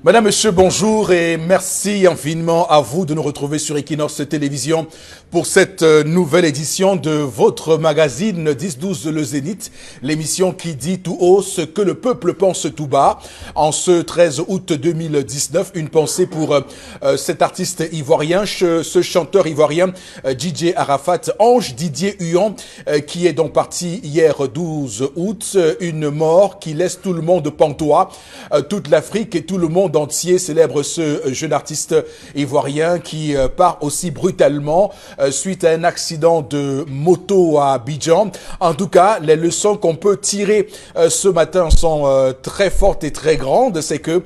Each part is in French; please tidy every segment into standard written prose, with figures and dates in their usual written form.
Madame, Monsieur, bonjour et merci infiniment à vous de nous retrouver sur Equinox Télévision pour cette nouvelle édition de votre magazine 10-12 Le Zénith, l'émission qui dit tout haut ce que le peuple pense tout bas. En ce 13 août 2019, une pensée pour cet artiste ivoirien, ce chanteur ivoirien DJ Arafat Ange Didier Huon, qui est donc parti hier 12 août, une mort qui laisse tout le monde pantois, toute l'Afrique et tout le monde entier célèbre ce jeune artiste ivoirien qui part aussi brutalement suite à un accident de moto à Abidjan. En tout cas, les leçons qu'on peut tirer ce matin sont très fortes et très grandes. C'est que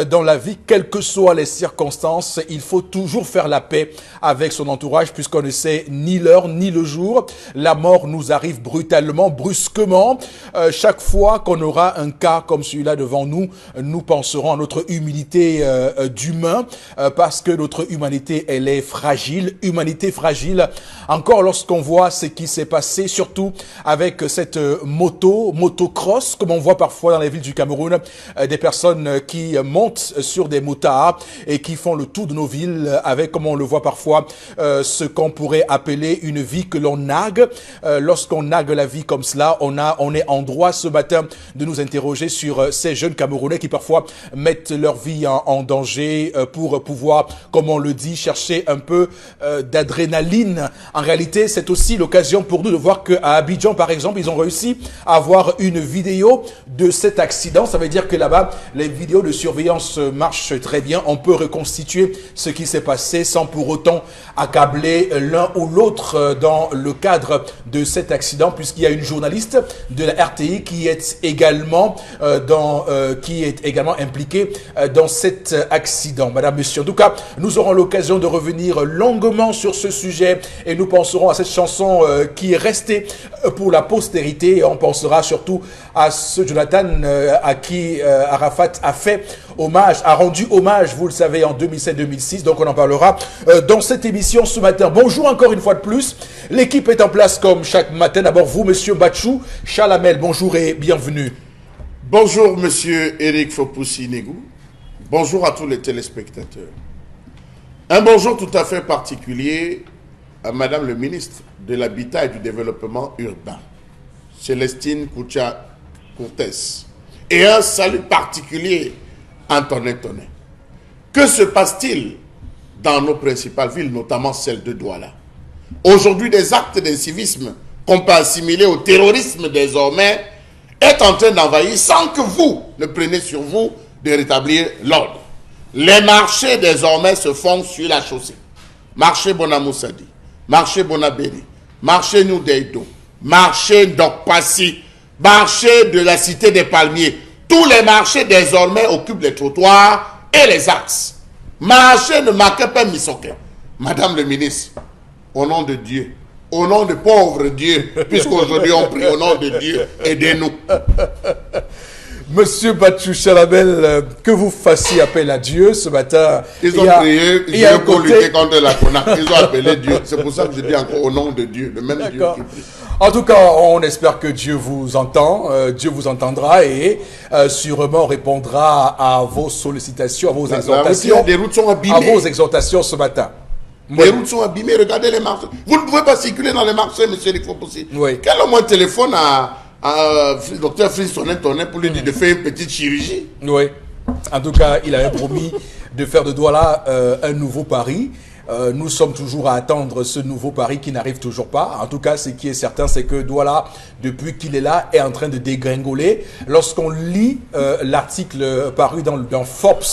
dans la vie, quelles que soient les circonstances, il faut toujours faire la paix avec son entourage puisqu'on ne sait ni l'heure ni le jour. La mort nous arrive brutalement, brusquement. Chaque fois qu'on aura un cas comme celui-là devant nous, nous penserons à notre humilité d'humain parce que notre humanité, elle est fragile. Humanité fragile, encore lorsqu'on voit ce qui s'est passé, surtout avec cette motocross, comme on voit parfois dans les villes du Cameroun, des personnes qui montent sur des motards et qui font le tour de nos villes avec, comme on le voit parfois, ce qu'on pourrait appeler une vie que l'on nague. Lorsqu'on nague la vie comme cela, on est en droit ce matin de nous interroger sur ces jeunes Camerounais qui parfois mettent leur vie en danger pour pouvoir, comme on le dit, chercher un peu d'adrénaline. En réalité, c'est aussi l'occasion pour nous de voir qu'à Abidjan, par exemple, ils ont réussi à avoir une vidéo de cet accident. Ça veut dire que là-bas, les vidéos de surveillance marchent très bien. On peut reconstituer ce qui s'est passé sans pour autant accabler l'un ou l'autre dans le cadre de cet accident, puisqu'il y a une journaliste de la RTI qui est également impliquée dans cet accident. Madame, Monsieur, en tout cas, nous aurons l'occasion de revenir longuement sur ce sujet et nous penserons à cette chanson qui est restée pour la postérité et on pensera surtout à ce Jonathan à qui Arafat a rendu hommage, vous le savez, en 2007-2006. Donc on en parlera dans cette émission ce matin. Bonjour encore une fois de plus. L'équipe est en place comme chaque matin. D'abord vous, Monsieur Batchou Chalamel, bonjour et bienvenue. Bonjour, Monsieur Eric Fopoussi-Negou. Bonjour à tous les téléspectateurs. Un bonjour tout à fait particulier à Madame le ministre de l'Habitat et du Développement Urbain, Célestine Koutia-Cortès. Et un salut particulier à Antonin Tonnet. Que se passe-t-il dans nos principales villes, notamment celle de Douala? Aujourd'hui, des actes d'incivisme qu'on peut assimiler au terrorisme désormais est en train d'envahir sans que vous ne preniez sur vous de rétablir l'ordre. Les marchés désormais se font sur la chaussée. Marché Bonamoussadi, marché Bonabéry, marché Noudeido, marché Dokpassi, marché de la Cité des Palmiers. Tous les marchés désormais occupent les trottoirs et les axes. Marché ne manquait pas Missoké. Madame le ministre, au nom de Dieu, au nom de pauvre Dieu, puisqu'aujourd'hui on prie au nom de Dieu, aidez-nous. Monsieur Batchou Chalamel, que vous fassiez appel à Dieu ce matin. Ils ont prié, ils ont lutté contre la CONAC. Ils ont appelé Dieu. C'est pour ça que je dis encore au nom de Dieu, le même Dieu qui prie. En tout cas, on espère que Dieu vous entend, Dieu vous entendra et sûrement répondra à vos sollicitations, à vos exhortations. Les routes sont abîmées. À vos exhortations ce matin. Les routes sont abîmées, regardez les marchés. Vous ne pouvez pas circuler dans les marchés, monsieur Lifopoussi. Oui. Quel au moins téléphone à docteur Fritz Tonnet pour lui dire de faire une petite chirurgie. Oui. En tout cas, il avait promis de faire de Douala un nouveau Paris. Nous sommes toujours à attendre ce nouveau Paris qui n'arrive toujours pas. En tout cas, ce qui est certain, c'est que Douala, depuis qu'il est là, est en train de dégringoler. Lorsqu'on lit l'article paru dans Forbes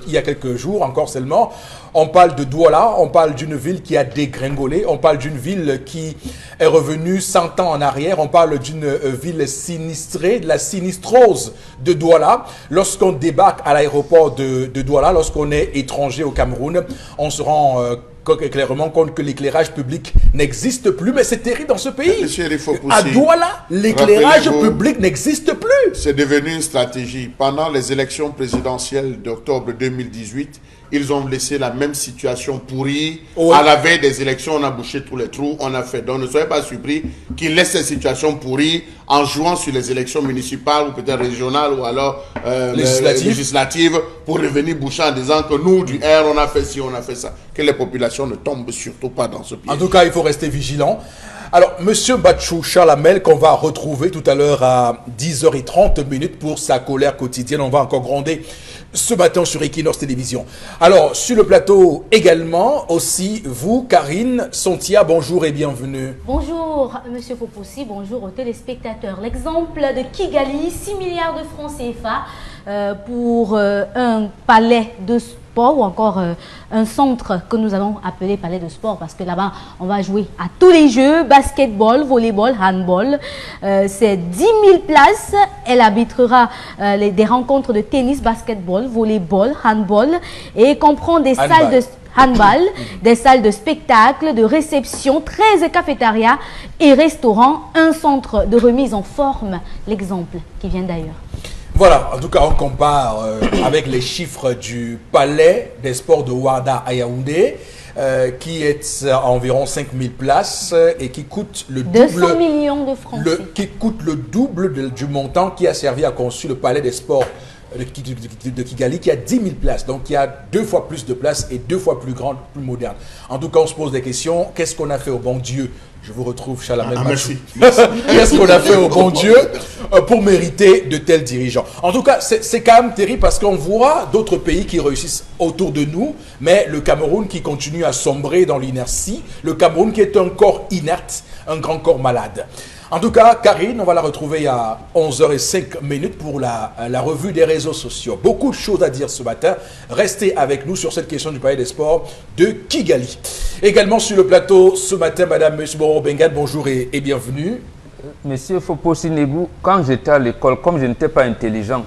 il y a quelques jours, encore seulement, on parle de Douala, on parle d'une ville qui a dégringolé, on parle d'une ville qui est revenue 100 ans en arrière, on parle d'une ville sinistrée, de la sinistrose de Douala. Lorsqu'on débarque à l'aéroport de Douala, lorsqu'on est étranger au Cameroun, on se rend clairement compte que l'éclairage public n'existe plus, mais c'est terrible dans ce pays. À Douala, l'éclairage public n'existe plus. C'est devenu une stratégie. Pendant les élections présidentielles d'octobre 2018, ils ont laissé la même situation pourrie. Oui. À la veille des élections, on a bouché tous les trous, on a fait. Donc ne soyez pas surpris qu'ils laissent cette situation pourrie en jouant sur les élections municipales ou peut-être régionales ou alors législatives pour revenir boucher en disant que nous, du R, on a fait ci, on a fait ça. Que les populations ne tombent surtout pas dans ce piège. En tout cas, il faut rester vigilant. Alors, Monsieur Batchou Charlamel, qu'on va retrouver tout à l'heure à 10h30 pour sa colère quotidienne. On va encore gronder ce matin sur Equinox Télévision. Alors, sur le plateau également, aussi, vous, Karine Sontia, bonjour et bienvenue. Bonjour, Monsieur Fopoussi, bonjour aux téléspectateurs. L'exemple de Kigali, 6 milliards de francs CFA pour un palais de sport ou encore un centre que nous allons appeler palais de sport parce que là-bas, on va jouer à tous les jeux, basketball, volleyball, handball. C'est 10 000 places. Elle arbitrera des rencontres de tennis, basketball, volleyball, handball et comprend des salles de handball, des salles de spectacle, de réception, 13 cafétérias et restaurants, un centre de remise en forme, l'exemple qui vient d'ailleurs. Voilà, en tout cas, on compare avec les chiffres du palais des sports de Ouarda à Yaoundé, qui est à environ 5 000 places et qui coûte le double. 200 millions de francs. Qui coûte le double du montant qui a servi à construire le palais des sports de Kigali, qui a 10 000 places. Donc, il y a 2 fois plus de places et 2 fois plus grande, plus moderne. En tout cas, on se pose des questions. Qu'est-ce qu'on a fait au bon Dieu? Je vous retrouve, Chalamel. Merci. Qu'est-ce qu'on a fait au bon Dieu pour mériter de tels dirigeants? En tout cas, c'est quand même terrible parce qu'on voit d'autres pays qui réussissent autour de nous, mais le Cameroun qui continue à sombrer dans l'inertie, le Cameroun qui est un corps inerte, un grand corps malade. En tout cas, Karine, on va la retrouver à 11h05 pour la revue des réseaux sociaux. Beaucoup de choses à dire ce matin. Restez avec nous sur cette question du palais des sports de Kigali. Également sur le plateau ce matin, Madame Mesboro Bengal, bonjour et bienvenue. Monsieur Fopoussi Negou, quand j'étais à l'école, comme je n'étais pas intelligent,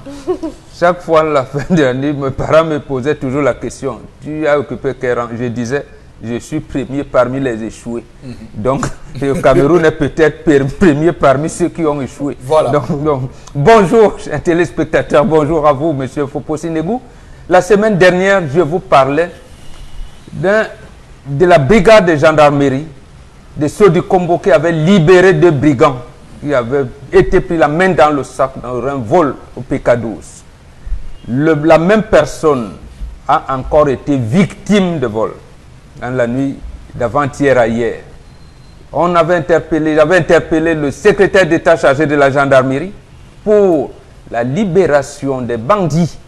chaque fois à la fin de l'année, mes parents me posaient toujours la question. Tu as occupé quel rang? Je disais, je suis premier parmi les échoués. Donc, le Cameroun est peut-être premier parmi ceux qui ont échoué. Voilà. Donc, bonjour, chers téléspectateurs, bonjour à vous, Monsieur Fopoussi Negou. La semaine dernière, je vous parlais de la brigade de gendarmerie de ceux du Combo qui avaient libéré 2 brigands qui avaient été pris la main dans le sac dans un vol au PK12. La même personne a encore été victime de vol dans la nuit d'avant-hier à hier. J'avais interpellé le secrétaire d'État chargé de la gendarmerie pour la libération des bandits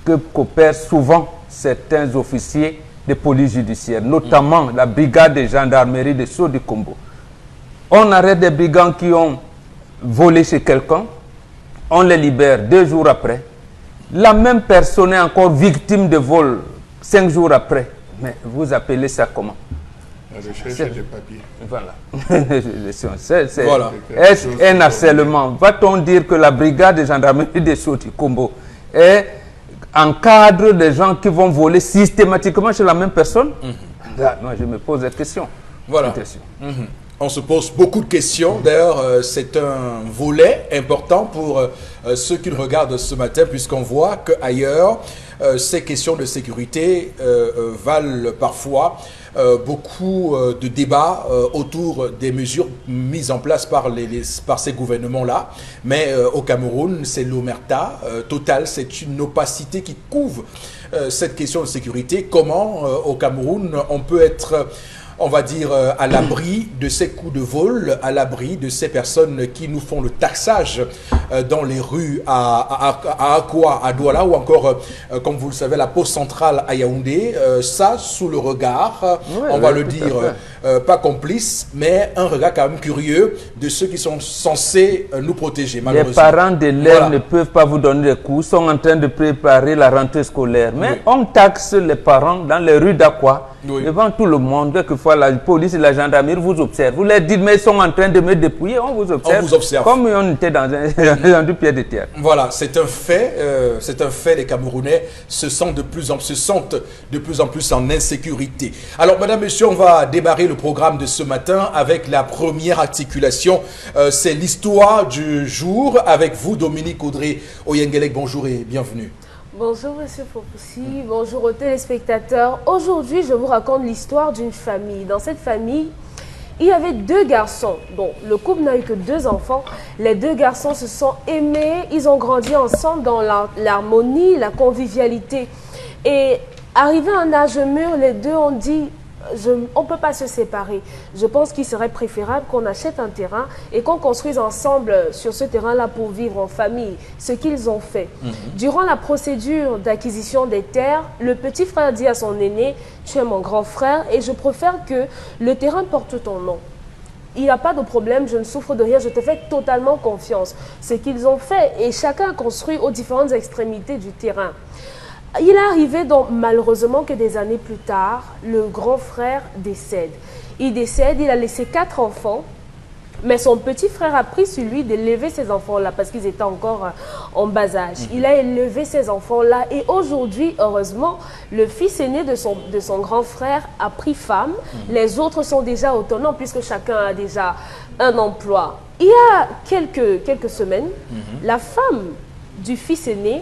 que coopèrent souvent certains officiers de police judiciaire, notamment la brigade de gendarmerie de Sceaux du Combo. On arrête des brigands qui ont volé chez quelqu'un, on les libère 2 jours après. La même personne est encore victime de vol 5 jours après. Mais vous appelez ça comment? La recherche des papiers. Voilà. Est-ce un harcèlement? Va-t-on dire que la brigade de gendarmerie de Sceaux du Combo encadre des gens qui vont voler systématiquement chez la même personne? Là, moi, je me pose des questions. Voilà. On se pose beaucoup de questions. D'ailleurs, c'est un volet important pour ceux qui le regardent ce matin, puisqu'on voit qu'ailleurs, ces questions de sécurité valent parfois beaucoup de débats autour des mesures mises en place par ces gouvernements-là. Mais au Cameroun, c'est l'omerta totale, c'est une opacité qui couvre cette question de sécurité. Comment au Cameroun on peut être, on va dire, à l'abri de ces coups de vol, à l'abri de ces personnes qui nous font le taxage dans les rues à Akwa, à Douala ou encore, comme vous le savez, la poste centrale à Yaoundé. Ça, sous le regard, on va le dire, pas complice, mais un regard quand même curieux de ceux qui sont censés nous protéger, malheureusement. Les parents d'élèves ne peuvent pas vous donner des coups, sont en train de préparer la rentrée scolaire. Mais on taxe les parents dans les rues d'Akwa. Devant tout le monde, quelquefois la police et la gendarmerie vous observent. Vous leur dites, mais ils sont en train de me dépouiller, on vous observe. On vous observe. Comme on était dans du pied de terre. Voilà, c'est un fait. Les Camerounais se sentent de plus en plus en insécurité. Alors, madame, monsieur, on va démarrer le programme de ce matin avec la première articulation. C'est l'histoire du jour avec vous, Dominique Audrey Oyengelek. Bonjour et bienvenue. Bonjour Monsieur Fopoussi, bonjour aux téléspectateurs. Aujourd'hui, je vous raconte l'histoire d'une famille. Dans cette famille, Il y avait 2 garçons. Donc, le couple n'a eu que 2 enfants. Les 2 garçons se sont aimés. Ils ont grandi ensemble dans l'harmonie, la convivialité. Et arrivé à un âge mûr, les 2 ont dit... on ne peut pas se séparer. Je pense qu'il serait préférable qu'on achète un terrain et qu'on construise ensemble sur ce terrain-là pour vivre en famille, ce qu'ils ont fait. Durant la procédure d'acquisition des terres, le petit frère dit à son aîné, tu es mon grand frère et je préfère que le terrain porte ton nom. Il n'y a pas de problème, je ne souffre de rien, je te fais totalement confiance. Ce qu'ils ont fait et chacun a construit aux différentes extrémités du terrain. Il est arrivé donc malheureusement que des années plus tard, le grand frère décède. Il décède, il a laissé 4 enfants, mais son petit frère a pris sur lui d'élever ces enfants-là parce qu'ils étaient encore en bas âge. Il a élevé ces enfants-là et aujourd'hui, heureusement, le fils aîné de son grand frère a pris femme. Les autres sont déjà autonomes puisque chacun a déjà un emploi. Il y a quelques semaines, la femme du fils aîné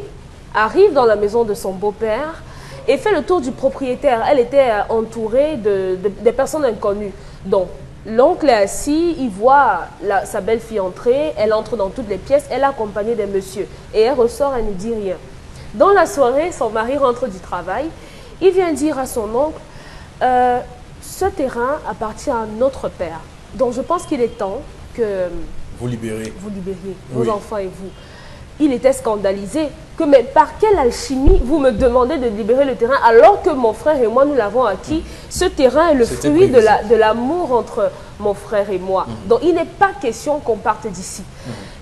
arrive dans la maison de son beau-père et fait le tour du propriétaire. Elle était entourée des personnes inconnues. Donc, l'oncle est assis, il voit sa belle-fille entrer, elle entre dans toutes les pièces, elle est accompagnée des messieurs. Et elle ressort, elle ne dit rien. Dans la soirée, son mari rentre du travail, il vient dire à son oncle, ce terrain appartient à notre père. Donc, je pense qu'il est temps que vous libériez vos enfants et vous. Il était scandalisé que, mais par quelle alchimie vous me demandez de libérer le terrain alors que mon frère et moi, nous l'avons acquis. Ce terrain est le fruit de l'amour entre mon frère et moi. Donc, il n'est pas question qu'on parte d'ici.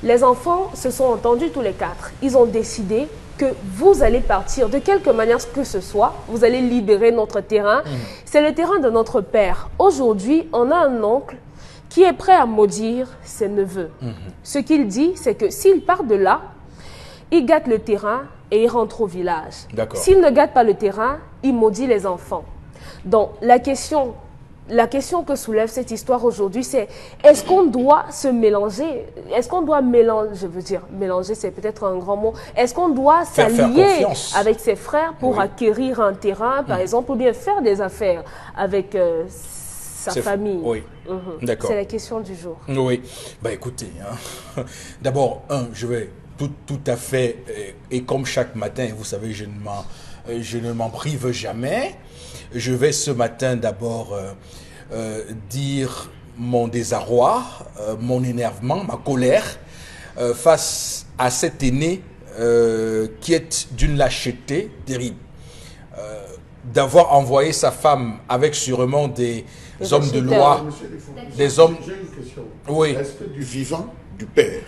Les enfants se sont entendus tous les 4. Ils ont décidé que vous allez partir de quelque manière que ce soit. Vous allez libérer notre terrain. C'est le terrain de notre père. Aujourd'hui, on a un oncle qui est prêt à maudire ses neveux. Ce qu'il dit, c'est que s'il part de là, il gâte le terrain et il rentre au village. S'il ne gâte pas le terrain, il maudit les enfants. Donc, la question que soulève cette histoire aujourd'hui, c'est est-ce qu'on doit se mélanger? Est-ce qu'on doit mélanger, je veux dire, mélanger c'est peut-être un grand mot, est-ce qu'on doit s'allier avec ses frères pour acquérir un terrain, par exemple, ou bien faire des affaires avec sa famille? D'accord. C'est la question du jour. Oui, bah écoutez, d'abord, je vais tout à fait, et comme chaque matin, vous savez, je ne m'en prive jamais. Je vais ce matin d'abord dire mon désarroi, mon énervement, ma colère face à cet aîné qui est d'une lâcheté terrible. D'avoir envoyé sa femme avec sûrement des hommes de loi, des hommes... J'ai une question. Oui. Est-ce que du vivant du père,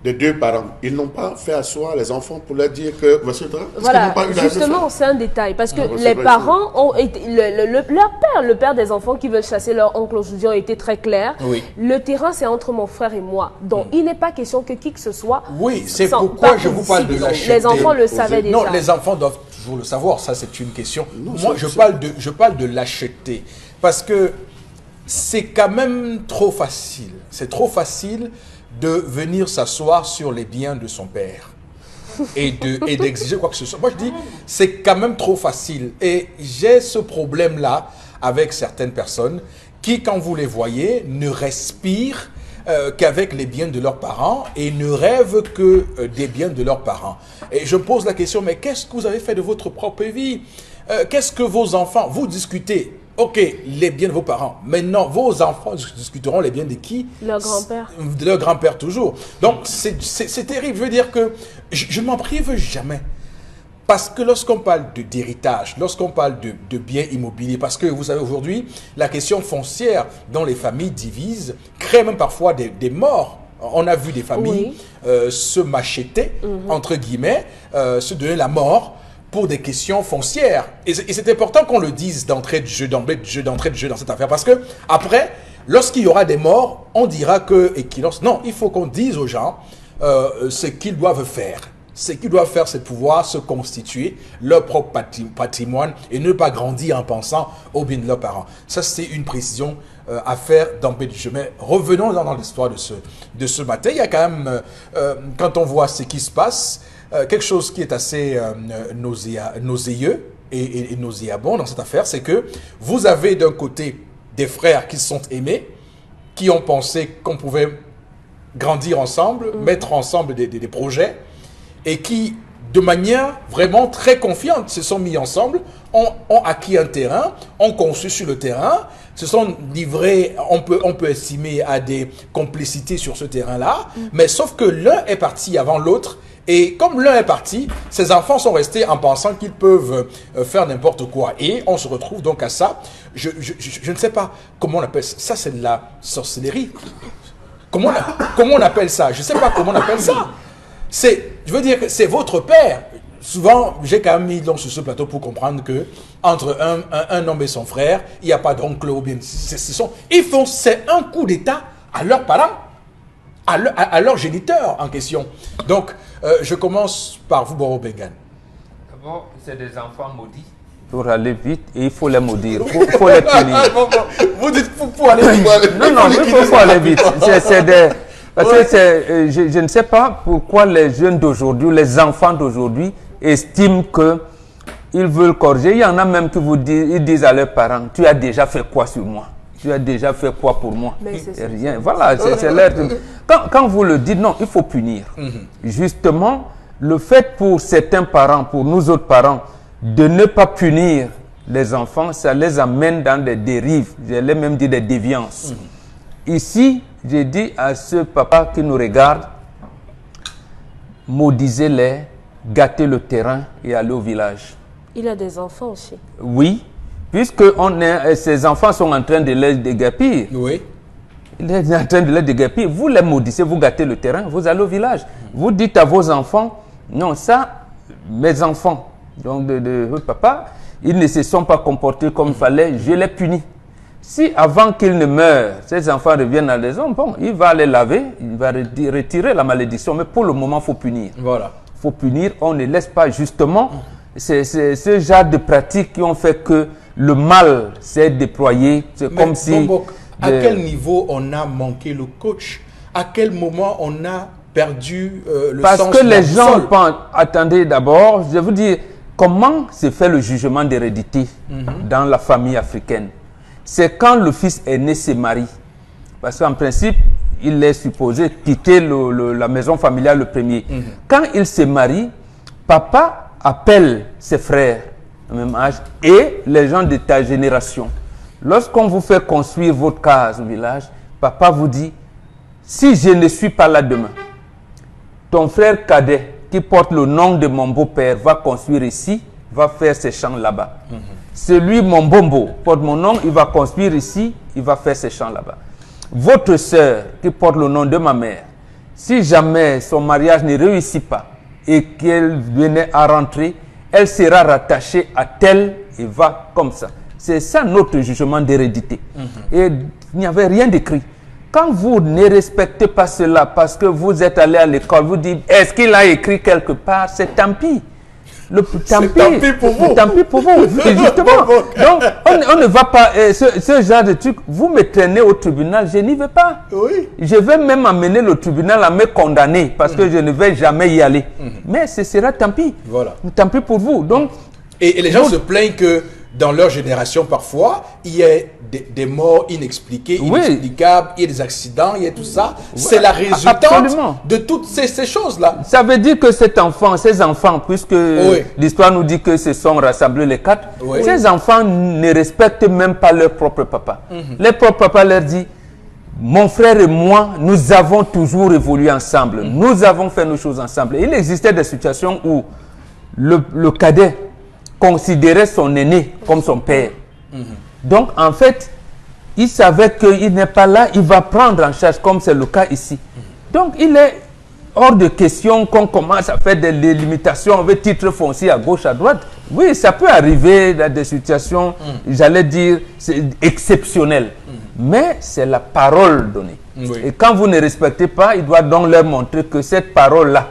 des 2 parents, ils n'ont pas fait asseoir les enfants pour leur dire que voici le terrain? Voilà, justement, c'est un détail. Parce que les parents ont été... le père des enfants qui veulent chasser leur oncle aujourd'hui ont été très clairs. Le terrain, c'est entre mon frère et moi. Donc, il n'est pas question que qui que ce soit... Oui, c'est pourquoi je vous parle de lâcheté. Les enfants le savaient déjà. Non, les enfants doivent toujours le savoir. Ça, c'est une question. Moi, je parle de lâcheté. Parce que c'est quand même trop facile. C'est trop facile de venir s'asseoir sur les biens de son père et d'exiger quoi que ce soit. Moi, je dis, c'est quand même trop facile. Et j'ai ce problème-là avec certaines personnes qui, quand vous les voyez, ne respirent qu'avec les biens de leurs parents et ne rêvent que des biens de leurs parents. Et je me pose la question, mais qu'est-ce que vous avez fait de votre propre vie? Qu'est-ce que vos enfants, vous discutez? Ok, les biens de vos parents. Maintenant, vos enfants discuteront les biens de qui? Leur grand-père. De leur grand-père toujours. Donc, c'est terrible. Je veux dire que je ne m'en prive jamais. Parce que lorsqu'on parle d'héritage, lorsqu'on parle de biens immobiliers, parce que vous savez aujourd'hui, la question foncière dont les familles divisent crée même parfois des morts. On a vu des familles se macheter, entre guillemets, se donner la mort pour des questions foncières. Et c'est important qu'on le dise d'entrée de jeu dans cette affaire. Parce que après, lorsqu'il y aura des morts, on dira que Equinox... Non, il faut qu'on dise aux gens ce qu'ils doivent faire. Ce qu'ils doivent faire, c'est pouvoir se constituer leur propre patrimoine et ne pas grandir en pensant au bien de leurs parents. Ça, c'est une précision à faire d'emblée du jeu. Mais revenons dans l'histoire de ce matin. Il y a quand même, quand on voit ce qui se passe, quelque chose qui est assez nauséeux et nauséabond dans cette affaire, c'est que vous avez d'un côté des frères qui se sont aimés, qui ont pensé qu'on pouvait grandir ensemble, mettre ensemble des projets, et qui, de manière vraiment très confiante, se sont mis ensemble, ont acquis un terrain, ont conçu sur le terrain, se sont livrés, on peut estimer, à des complicités sur ce terrain-là, mais sauf que l'un est parti avant l'autre, et comme l'un est parti, ses enfants sont restés en pensant qu'ils peuvent faire n'importe quoi. Et on se retrouve donc à ça. Je ne sais pas comment on appelle ça. Ça, c'est de la sorcellerie. Comment on appelle ça? Je ne sais pas comment on appelle ça. Je veux dire que c'est votre père. Souvent, j'ai quand même mis donc sur ce plateau pour comprendre que entre un homme et son frère, il n'y a pas d'oncle ou bien c'est un coup d'État à leurs parents, à leurs géniteurs en question. Donc, je commence par vous, Boro Bengan. D'abord, c'est des enfants maudits. Pour aller vite, et il faut les maudire, il faut les punir. Vous dites pour aller vite. Non, il faut aller vite. Parce que je ne sais pas pourquoi les jeunes d'aujourd'hui, les enfants d'aujourd'hui, estiment qu'ils veulent corriger. Il y en a même qui ils disent à leurs parents, tu as déjà fait quoi sur moi? Tu as déjà fait quoi pour moi? Rien. Voilà, c'est l'air. Quand vous le dites, non, il faut punir. Justement, le fait pour certains parents, pour nous autres parents, de ne pas punir les enfants, ça les amène dans des dérives, j'allais même dire des déviances. Ici, j'ai dit à ce papa qui nous regarde, maudisez-les, gâtez le terrain et allez au village. Il a des enfants aussi. Oui, puisque ces enfants sont en train de les déguerpir. Oui. Il est en train de les déguerpir. Vous les maudissez, vous gâtez le terrain, vous allez au village. Vous dites à vos enfants, non, ça, mes enfants, donc de votre papa, ils ne se sont pas comportés comme il fallait, je les punis. Si avant qu'ils ne meurent, ces enfants reviennent à la maison, bon, il va les laver, il va retirer la malédiction, mais pour le moment, il faut punir. Voilà. Il faut punir, on ne laisse pas justement, c'est ce genre de pratiques qui ont fait que le mal s'est déployé, c'est comme si... À quel niveau on a manqué le coach? À quel moment on a perdu le sens? Parce que les gens pensent, attendez d'abord, je vous dis, comment se fait le jugement d'hérédité dans la famille africaine? C'est quand le fils aîné se marie. Parce qu'en principe, il est supposé quitter la maison familiale le premier. Quand il se marie, papa appelle ses frères au même âge et les gens de ta génération. Lorsqu'on vous fait construire votre case au village, papa vous dit, si je ne suis pas là demain, ton frère cadet qui porte le nom de mon beau-père va construire ici, va faire ses champs là-bas. Celui, mon bombo, porte mon nom, il va construire ici, il va faire ses champs là-bas. Votre sœur qui porte le nom de ma mère, si jamais son mariage ne réussit pas et qu'elle venait à rentrer, elle sera rattachée à tel et va comme ça. C'est ça notre jugement d'hérédité. Et il n'y avait rien d'écrit. Quand vous ne respectez pas cela parce que vous êtes allé à l'école, vous dites, est-ce qu'il a écrit quelque part? C'est tant pis. Tant pis pour vous. Tant pis pour vous, justement. Donc, on ne va pas, ce genre de truc, vous me traînez au tribunal, je n'y vais pas. Oui. Je vais même amener le tribunal à me condamner parce que je ne vais jamais y aller. Mais ce sera tant pis. Voilà. Tant pis pour vous. Donc, et les gens se plaignent que dans leur génération, parfois, il y a des morts inexpliquées, inexplicables, il y a des accidents, il y a tout ça. C'est la résultante de toutes ces choses-là. Ça veut dire que ces enfants, puisque l'histoire nous dit que se sont rassemblés les quatre, ces enfants ne respectent même pas leur propre papa. Leur propre papa leur dit, mon frère et moi, nous avons toujours évolué ensemble. Nous avons fait nos choses ensemble. Il existait des situations où le cadet considérait son aîné comme son père. Donc, en fait, il savait qu'il n'est pas là, il va prendre en charge, comme c'est le cas ici. Donc, il est hors de question qu'on commence à faire des limitations avec titre foncier à gauche, à droite. Oui, ça peut arriver dans des situations, j'allais dire, exceptionnelles. Mais c'est la parole donnée. Et quand vous ne respectez pas, il doit donc leur montrer que cette parole-là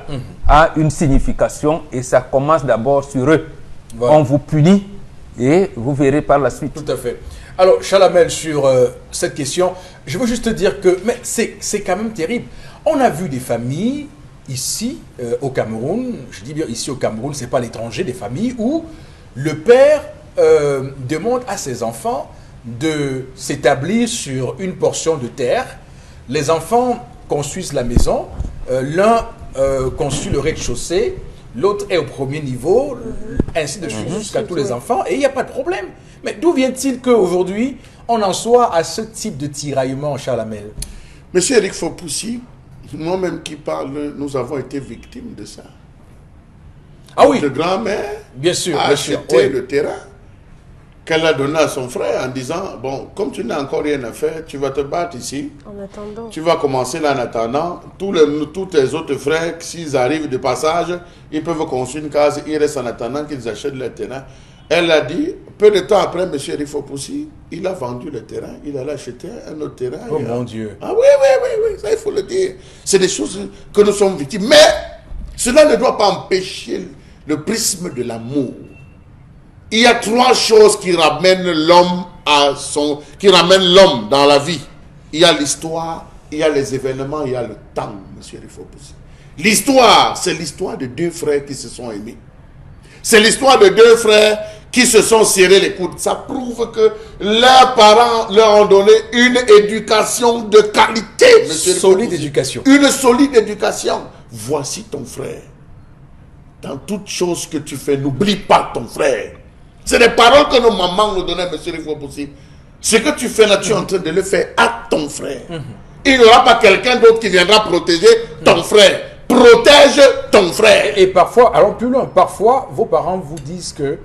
a une signification et ça commence d'abord sur eux. Voilà. On vous punit et vous verrez par la suite. Tout à fait. Alors, Chalamel, sur cette question, je veux juste te dire que c'est quand même terrible. On a vu des familles ici, au Cameroun, je dis bien ici au Cameroun, ce n'est pas l'étranger, des familles où le père demande à ses enfants de s'établir sur une portion de terre. Les enfants construisent la maison. L'un construit le rez-de-chaussée, l'autre est au premier niveau, ainsi de suite jusqu'à tous les enfants. Et il n'y a pas de problème. Mais d'où vient-il qu'aujourd'hui, on en soit à ce type de tiraillement, Charles Hamel? Monsieur Eric Fopoussi, moi-même qui parle, nous avons été victimes de ça. Ah oui. Notre grand-mère Bien sûr, a bien sûr, acheté oui. le terrain qu'elle a donné à son frère en disant, bon, comme tu n'as encore rien à faire, tu vas te battre ici. En attendant. Tu vas commencer là en attendant. Tous tes autres frères, s'ils arrivent de passage, ils peuvent construire une case, ils restent en attendant qu'ils achètent leur terrain. Elle a dit, peu de temps après, M. Eric Fopoussi, il a vendu le terrain, il allait acheter un autre terrain. Oh mon Dieu. Ah oui, ça il faut le dire. C'est des choses que nous sommes victimes. Mais cela ne doit pas empêcher le prisme de l'amour. Il y a trois choses qui ramènent l'homme dans la vie. Il y a l'histoire, il y a les événements, il y a le temps, M. Eric Fopoussi. L'histoire, c'est l'histoire de deux frères qui se sont aimés. C'est l'histoire de deux frères qui se sont serrés les coudes. Ça prouve que leurs parents leur ont donné une éducation de qualité. Solide éducation. Une solide éducation. Voici ton frère. Dans toute chose que tu fais, n'oublie pas ton frère. C'est des paroles que nos mamans nous donnaient, M. Rifopoussi. Ce que tu fais là, tu es en train de le faire à ton frère. Il n'y aura pas quelqu'un d'autre qui viendra protéger ton frère. Protège ton frère. Et parfois, allons plus loin, parfois, vos parents vous disent que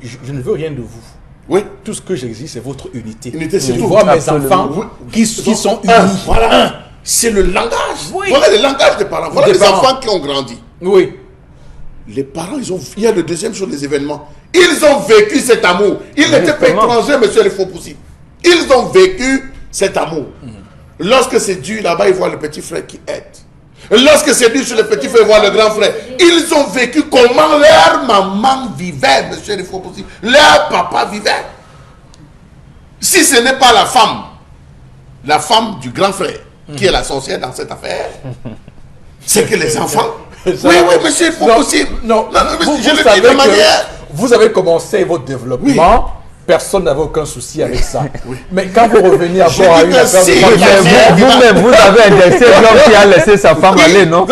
je ne veux rien de vous. Oui. Tout ce que j'exige, c'est votre unité. Unité, c'est Je tout. vois mes Absolument. enfants qui sont unis. Voilà. C'est le langage. Oui. Voilà le langage des parents. Voilà Des les parents. enfants qui ont grandi. Oui. Les parents, il y a le deuxième chose, les événements. Ils ont vécu cet amour. Ils n'étaient pas étrangers, monsieur Rifopoussi. Ils ont vécu cet amour. Lorsque c'est dur, là-bas, ils voient le petit frère qui aide. Lorsque c'est dur sur le petit frère, ils voient le grand frère. Ils ont vécu comment leur maman vivait, monsieur Rifopoussi. Leur papa vivait. Si ce n'est pas la femme du grand frère, qui est la sorcière dans cette affaire, c'est que les enfants... Oui, monsieur Fopoussi. Non, je le dis de manière... Vous avez commencé votre développement, personne n'avait aucun souci avec ça. Mais quand vous revenez à bord à une affaire si, de Vous-même, vous avez indexé l'homme qui a laissé sa femme aller, non?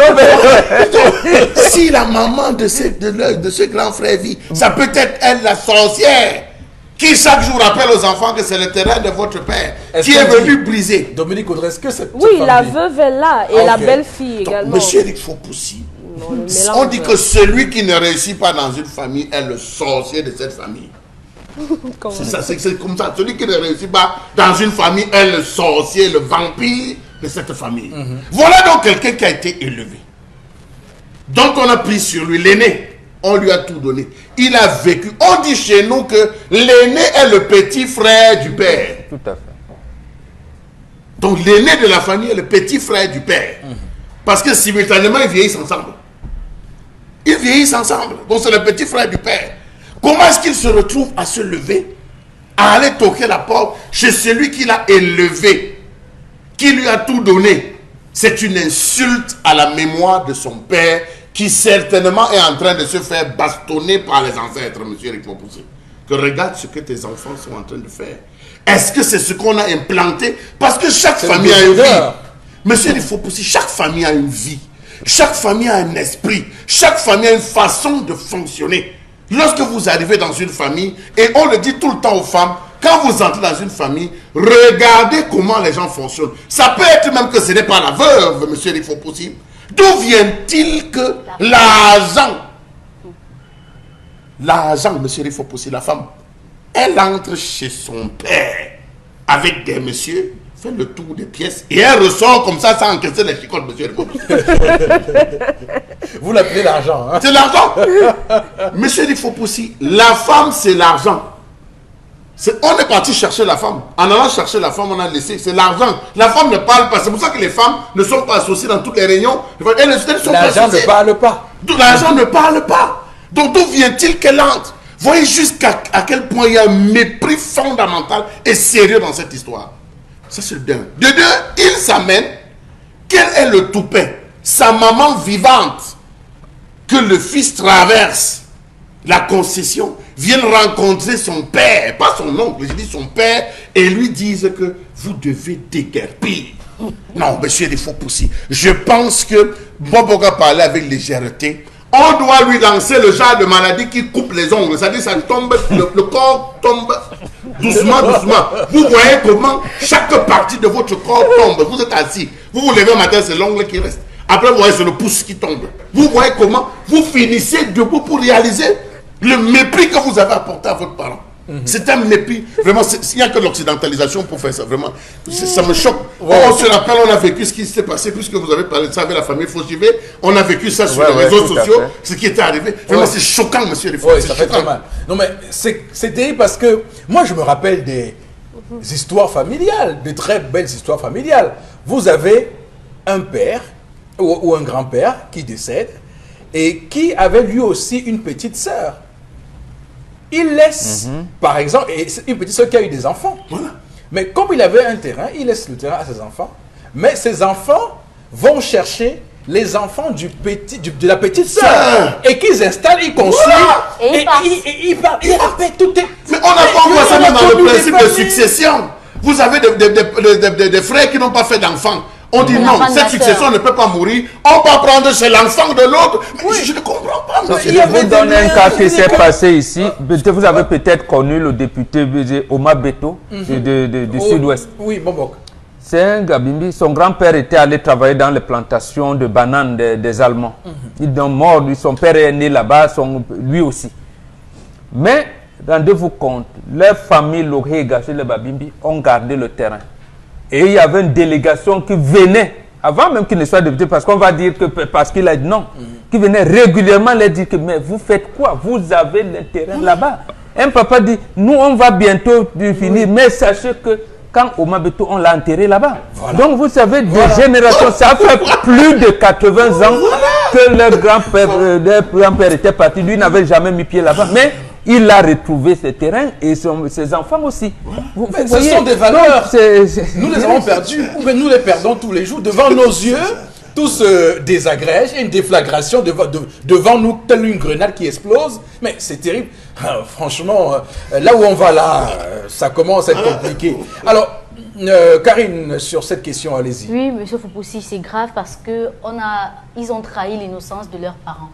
Si la maman de ce grand frère vit, ça peut être elle, la sorcière, qui chaque jour rappelle aux enfants que c'est le terrain de votre père, qui est venu briser. Dominique Audrey, est-ce que c'est... Oui, la veuve est là et la belle-fille également. Monsieur Eric Fopoussi, Non, le mélange. on dit que celui qui ne réussit pas dans une famille est le sorcier de cette famille. C'est ça, c'est comme ça. Celui qui ne réussit pas dans une famille est le sorcier, le vampire de cette famille. Voilà donc quelqu'un qui a été élevé. Donc on a pris sur lui l'aîné. On lui a tout donné. Il a vécu. On dit chez nous que l'aîné est le petit frère du père. Tout à fait. Donc l'aîné de la famille est le petit frère du père. Parce que simultanément, ils vieillissent ensemble. Ils vieillissent ensemble. Donc c'est le petit frère du père. Comment est-ce qu'il se retrouve à se lever, à aller toquer la porte chez celui qui l'a élevé, qui lui a tout donné? C'est une insulte à la mémoire de son père, qui certainement est en train de se faire bastonner par les ancêtres, monsieur Eric Fopoussi. Que regarde ce que tes enfants sont en train de faire. Est-ce que c'est ce qu'on a implanté? Parce que chaque famille a une vie. Monsieur Eric Fopoussi, chaque famille a une vie. Chaque famille a un esprit. Chaque famille a une façon de fonctionner. Lorsque vous arrivez dans une famille, et on le dit tout le temps aux femmes, quand vous entrez dans une famille, regardez comment les gens fonctionnent. Ça peut être même que ce n'est pas la veuve, monsieur Eric Fopoussi. D'où vient-il que l'argent, monsieur Eric Fopoussi, la femme, elle entre chez son père avec des messieurs, fait le tour des pièces, et elle ressort comme ça sans encaisser les chicottes, monsieur Eric Fopoussi. Vous l'appelez l'argent, hein? C'est l'argent. Monsieur Eric Fopoussi, la femme, c'est l'argent. On est parti chercher la femme. En allant chercher la femme, on a laissé. C'est l'argent. La femme ne parle pas. C'est pour ça que les femmes ne sont pas associées dans toutes les réunions. L'argent ne parle pas. L'argent ne parle pas. Donc d'où vient-il qu'elle entre? Voyez jusqu'à quel point il y a un mépris fondamental et sérieux dans cette histoire. Ça, c'est d'un. De deux, il s'amène. Quel est le toupet? Sa maman vivante, que le fils traverse la concession, vienne rencontrer son père, pas son oncle, je dis son père, et lui disent que vous devez déguerpir. Non, monsieur il faut pousser. Je pense que Boboga parlait avec légèreté. On doit lui lancer le genre de maladie qui coupe les ongles. C'est-à-dire ça tombe, le corps tombe doucement, doucement. Vous voyez comment chaque partie de votre corps tombe. Vous êtes assis. Vous vous levez un matin, c'est l'ongle qui reste. Après, vous voyez, c'est le pouce qui tombe. Vous voyez comment vous finissez debout pour réaliser le mépris que vous avez apporté à votre parent. C'est un mépris. Vraiment, il n'y a que l'occidentalisation pour faire ça. Vraiment, ça me choque. On se rappelle, on a vécu ce qui s'est passé, puisque vous avez parlé de ça avec la famille Fauchivet. On a vécu ça sur les réseaux sociaux, ce qui était arrivé. Vraiment, c'est choquant, monsieur. Oui, ça fait très mal. Non, mais c'est terrible parce que moi, je me rappelle des histoires familiales, de très belles histoires familiales. Vous avez un père ou un grand-père qui décède et qui avait lui aussi une petite sœur. Il laisse, par exemple, une petite soeur qui a eu des enfants. Voilà. Mais comme il avait un terrain, il laisse le terrain à ses enfants. Mais ses enfants vont chercher les enfants de la petite soeur. Et qu'ils installent, ils construisent. Voilà. Et ils partent. Et après, tout est... Mais on n'a pas envoyé ça même dans le principe de succession. Vous avez des frères qui n'ont pas fait d'enfants. On dit non, cette succession ne peut pas mourir. On va prendre chez l'enfant de l'autre. Oui. Je ne comprends pas. Je vous donne un cas qui s'est passé ici. Vous avez peut-être connu le député Omar Beto du Sud-Ouest. Oui, Bobok. C'est un Gabimbi. Son grand-père était allé travailler dans les plantations de bananes des Allemands. Ils sont morts. Son père est né là-bas, lui aussi. Mais, rendez-vous compte, leur famille, l'Ohega, chez les Babimbi, ont gardé le terrain. Et il y avait une délégation qui venait, avant même qu'il ne soit député, parce qu'on va dire que parce qu'il a dit non, qui venait régulièrement leur dire que mais vous faites quoi? Vous avez le terrain là-bas. Un papa dit, nous on va bientôt finir, mais sachez que quand Omar Beto, on l'a enterré là-bas. Voilà. Donc vous savez, des générations, ça fait plus de 80 ans que leur grand-père était parti. Lui n'avait jamais mis pied là-bas. Mais il a retrouvé ce terrain et ses enfants aussi. Vous voyez, ce sont des valeurs. Nous les avons perdues, ou bien nous les perdons tous les jours devant nos yeux. Tout se désagrège, une déflagration devant nous, telle une grenade qui explose. Mais c'est terrible. Franchement, là où on va là, ça commence à être compliqué. Alors, Karine, sur cette question, allez-y. Oui, monsieur Foupoussi, c'est grave parce qu'ils ont trahi l'innocence de leurs parents.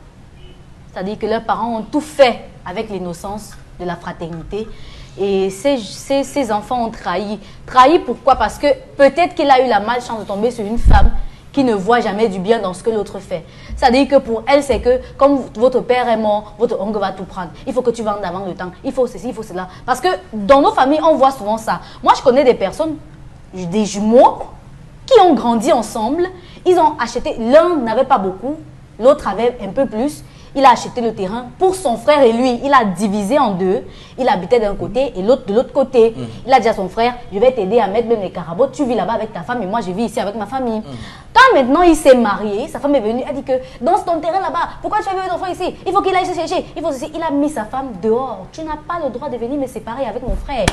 C'est-à-dire que leurs parents ont tout fait avec l'innocence de la fraternité. Et ces enfants ont trahi. Trahi pourquoi? Parce que peut-être qu'il a eu la malchance de tomber sur une femme qui ne voit jamais du bien dans ce que l'autre fait. C'est-à-dire que pour elle, c'est que comme votre père est mort, votre oncle va tout prendre. Il faut que tu vendes avant le temps. Il faut ceci, il faut cela. Parce que dans nos familles, on voit souvent ça. Moi, je connais des personnes, des jumeaux, qui ont grandi ensemble. Ils ont acheté, l'un n'avait pas beaucoup, l'autre avait un peu plus. Il a acheté le terrain pour son frère et lui. Il a divisé en deux. Il habitait d'un côté et l'autre de l'autre côté. Il a dit à son frère, je vais t'aider à mettre même les carabots. Tu vis là-bas avec ta femme et moi je vis ici avec ma famille. Quand maintenant il s'est marié, sa femme est venue, elle a dit que dans ton terrain là-bas, pourquoi tu as vu ton frère ici? Il faut qu'il aille se chercher. Il a mis sa femme dehors. Tu n'as pas le droit de venir me séparer avec mon frère.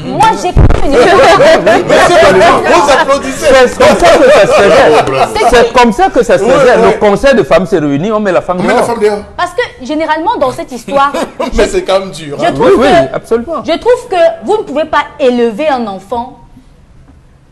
Moi, j'ai cru. Vous applaudissez. C'est comme ça que ça se faisait. Le conseil de femmes s'est réuni, on met la femme dehors. Parce que généralement, dans cette histoire. Mais c'est quand même dur. Oui, absolument. Je trouve que vous ne pouvez pas élever un enfant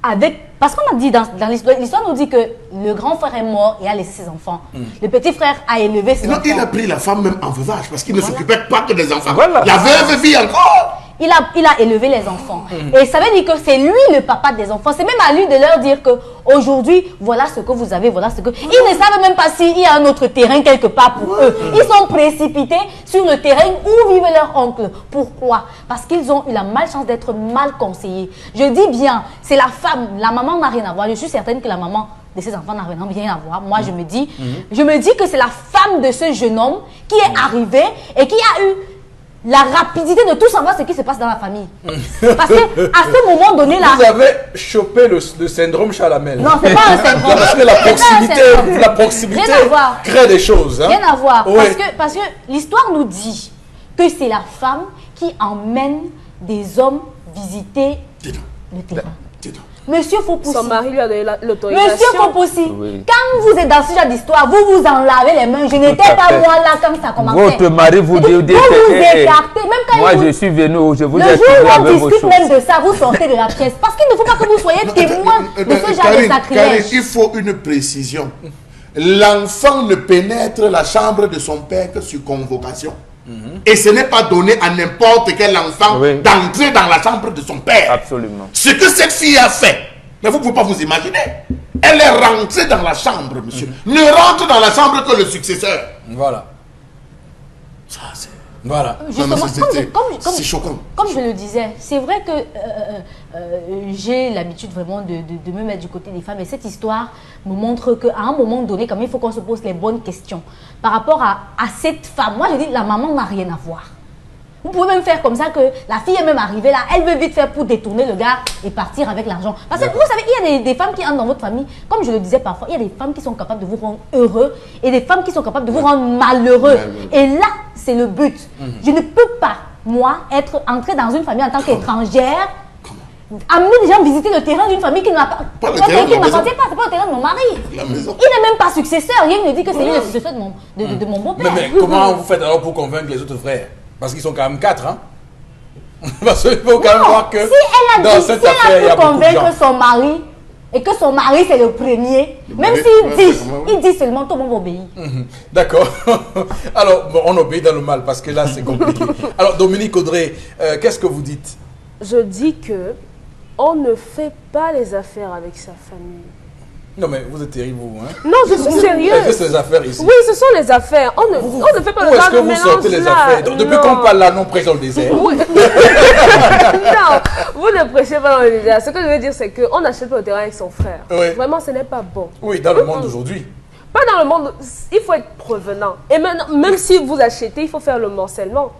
avec. Parce qu'on a dit dans l'histoire, nous dit que le grand frère est mort et a laissé ses enfants. Le petit frère a élevé ses enfants. Il a pris la femme même en veuvage parce qu'il ne s'occupait pas que des enfants. La veuve vit encore. Il a élevé les enfants. Et ça veut dire que c'est lui le papa des enfants. C'est même à lui de leur dire que aujourd'hui, voilà ce que vous avez, voilà ce que... Ils ne savent même pas s'il y a un autre terrain quelque part pour eux. Ils sont précipités sur le terrain où vivent leur oncle. Pourquoi? Parce qu'ils ont eu la malchance d'être mal conseillés. Je dis bien, c'est la femme, la maman n'a rien à voir. Je suis certaine que la maman de ces enfants n'a rien à voir. Moi, je me dis que c'est la femme de ce jeune homme qui est arrivée et qui a eu la rapidité de tout savoir ce qui se passe dans la famille. Parce qu'à ce moment donné là... Vous avez chopé le syndrome Chalamel. Non, c'est pas un syndrome. Parce que la proximité crée des choses. Hein? Rien à voir. Oui. Parce que l'histoire nous dit que c'est la femme qui emmène des hommes visiter le terrain. Monsieur Fopoussi. Son mari lui a donné l'autorisation. Monsieur Fopoussi, Oui. quand vous êtes dans ce genre d'histoire, vous vous en lavez les mains. Je n'étais à pas fait. moi là quand ça commençait. Votre mari vous dit Vous que vous eh, écartez, même quand moi il vous... je suis venu, je vous Le ai jour trouvé où on avec vos discute choses. même de ça, vous sortez de la pièce. Parce qu'il ne faut pas que vous soyez témoin de ce genre de sacrilège. Il faut une précision. L'enfant ne pénètre la chambre de son père que sur convocation. Et ce n'est pas donné à n'importe quel enfant Oui. d'entrer dans la chambre de son père. Absolument. Ce que cette fille a fait, mais vous ne pouvez pas vous imaginer. Elle est rentrée dans la chambre, monsieur. Ne rentre dans la chambre que le successeur. Voilà. Ça, c'est... Voilà. Justement, c'est choquant. Comme je le disais, c'est vrai que j'ai l'habitude vraiment de me mettre du côté des femmes. Et cette histoire me montre qu'à un moment donné, quand même, il faut qu'on se pose les bonnes questions. Par rapport à cette femme, moi je dis, la maman n'a rien à voir. Vous pouvez même faire comme ça que la fille est même arrivée là, elle veut vite faire pour détourner le gars et partir avec l'argent. Parce que vous savez, il y a des femmes qui entrent dans votre famille, comme je le disais parfois, il y a des femmes qui sont capables de vous rendre heureux et des femmes qui sont capables de vous rendre malheureux. Et là, c'est le but. Je ne peux pas, moi, être entrée dans une famille en tant qu'étrangère, amener des gens visiter le terrain d'une famille qui ne m'appartient pas, c'est pas le terrain de mon mari. La maison. Il n'est même pas successeur, rien ne dit que c'est lui le successeur de mon beau-père. Mais comment vous faites alors pour convaincre les autres frères? Parce qu'ils sont quand même 4, hein? Parce qu'il faut quand même voir que si elle dans a cette dit, affaire, il y a beaucoup de gens. convaincre son mari, et que son mari c'est le premier, même s'il dit seulement tout le monde obéit. D'accord. Alors, bon, on obéit dans le mal parce que là, c'est compliqué. Alors, Dominique Audrey, qu'est-ce que vous dites? Je dis que on ne fait pas les affaires avec sa famille. Non, mais vous êtes terrible, vous, hein? Non, je suis sérieuse. C'est juste les affaires ici. Oui, ce sont les affaires. On ne fait pas Où le est-ce genre que de vous mélange sortez les là. affaires? Depuis Non. qu'on parle là, non prêche dans le désert. Oui. Non, vous ne prêchez pas dans le désert. Ce que je veux dire, c'est qu'on n'achète pas le terrain avec son frère. Oui. Vraiment, ce n'est pas bon. Oui, dans le monde d'aujourd'hui. Pas dans le monde, il faut être prévenant. Et maintenant, même si vous achetez, il faut faire le morcellement.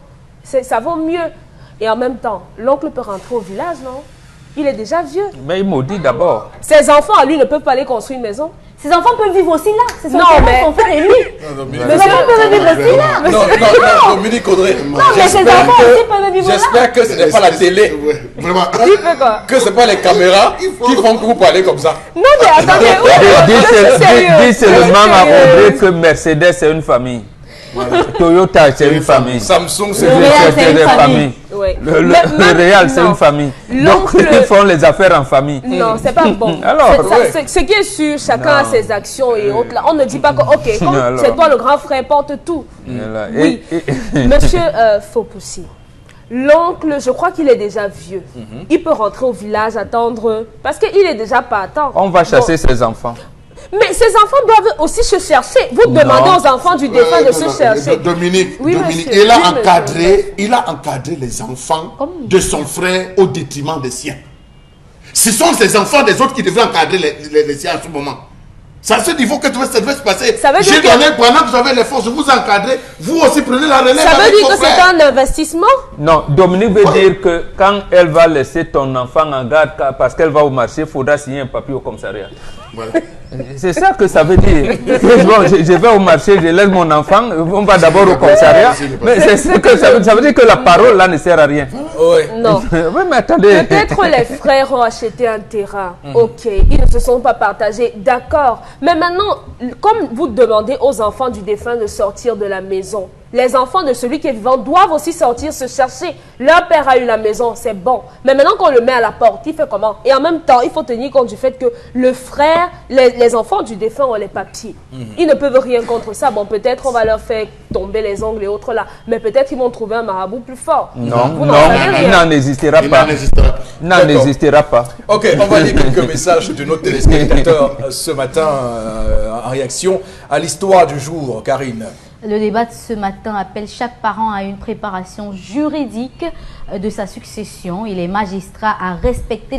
Ça vaut mieux. Et en même temps, l'oncle peut rentrer au village, non? Il est déjà vieux. Mais il maudit d'abord. Ses enfants, à lui, ne peuvent pas aller construire une maison. Ses enfants peuvent vivre aussi là. C'est son Non, frère, mais- son frère et lui. Non, Dominique. Ses enfants peuvent vivre aussi là. Non, non, Dominique Audrey. mais ses enfants aussi peuvent vivre là. J'espère que ce n'est pas la télé, Ouais, vraiment. Il fait quoi? que ce n'est pas les caméras qui font que vous parlez comme ça. Non, mais attendez. oui, Dis je suis sérieuse. seulement à Sérieuse. Audrey que Mercedes c'est une famille. Toyota c'est une famille. Samsung, c'est Le vous. Real, c'est une des famille. familles. Oui. Le Real c'est non. une famille. Donc L'oncle- ils font les affaires en famille. Non, c'est pas bon. Alors, Ce qui est sûr, chacun a ses actions et autres. Là. On ne dit pas que, ok, comme Alors. c'est toi le grand frère, porte tout. Voilà. Oui. Monsieur Fopoussi, l'oncle, je crois qu'il est déjà vieux. Il peut rentrer au village, attendre, parce qu'il est déjà partant. On va chasser ses enfants. Mais ces enfants doivent aussi se chercher. Vous demandez aux enfants du défunt de se chercher. Dominique, Oui, Dominique, monsieur. il a Oui, monsieur. il a encadré les enfants Comme- de son frère au détriment des siens. Ce sont ces enfants des autres qui devraient encadrer les siens à ce moment. C'est à ce niveau que ça devait se passer. Ça veut dire J'ai que- donné, pendant que j'avais les forces, je vous encadrer, vous aussi prenez la relève. Ça veut avec dire vos que c'est frères. un investissement? Non, Dominique veut dire que quand elle va laisser ton enfant en garde parce qu'elle va au marché, il faudra signer un papier au commissariat. Voilà. C'est ça que ça veut dire. Bon, je vais au marché, je laisse mon enfant, on va d'abord au commissariat. Mais c'est ce que ça veut dire que la parole là ne sert à rien. Oui. Non. Oui, mais attendez. Peut-être les frères ont acheté un terrain. Ok, ils ne se sont pas partagés. D'accord. Mais maintenant, comme vous demandez aux enfants du défunt de sortir de la maison, les enfants de celui qui est vivant doivent aussi sortir se chercher. Leur père a eu la maison, c'est bon. Mais maintenant qu'on le met à la porte, il fait comment? Et en même temps, il faut tenir compte du fait que le frère, les enfants du défunt ont les papiers. Ils ne peuvent rien contre ça. Bon, peut-être on va leur faire tomber les ongles et autres là. Mais peut-être ils vont trouver un marabout plus fort. Non, Vous non, n'en savez il rien. n'en existera Il pas. n'en existera pas. Il n'en D'accord. existera pas. Ok, on va lire quelques messages de nos téléspectateurs ce matin en réaction à l'histoire du jour, Karine. Le débat de ce matin appelle chaque parent à une préparation juridique de sa succession et les magistrats à respecter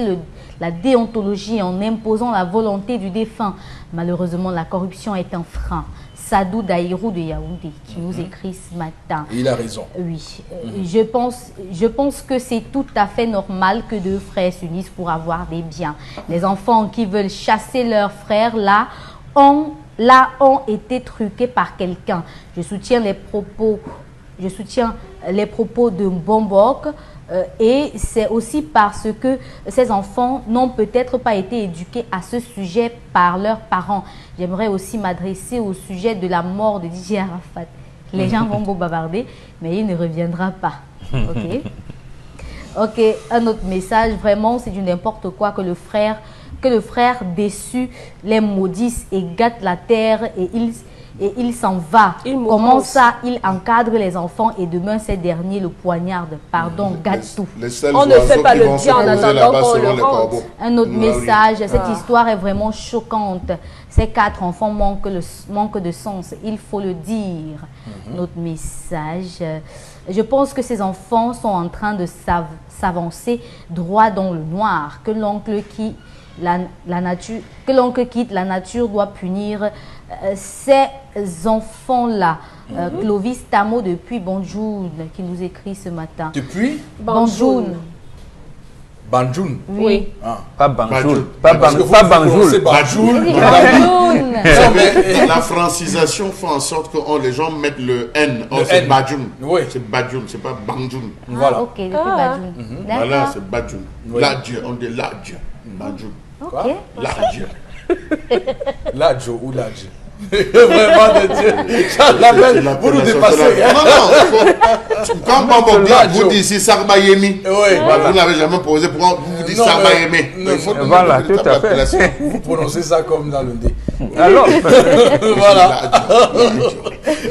la déontologie en imposant la volonté du défunt. Malheureusement, la corruption est un frein. Sadou Daïrou de Yaoundé qui nous écrit ce matin. Il a raison. Oui, je pense que c'est tout à fait normal que deux frères s'unissent pour avoir des biens. Les enfants qui veulent chasser leurs frères ont été truqués par quelqu'un. Je soutiens les propos de Bombok. Et c'est aussi parce que ces enfants n'ont peut-être pas été éduqués à ce sujet par leurs parents. J'aimerais aussi m'adresser au sujet de la mort de DJ Arafat. Les gens vont beau bavarder, mais il ne reviendra pas. Ok. Ok, un autre message, vraiment, c'est du n'importe quoi que le frère déçu les maudisse et gâte la terre et il s'en va. Comment ça, il encadre les enfants et demain ces derniers le poignardent. Pardon, gâte tout. On ne fait pas le bien en attendant qu'on le rende. Un autre message, cette histoire est vraiment choquante. Ces 4 enfants manquent de sens, il faut le dire. Notre message, je pense que ces enfants sont en train de s'avancer droit dans le noir, que l'oncle quitte la nature doit punir ces enfants-là. Clovis Tamo depuis Banjoun qui nous écrit ce matin. Depuis Banjoun. Banjoun. Oui. Ah. Pas Banjoul. Pas Banjoul. Banjoul. La francisation fait en sorte que les gens mettent le N. C'est Badjoun. Oui. C'est Badjoun, c'est pas Banjoun. Voilà. Ok, depuis Banjoun. Voilà, c'est Badjoun. L'adjeu, on dit l'adjeu. Badjoun. Ok. L'adjeu. L'adjo ou l'adjo. Vraiment de Dieu. Vous nous dépassez. Non, quand Bambogdia vous dit ici Sarbayemi, vous n'avez jamais posé pourquoi vous dites Sarbayemi. Voilà, tout à fait. Vous prononcez ça comme dans le dé. Alors, voilà.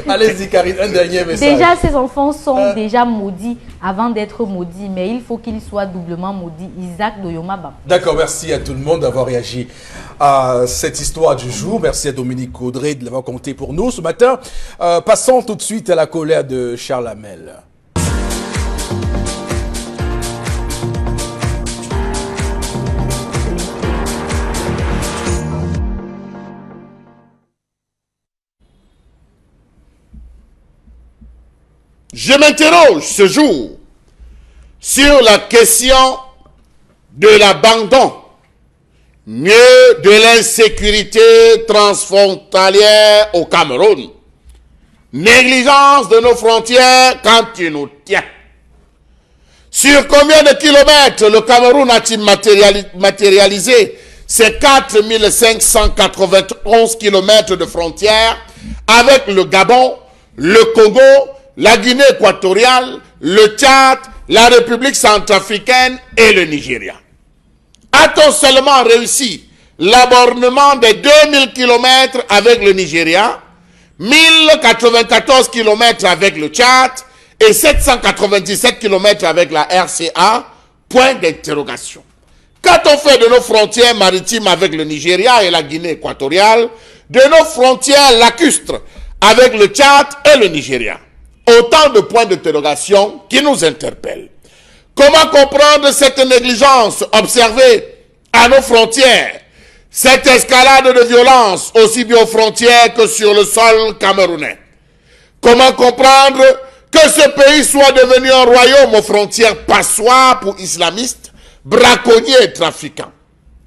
Allez-y, Karine, un dernier message. Déjà, ces enfants sont déjà maudits avant d'être maudits, mais il faut qu'ils soient doublement maudits. Isaac Doyomaba. D'accord, merci à tout le monde d'avoir réagi à cette histoire du jour. Merci à Dominique Audrey de l'avoir compté pour nous ce matin. Passons tout de suite à la colère de Charles Hamel. Je m'interroge ce jour sur la question de l'abandon, mieux de l'insécurité transfrontalière au Cameroun. Négligence de nos frontières quand il nous tient. Sur combien de kilomètres le Cameroun a-t-il matérialisé ces 4591 kilomètres de frontières avec le Gabon, le Congo, la Guinée équatoriale, le Tchad, la République centrafricaine et le Nigeria? A-t-on seulement réussi l'abordement des 2000 km avec le Nigeria, 1094 km avec le Tchad et 797 km avec la RCA? Point d'interrogation. Qu'a-t-on fait de nos frontières maritimes avec le Nigeria et la Guinée équatoriale, de nos frontières lacustres avec le Tchad et le Nigeria? Autant de points d'interrogation qui nous interpellent. Comment comprendre cette négligence observée à nos frontières, cette escalade de violence aussi bien aux frontières que sur le sol camerounais? Comment comprendre que ce pays soit devenu un royaume aux frontières passoires pour islamistes, braconniers et trafiquants?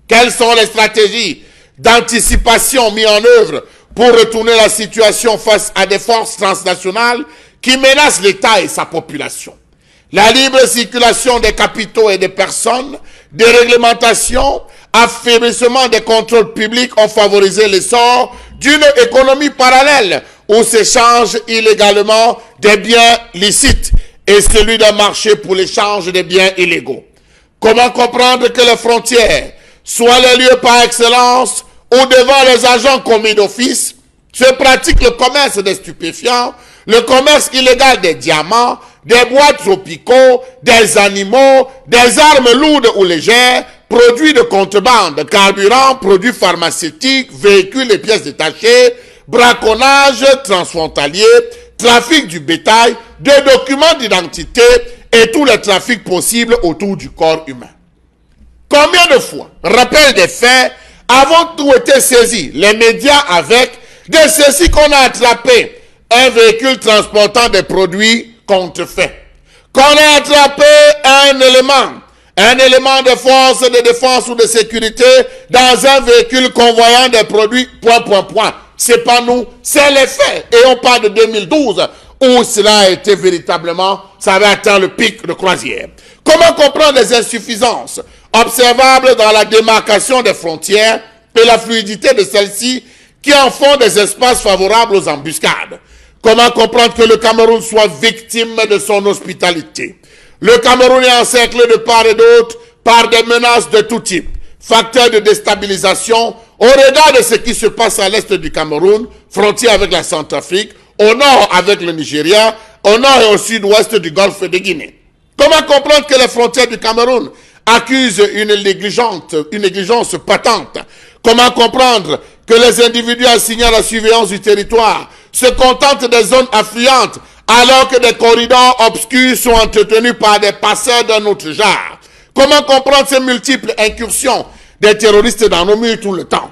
Quelles sont les stratégies d'anticipation mises en œuvre pour retourner la situation face à des forces transnationales qui menacent l'État et sa population? La libre circulation des capitaux et des personnes, des réglementations, affaiblissement des contrôles publics ont favorisé l'essor d'une économie parallèle où s'échangent illégalement des biens licites et celui d'un marché pour l'échange des biens illégaux. Comment comprendre que les frontières soient les lieux par excellence où devant les agents commis d'office se pratique le commerce des stupéfiants, le commerce illégal des diamants, des bois tropicaux, des animaux, des armes lourdes ou légères, produits de contrebande, carburant, produits pharmaceutiques, véhicules et pièces détachées, braconnage transfrontalier, trafic du bétail, de documents d'identité et tous les trafics possibles autour du corps humain? Combien de fois, rappel des faits, avons tout été saisis, les médias avec, de ceci qu'on a attrapé un véhicule transportant des produits contrefaits, qu'on a attrapé un élément de force de défense ou de sécurité dans un véhicule convoyant des produits ... C'est pas nous, c'est les faits. Et on parle de 2012, où cela a été véritablement, ça avait atteint le pic de croisière. Comment comprendre les insuffisances observables dans la démarcation des frontières et la fluidité de celles-ci qui en font des espaces favorables aux embuscades? Comment comprendre que le Cameroun soit victime de son hospitalité? Le Cameroun est encerclé de part et d'autre par des menaces de tout type, facteurs de déstabilisation au regard de ce qui se passe à l'est du Cameroun, frontière avec la Centrafrique, au nord avec le Nigeria, au nord et au sud-ouest du golfe de Guinée. Comment comprendre que les frontières du Cameroun accusent une négligence patente? Comment comprendre que les individus assignés à la surveillance du territoire se contentent des zones affluentes alors que des corridors obscurs sont entretenus par des passeurs d'un autre genre? Comment comprendre ces multiples incursions des terroristes dans nos murs tout le temps?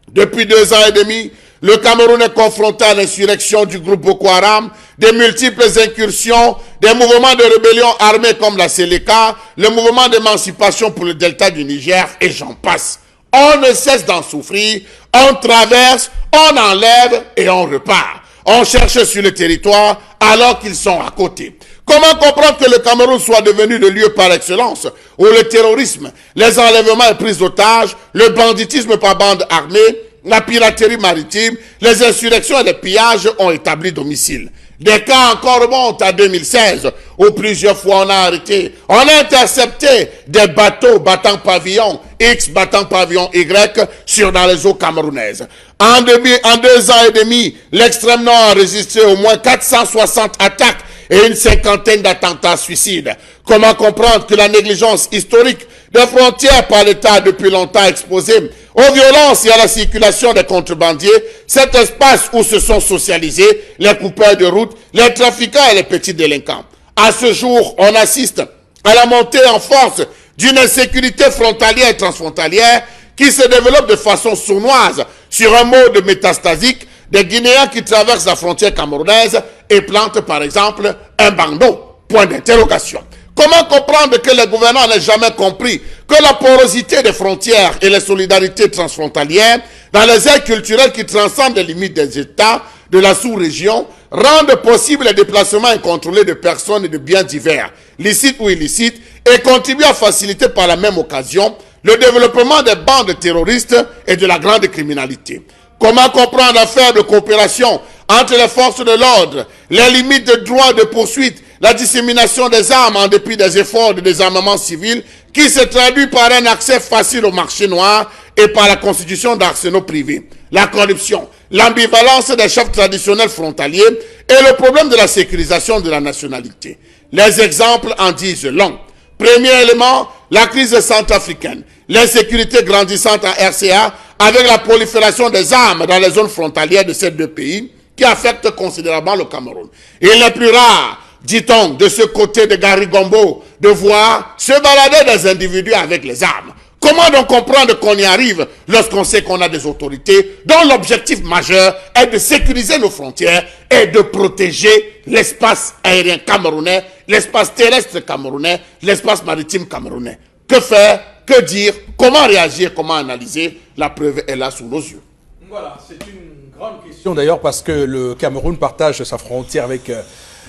Depuis 2 ans et demi, le Cameroun est confronté à l'insurrection du groupe Boko Haram, des multiples incursions, des mouvements de rébellion armés comme la Séléka, le mouvement d'émancipation pour le delta du Niger, et j'en passe. On ne cesse d'en souffrir, on traverse, on enlève et on repart. On cherche sur le territoire alors qu'ils sont à côté. Comment comprendre que le Cameroun soit devenu le lieu par excellence où le terrorisme, les enlèvements et prises d'otages, le banditisme par bande armée, la piraterie maritime, les insurrections et les pillages ont établi domicile? Des cas encore remontent à 2016 où plusieurs fois on a arrêté, on a intercepté des bateaux battant pavillon X, battant pavillon Y dans les eaux camerounaises. En 2 ans et demi, l'extrême nord a enregistré au moins 460 attaques et une 50aine d'attentats suicides. Comment comprendre que la négligence historique des frontières par l'État depuis longtemps exposé aux violences et à la circulation des contrebandiers, cet espace où se sont socialisés les coupeurs de route, les trafiquants et les petits délinquants? À ce jour, on assiste à la montée en force d'une insécurité frontalière et transfrontalière qui se développe de façon sournoise sur un mode métastasique des Guinéens qui traversent la frontière camerounaise et plantent par exemple un bandeau. Point d'interrogation. Comment comprendre que les gouvernants n'aient jamais compris que la porosité des frontières et les solidarités transfrontalières dans les aires culturelles qui transcendent les limites des États de la sous-région rendent possible les déplacements incontrôlés de personnes et de biens divers, licites ou illicites, et contribuent à faciliter par la même occasion le développement des bandes terroristes et de la grande criminalité? Comment comprendre la faible coopération entre les forces de l'ordre, les limites de droit de poursuite, la dissémination des armes en dépit des efforts de désarmement civil qui se traduit par un accès facile au marché noir et par la constitution d'arsenaux privés, la corruption, l'ambivalence des chefs traditionnels frontaliers et le problème de la sécurisation de la nationalité? Les exemples en disent long. Premier élément, la crise centrafricaine, l'insécurité grandissante en RCA avec la prolifération des armes dans les zones frontalières de ces 2 pays qui affectent considérablement le Cameroun. Il n'est plus rare, dit-on, de ce côté de Garigombo, de voir se balader des individus avec les armes. Comment donc comprendre qu'on y arrive lorsqu'on sait qu'on a des autorités dont l'objectif majeur est de sécuriser nos frontières et de protéger l'espace aérien camerounais, l'espace terrestre camerounais, l'espace maritime camerounais? Que faire? Que dire? Comment réagir? Comment analyser? La preuve est là sous nos yeux. Voilà, c'est une grande question d'ailleurs parce que le Cameroun partage sa frontière avec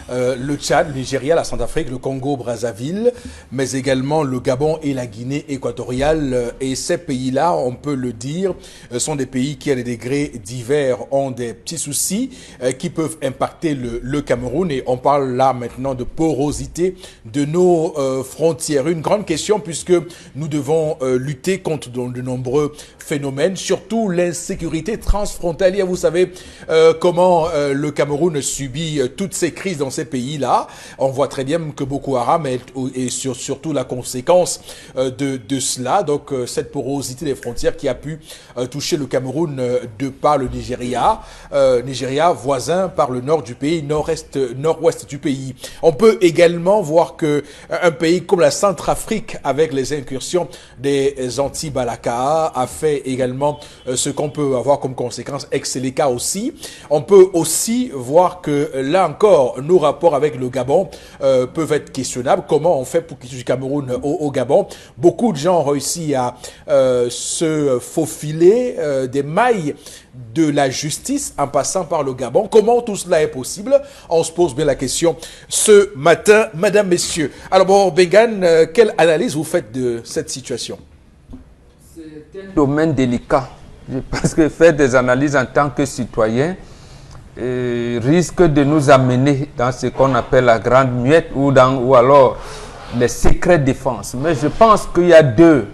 le Tchad, le Nigeria, la Centrafrique, le Congo, Brazzaville, mais également le Gabon et la Guinée équatoriale. Et ces pays-là, on peut le dire, sont des pays qui, à des degrés divers, ont des petits soucis qui peuvent impacter le Cameroun. Et on parle là maintenant de porosité de nos frontières. Une grande question puisque nous devons lutter contre de nombreux phénomènes, surtout l'insécurité transfrontalière. Vous savez comment le Cameroun subit toutes ces crises dans ces pays-là. On voit très bien que Boko Haram est surtout la conséquence de cela. Donc cette porosité des frontières qui a pu toucher le Cameroun de par le Nigeria. Nigeria voisin par le nord du pays, nord-ouest du pays. On peut également voir que un pays comme la Centrafrique, avec les incursions des anti-Balaka, a fait également ce qu'on peut avoir comme conséquence ex-Séléka aussi. On peut aussi voir que là encore, nous rapports avec le Gabon peuvent être questionnables. Comment on fait pour quitter du Cameroun au Gabon? Beaucoup de gens ont réussi à se faufiler des mailles de la justice en passant par le Gabon. Comment tout cela est possible? On se pose bien la question ce matin, madame, messieurs. Alors bon, Mbengan, quelle analyse vous faites de cette situation? C'est un domaine délicat. Je pense que faire des analyses en tant que citoyen risque de nous amener dans ce qu'on appelle la grande muette ou alors les secrets de défense. Mais je pense qu'il y a deux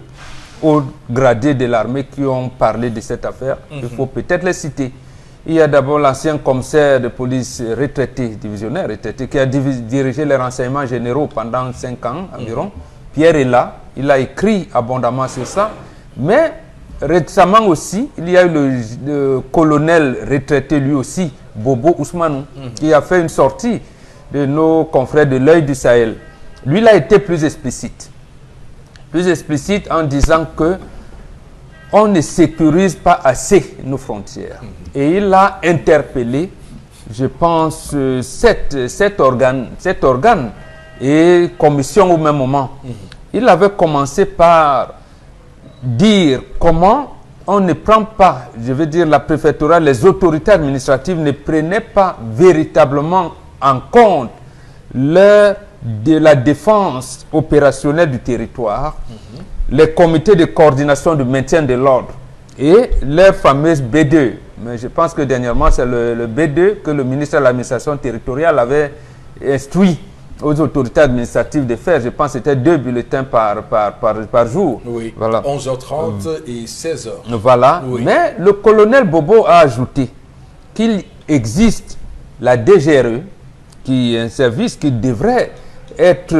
hauts gradés de l'armée qui ont parlé de cette affaire. Il faut peut-être les citer. Il y a d'abord l'ancien commissaire de police retraité, divisionnaire retraité, qui a dirigé les renseignements généraux pendant 5 ans environ. Pierre est là, il a écrit abondamment sur ça. Mais récemment aussi, il y a eu le colonel retraité lui aussi, Bobo Ousmanou, qui a fait une sortie de nos confrères de l'Œil du Sahel. Lui, il a été plus explicite. Plus explicite en disant que on ne sécurise pas assez nos frontières. Et il a interpellé, je pense, cet organe et commission au même moment. Il avait commencé par dire comment on ne prend pas, je veux dire la préfectorale, les autorités administratives ne prenaient pas véritablement en compte de la défense opérationnelle du territoire, les comités de coordination du maintien de l'ordre et leur fameuse B2. Mais je pense que dernièrement, c'est le B2 que le ministère de l'administration territoriale avait instruit aux autorités administratives de faire. Je pense que c'était 2 bulletins par jour. Oui, voilà. 11h30 et 16h. Voilà. Oui. Mais le colonel Bobo a ajouté qu'il existe la DGRE, qui est un service qui devrait être,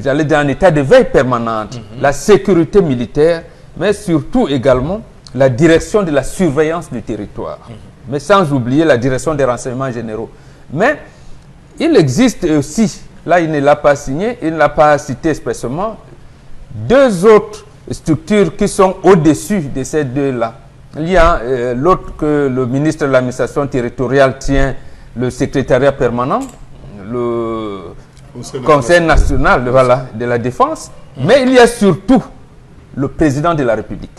j'allais dire, en état de veille permanente, la sécurité militaire, mais surtout également la direction de la surveillance du territoire, mais sans oublier la direction des renseignements généraux. Mais il existe aussi, là il ne l'a pas signé, il ne l'a pas cité expressément, 2 autres structures qui sont au-dessus de ces 2-là. Il y a l'autre que le ministre de l'administration territoriale tient, le secrétariat permanent, le Conseil national de la défense, mais il y a surtout le président de la République.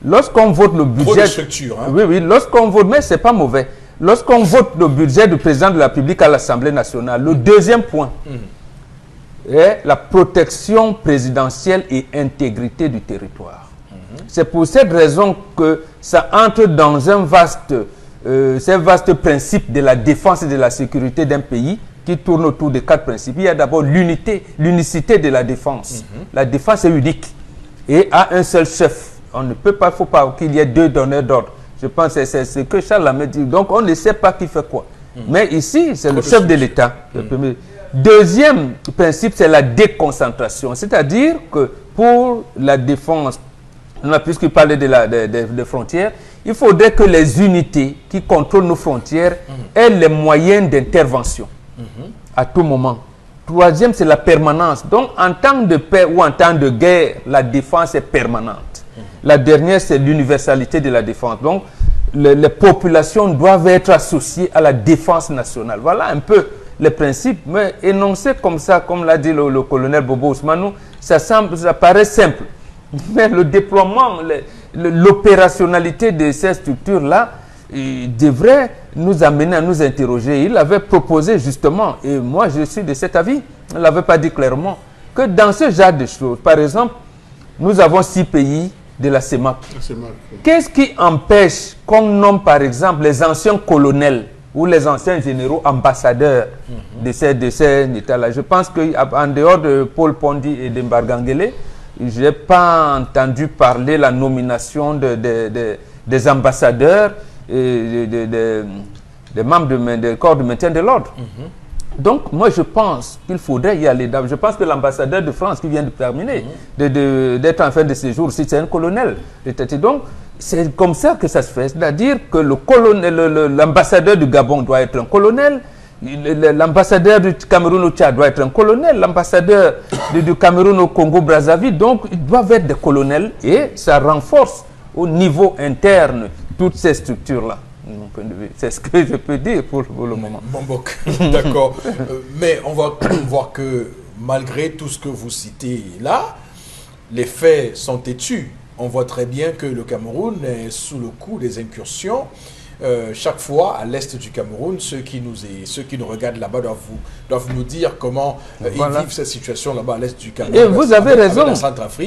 Lorsqu'on vote le budget... Trop de structure, hein? Oui, lorsqu'on vote, mais ce n'est pas mauvais. Lorsqu'on vote le budget du président de la République à l'Assemblée nationale, le deuxième point est la protection présidentielle et intégrité du territoire. C'est pour cette raison que ça entre dans un ces vastes principes de la défense et de la sécurité d'un pays qui tourne autour de 4 principes. Il y a d'abord l'unicité de la défense. La défense est unique et a un seul chef. On ne peut pas, il ne faut pas qu'il y ait 2 donneurs d'ordre. Je pense que c'est ce que Charles Lamé dit. Donc on ne sait pas qui fait quoi. Mais ici, c'est le chef de l'État. Deuxième principe, c'est la déconcentration. C'est-à-dire que pour la défense, puisqu'il parlait des frontières, il faudrait que les unités qui contrôlent nos frontières aient les moyens d'intervention à tout moment. Troisième, c'est la permanence. Donc, en temps de paix ou en temps de guerre, la défense est permanente. La dernière, c'est l'universalité de la défense. Donc, les populations doivent être associées à la défense nationale. Voilà un peu les principes, mais énoncés comme ça, comme l'a dit le colonel Bobo Ousmanou, ça paraît simple. Mais le déploiement, l'opérationnalité de ces structures-là devrait nous amener à nous interroger. Il avait proposé justement, et moi je suis de cet avis, il ne l'avait pas dit clairement, que dans ce genre de choses, par exemple, nous avons 6 pays de la CEMAC. Qu'est-ce qui empêche qu'on nomme par exemple les anciens colonels ou les anciens généraux ambassadeurs de ces États-là? Je pense qu'en dehors de Paul Pondi et de Mbargangele, je n'ai pas entendu parler la nomination des ambassadeurs et des membres du corps de maintien de l'ordre. Donc, moi, je pense qu'il faudrait y aller. Je pense que l'ambassadeur de France qui vient de terminer, d'être en fin de séjour, c'est un colonel. Donc, c'est comme ça que ça se fait. C'est-à-dire que l'ambassadeur du Gabon doit être un colonel, l'ambassadeur du Cameroun au Tchad doit être un colonel, l'ambassadeur du Cameroun au Congo-Brazzaville, donc ils doivent être des colonels et ça renforce au niveau interne toutes ces structures-là. de mon point de vue. C'est ce que je peux dire pour le moment. Bombok, d'accord. Mais on va voir que malgré tout ce que vous citez là, les faits sont têtus. On voit très bien que le Cameroun est sous le coup des incursions. Chaque fois, à l'est du Cameroun, ceux qui nous regardent là-bas doivent nous dire comment ils vivent cette situation là-bas à l'est du Cameroun. Et vous avez raison.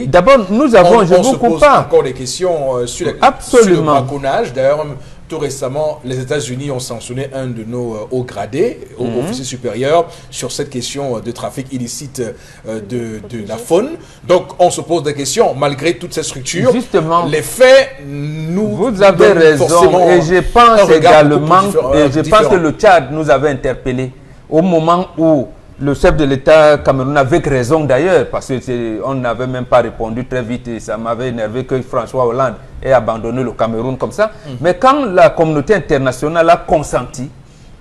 D'abord, nous avons, je vous coupe pas. Encore des questions sur le braconnage. D'ailleurs, tout récemment, les États-Unis ont sanctionné un de nos hauts gradés, officiers supérieurs, sur cette question de trafic illicite de la faune. Donc, on se pose des questions, malgré toutes ces structures. Justement, les faits, vous avez raison, et je pense également, que le Tchad nous avait interpellés au moment où le chef de l'État camerounais, avec raison d'ailleurs, parce qu'on n'avait même pas répondu très vite et ça m'avait énervé que François Hollande ait abandonné le Cameroun comme ça. Mais quand la communauté internationale a consenti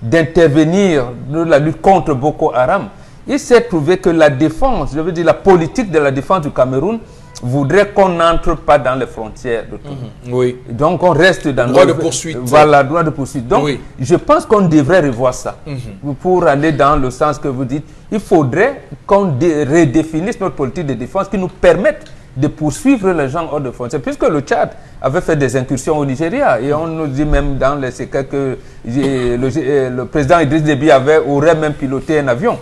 d'intervenir dans la lutte contre Boko Haram, il s'est trouvé que la défense, je veux dire la politique de la défense du Cameroun, voudrait qu'on n'entre pas dans les frontières de tout. Oui. Donc on reste dans le droit de poursuite. Voilà, droit de poursuite. Donc je pense qu'on devrait revoir ça. Pour aller dans le sens que vous dites, il faudrait qu'on redéfinisse notre politique de défense qui nous permette de poursuivre les gens hors de frontières. Puisque le Tchad avait fait des incursions au Nigeria et on nous dit même dans les séquelles que le président Idriss Déby aurait même piloté un avion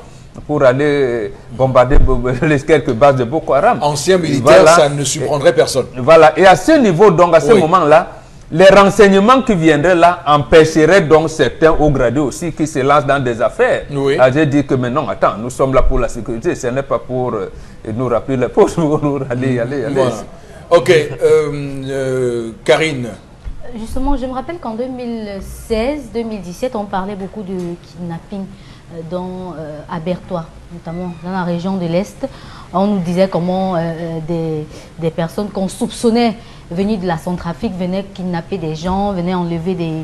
pour aller bombarder les quelques bases de Boko Haram. Ancien militaire, ça ne surprendrait personne. Voilà. Et à ce niveau, donc, à ce moment-là, les renseignements qui viendraient là empêcheraient donc certains hauts gradés aussi qui se lancent dans des affaires. J'ai dit que mais non, attends, nous sommes là pour la sécurité, ce n'est pas pour nous rappeler les postes, pour nous aller. Voilà. Ok, Karine. Justement, je me rappelle qu'en 2016-2017, on parlait beaucoup de kidnapping à Bertois, notamment dans la région de l'Est. On nous disait comment des personnes qu'on soupçonnait venir de la Centrafrique venaient kidnapper des gens, venaient enlever des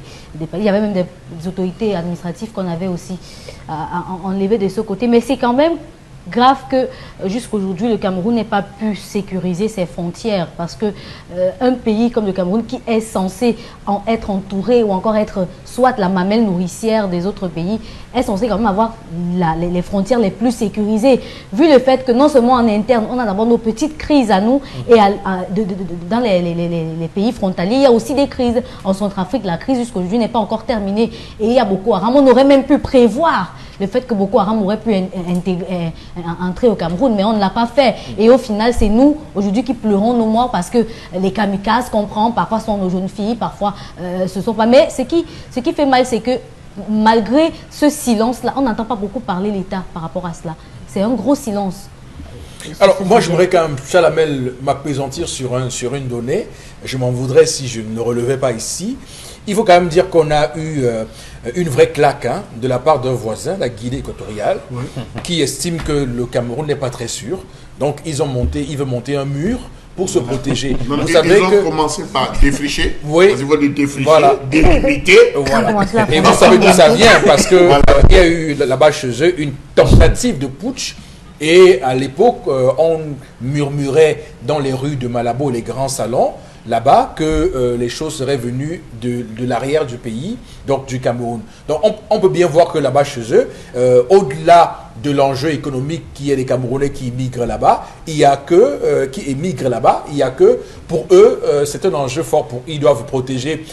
il y avait même des autorités administratives qu'on avait aussi enlevées de ce côté. Mais c'est quand même grave que jusqu'aujourd'hui le Cameroun n'ait pas pu sécuriser ses frontières, parce que un pays comme le Cameroun qui est censé en être entouré ou encore être soit la mamelle nourricière des autres pays est censé quand même avoir les frontières les plus sécurisées, vu le fait que non seulement en interne on a d'abord nos petites crises à nous et dans les pays frontaliers il y a aussi des crises. En Centrafrique la crise jusqu'aujourd'hui n'est pas encore terminée et il y a Boko Haram. On aurait même pu prévoir le fait que Boko Haram aurait pu entrer au Cameroun, mais on ne l'a pas fait. Et au final, c'est nous, aujourd'hui, qui pleurons nos morts parce que les kamikazes qu'on prend, parfois sont nos jeunes filles, parfois ce sont pas. Mais ce qui fait mal, c'est que malgré ce silence-là, on n'entend pas beaucoup parler l'État par rapport à cela. C'est un gros silence. Alors, moi, j'aimerais quand même, Chalamel, m'appesantir sur une donnée. Je m'en voudrais si je ne le relevais pas ici. Il faut quand même dire qu'on a eu une vraie claque de la part d'un voisin, la Guinée équatoriale, qui estime que le Cameroun n'est pas très sûr. Donc, ils veulent monter un mur pour se protéger. Vous savez ils ont commencé par défricher. Oui. Ils vont défricher, voilà. délimiter. Voilà. Et vous savez d'où ça vient, parce qu'il y a eu là-bas chez eux une tentative de putsch. Et à l'époque, on murmurait dans les rues de Malabo, les grands salons, là-bas, que les choses seraient venues de l'arrière du pays, donc du Cameroun. Donc on peut bien voir que là-bas chez eux, au-delà de l'enjeu économique qui est les Camerounais qui immigrent là-bas, il y a que pour eux, c'est un enjeu fort. Ils doivent protéger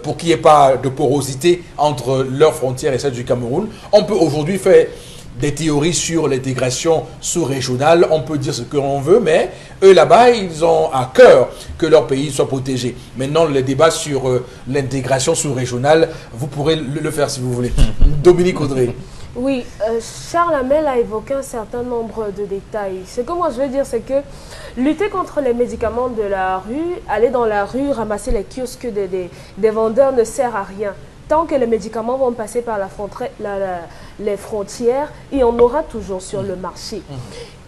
pour qu'il n'y ait pas de porosité entre leurs frontières et celles du Cameroun. On peut aujourd'hui faire des théories sur l'intégration sous-régionale, on peut dire ce que l'on veut, mais eux là-bas, ils ont à cœur que leur pays soit protégé. Maintenant, le débat sur l'intégration sous-régionale, vous pourrez le faire si vous voulez. Dominique Audrey. Oui, Charles Hamel a évoqué un certain nombre de détails. Ce que moi je veux dire, c'est que lutter contre les médicaments de la rue, aller dans la rue, ramasser les kiosques des vendeurs ne sert à rien. Tant que les médicaments vont passer par les frontières, il y en aura toujours sur le marché.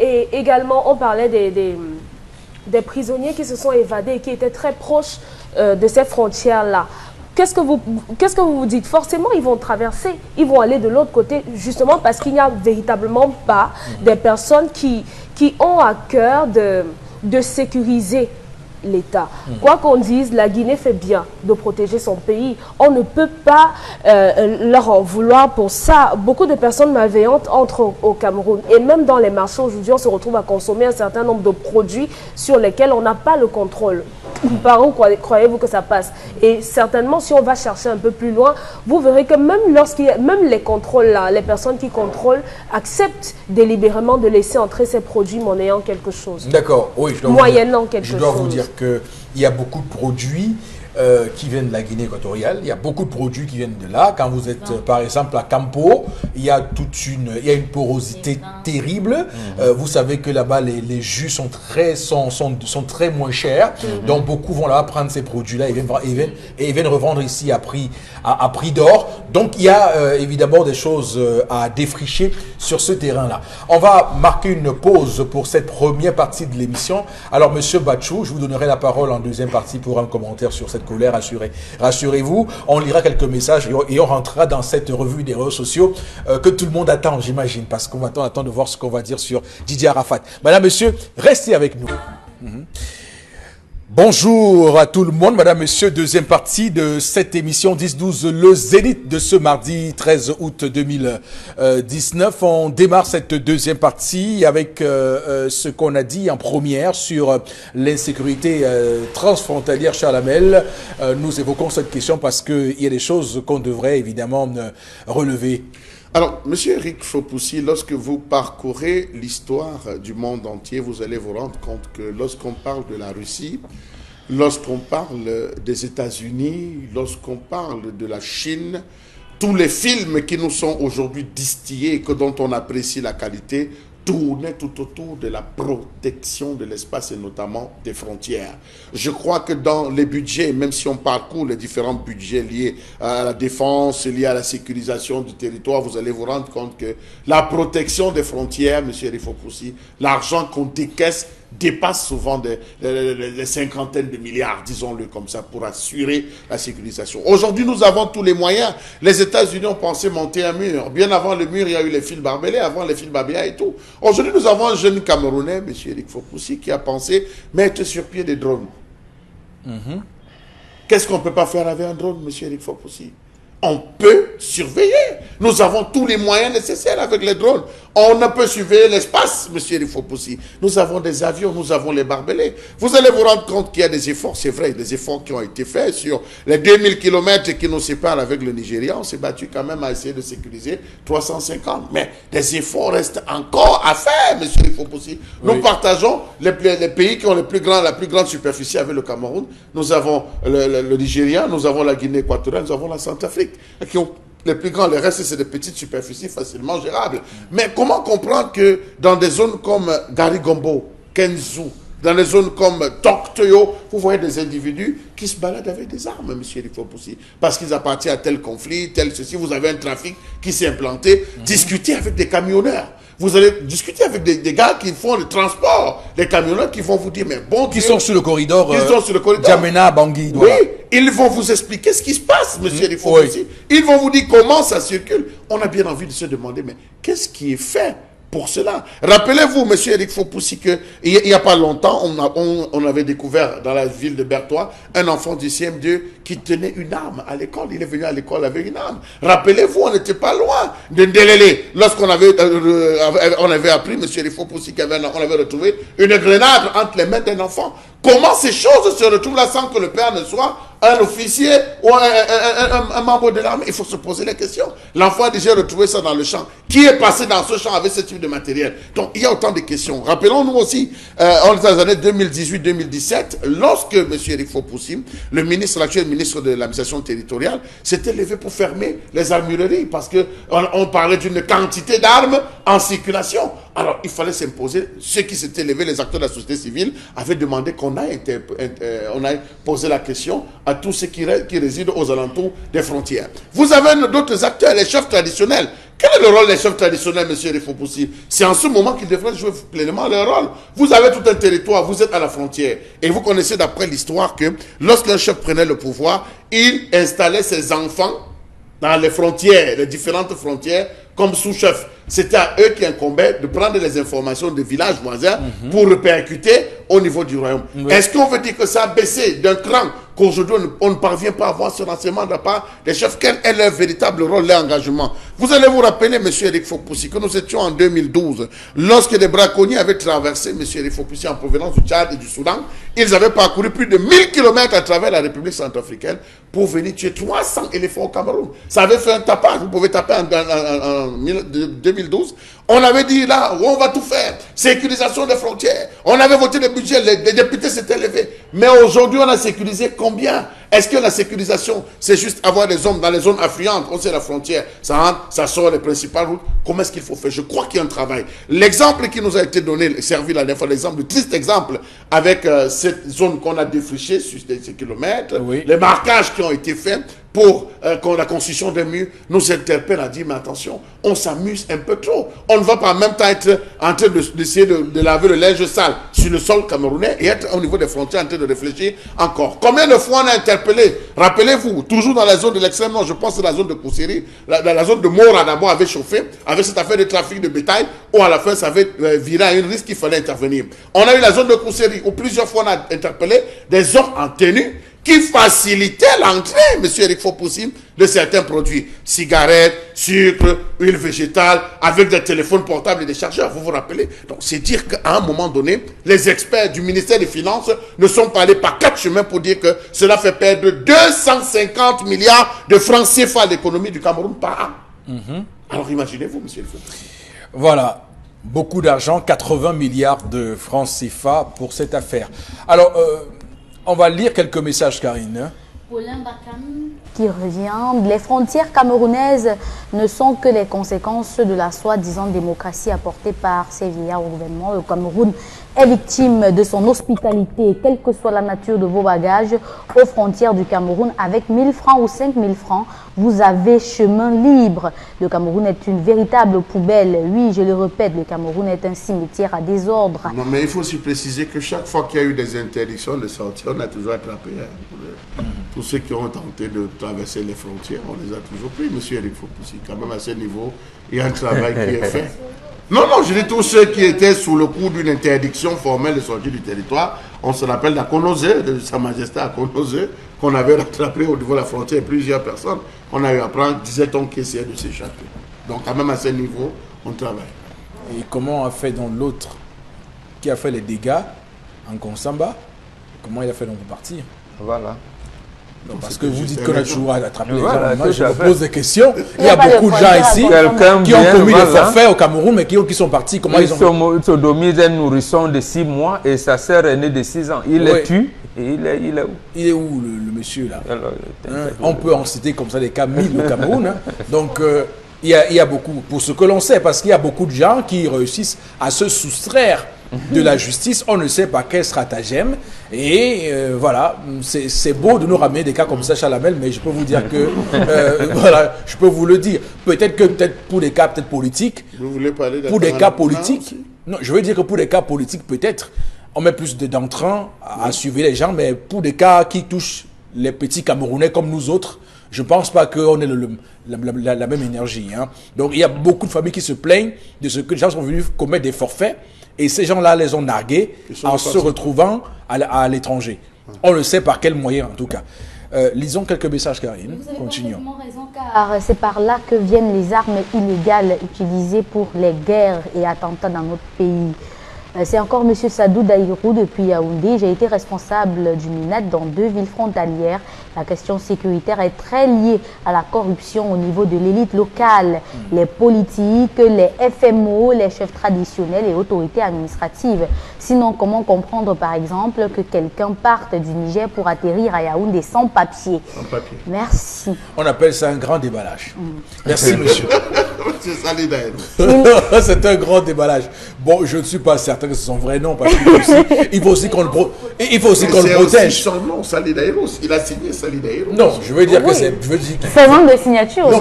Et également, on parlait des prisonniers qui se sont évadés et qui étaient très proches de ces frontières-là. Qu'est-ce que vous vous dites? Forcément, ils vont traverser, ils vont aller de l'autre côté, justement parce qu'il n'y a véritablement pas des personnes qui ont à cœur de sécuriser l'État. Quoi qu'on dise, la Guinée fait bien de protéger son pays. On ne peut pas leur en vouloir pour ça. Beaucoup de personnes malveillantes entrent au Cameroun. Et même dans les marchés, aujourd'hui, on se retrouve à consommer un certain nombre de produits sur lesquels on n'a pas le contrôle. Par où croyez-vous que ça passe? Et certainement, si on va chercher un peu plus loin, vous verrez que même les contrôles, là, les personnes qui contrôlent acceptent délibérément de laisser entrer ces produits monnayant quelque chose. D'accord, oui. Moyennant quelque chose. Je dois vous dire qu'il y a beaucoup de produits qui viennent de la Guinée équatoriale. Il y a beaucoup de produits qui viennent de là. Quand vous êtes, par exemple, à Campo, il y a une porosité terrible. Vous savez que là-bas, les jus sont très moins chers. Donc, beaucoup vont là-bas prendre ces produits-là et ils viennent revendre ici à prix d'or. Donc, il y a évidemment des choses à défricher sur ce terrain-là. On va marquer une pause pour cette première partie de l'émission. Alors, Monsieur Bachou, je vous donnerai la parole en deuxième partie pour un commentaire sur cette colère, rassurez-vous. On lira quelques messages et on rentrera dans cette revue des réseaux sociaux que tout le monde attend, j'imagine, parce qu'on attend de voir ce qu'on va dire sur Didier Arafat. Madame, monsieur, restez avec nous. Bonjour à tout le monde, madame, monsieur, deuxième partie de cette émission 10-12, le Zénith de ce mardi 13 août 2019. On démarre cette deuxième partie avec ce qu'on a dit en première sur l'insécurité transfrontalière. Charles Hamel, nous évoquons cette question parce qu'il y a des choses qu'on devrait évidemment relever. Alors, monsieur Eric Fopoussi, lorsque vous parcourez l'histoire du monde entier, vous allez vous rendre compte que lorsqu'on parle de la Russie, lorsqu'on parle des États-Unis, lorsqu'on parle de la Chine, tous les films qui nous sont aujourd'hui distillés et dont on apprécie la qualité, tournaient tout autour de la protection de l'espace et notamment des frontières. Je crois que dans les budgets, même si on parcourt les différents budgets liés à la défense, liés à la sécurisation du territoire, vous allez vous rendre compte que la protection des frontières, M. Rifopoussi, l'argent qu'on décaisse dépasse souvent les cinquantaines de milliards, disons-le comme ça, pour assurer la sécurisation. Aujourd'hui, nous avons tous les moyens. Les États-Unis ont pensé monter un mur. Bien avant le mur, il y a eu les fils barbelés, avant les fils Babia et tout. Aujourd'hui, nous avons un jeune Camerounais, M. Eric Fopoussi, qui a pensé mettre sur pied des drones. Qu'est-ce qu'on ne peut pas faire avec un drone, M. Eric Fopoussi? On peut surveiller. Nous avons tous les moyens nécessaires avec les drones. On ne peut surveiller l'espace, M. Rifopoussi. Nous avons des avions, nous avons les barbelés. Vous allez vous rendre compte qu'il y a des efforts, c'est vrai, des efforts qui ont été faits sur les 2000 km qui nous séparent avec le Nigeria. On s'est battu quand même à essayer de sécuriser 350. Mais des efforts restent encore à faire, M. Rifopoussi. Nous partageons les pays qui ont la plus grande superficie avec le Cameroun. Nous avons le Nigeria, nous avons la Guinée équatoriale, nous avons la Centrafrique, qui ont les plus grands. Les restes, c'est des petites superficies facilement gérables. Mais comment comprendre que dans des zones comme Garigombo, Kenzu, dans des zones comme Toktoyo, vous voyez des individus qui se baladent avec des armes, M. Rifopoussi, parce qu'ils appartiennent à tel conflit, tel ceci. Vous avez un trafic qui s'est implanté. Discutez avec des camionneurs. Vous allez discuter avec des gars qui font le transport, les camionneurs qui vont vous dire, mais bon Dieu, qui sont sur le corridor, Djamena, Bangui. Oui, ils vont vous expliquer ce qui se passe, M. Rifopoussi. Ils vont vous dire comment ça circule. On a bien envie de se demander, mais qu'est-ce qui est fait pour cela? Rappelez-vous, M. Eric Fopoussi, qu'il n'y a pas longtemps, on avait découvert dans la ville de Bertois un enfant du CM2 qui tenait une arme à l'école. Il est venu à l'école avec une arme. Rappelez-vous, on n'était pas loin de Ndélélé. Lorsqu'on avait appris, M. Eric Fopoussi, qu'on avait retrouvé une grenade entre les mains d'un enfant. Comment ces choses se retrouvent là sans que le père ne soit un officier ou un membre de l'armée? Il faut se poser la question. L'enfant a déjà retrouvé ça dans le champ. Qui est passé dans ce champ avec ce type de matériel? Donc, il y a autant de questions. Rappelons-nous aussi, en les années 2018-2017, lorsque M. Eric Fopoussi, l'actuel ministre de l'administration territoriale, s'était levé pour fermer les armureries parce qu'on parlait d'une quantité d'armes en circulation. Alors, il fallait s'imposer. Ceux qui s'étaient levés, les acteurs de la société civile, avaient demandé qu'on aille poser la question à tous ceux qui résident aux alentours des frontières. Vous avez d'autres acteurs, les chefs traditionnels. Quel est le rôle des chefs traditionnels, M. Rifopoussi? C'est en ce moment qu'ils devraient jouer pleinement leur rôle. Vous avez tout un territoire, vous êtes à la frontière. Et vous connaissez d'après l'histoire que lorsqu'un chef prenait le pouvoir, il installait ses enfants dans les frontières, les différentes frontières, comme sous-chefs. c'était à eux qui incombaient de prendre les informations des villages voisins pour répercuter au niveau du royaume. Est-ce qu'on veut dire que ça a baissé d'un cran, qu'aujourd'hui on ne parvient pas à avoir ce renseignement de la part des chefs? Quel est leur véritable rôle, leur engagement? Vous allez vous rappeler, M. Eric Fopoussi, que nous étions en 2012, lorsque des braconniers avaient traversé, M. Eric Fopoussi, en provenance du Tchad et du Soudan, ils avaient parcouru plus de 1000 km à travers la République centrafricaine pour venir tuer 300 éléphants au Cameroun. Ça avait fait un tapage, vous pouvez taper en 2012. On avait dit là, on va tout faire, sécurisation des frontières. On avait voté le budget, les députés s'étaient levés. Mais aujourd'hui, on a sécurisé combien? Est-ce que la sécurisation, c'est juste avoir des hommes dans les zones affluentes? On sait la frontière, ça rentre, ça sort les principales routes. Comment est-ce qu'il faut faire? Je crois qu'il y a un travail. L'exemple qui nous a été donné, servi la dernière fois, l'exemple, le triste exemple, avec cette zone qu'on a défrichée sur ces kilomètres, les marquages qui ont été faits pour la construction des murs, nous interpelle à dire, mais attention, on s'amuse un peu trop. On ne va pas en même temps être en train d'essayer de laver le linge sale sur le sol camerounais et être au niveau des frontières en train de réfléchir encore. Combien de fois on a interpellé? Rappelez-vous, toujours dans la zone de l'extrême nord, je pense que la zone de Koussiri, la zone de Mora d'abord avait chauffé, avec cette affaire de trafic de bétail, où à la fin ça avait viré à un risque qu'il fallait intervenir. On a eu la zone de Koussiri, où plusieurs fois on a interpellé des hommes en tenue qui facilitait l'entrée, M. Eric Fopoussi, de certains produits. Cigarettes, sucre, huile végétale, avec des téléphones portables et des chargeurs, vous vous rappelez? Donc c'est dire qu'à un moment donné, les experts du ministère des Finances ne sont pas allés par 4 chemins pour dire que cela fait perdre 250 milliards de francs CFA à l'économie du Cameroun par an. Alors imaginez-vous, M. Eric Fopoussi. Voilà. Beaucoup d'argent, 80 milliards de francs CFA pour cette affaire. Alors, on va lire quelques messages, Karine. Paulin Bakam qui revient. Les frontières camerounaises ne sont que les conséquences de la soi-disant démocratie apportée par ces vieillards au gouvernement. Le Cameroun est victime de son hospitalité, quelle que soit la nature de vos bagages, aux frontières du Cameroun. Avec 1000 francs ou 5000 francs, vous avez chemin libre. Le Cameroun est une véritable poubelle. Oui, je le répète, le Cameroun est un cimetière à désordre. Non, mais il faut aussi préciser que chaque fois qu'il y a eu des interdictions de sortie, on a toujours attrapé. Tous ceux qui ont tenté de traverser les frontières, on les a toujours pris. Monsieur Eric Fopoussi, quand même à ce niveau, il y a un travail qui est fait. Non, je dis tous ceux qui étaient sous le coup d'une interdiction formelle de sortie du territoire. On se rappelle d'Akonose, de Sa Majesté Akonose, qu'on avait rattrapé au niveau de la frontière plusieurs personnes. On a eu à prendre, disait-on, qui essayaient de s'échapper. Donc, quand même à ce niveau, on travaille. Et comment a fait dans l'autre qui a fait les dégâts en Konsamba? Comment il a fait dans vos parties? Voilà. Donc, parce que vous dites qu'on a toujours attrapé les gens. Voilà, Moi, je tout à me fait. pose des questions. Il y a beaucoup de gens ici qui ont commis des forfaits au Cameroun, mais qui sont partis. Comment ils ont fait? Sodomise un nourrisson de 6 mois et sa sœur est née de 6 ans. Il les tue et il est où? Il est où le monsieur là? On peut en citer comme ça des cas 1000 au Cameroun. Donc, il y a beaucoup, pour ce que l'on sait, parce qu'il y a beaucoup de gens qui réussissent à se soustraire de la justice, on ne sait pas quel stratagème. Et voilà, c'est beau de nous ramener des cas comme ça, Chalamel, mais je peux vous dire que, voilà, je peux vous le dire. Peut-être pour des cas peut-être politiques. Vous voulez parler pour des cas politiques. Non, je veux dire que pour des cas politiques, peut-être, on met plus d'entrain à suivre les gens, mais pour des cas qui touchent les petits Camerounais comme nous autres, je ne pense pas qu'on ait la même énergie. Hein. Donc, il y a beaucoup de familles qui se plaignent de ce que les gens sont venus commettre des forfaits et ces gens-là les ont nargués en se retrouvant à l'étranger. On le sait par quel moyen, en tout cas. Lisons quelques messages, Karine. Vous avez Continuons. parfaitement raison, car c'est par là que viennent les armes illégales utilisées pour les guerres et attentats dans notre pays. C'est encore M. Sadou Daïrou depuis Yaoundé. J'ai été responsable du MINAT dans 2 villes frontalières. La question sécuritaire est très liée à la corruption au niveau de l'élite locale. Les politiques, les FMO, les chefs traditionnels et autorités administratives. Sinon, comment comprendre par exemple que quelqu'un parte du Niger pour atterrir à Yaoundé sans papier? Sans papier. Merci. On appelle ça un grand déballage. Merci, monsieur. C'est ça l'idée. C'est un grand déballage. Bon, je ne suis pas certain que ce sont vrais noms, parce qu'il faut aussi qu'on le protège. Son nom, Salidaïros. Il a signé Salidaïros. Non, je veux dire que c'est... C'est un nom de signature. Non,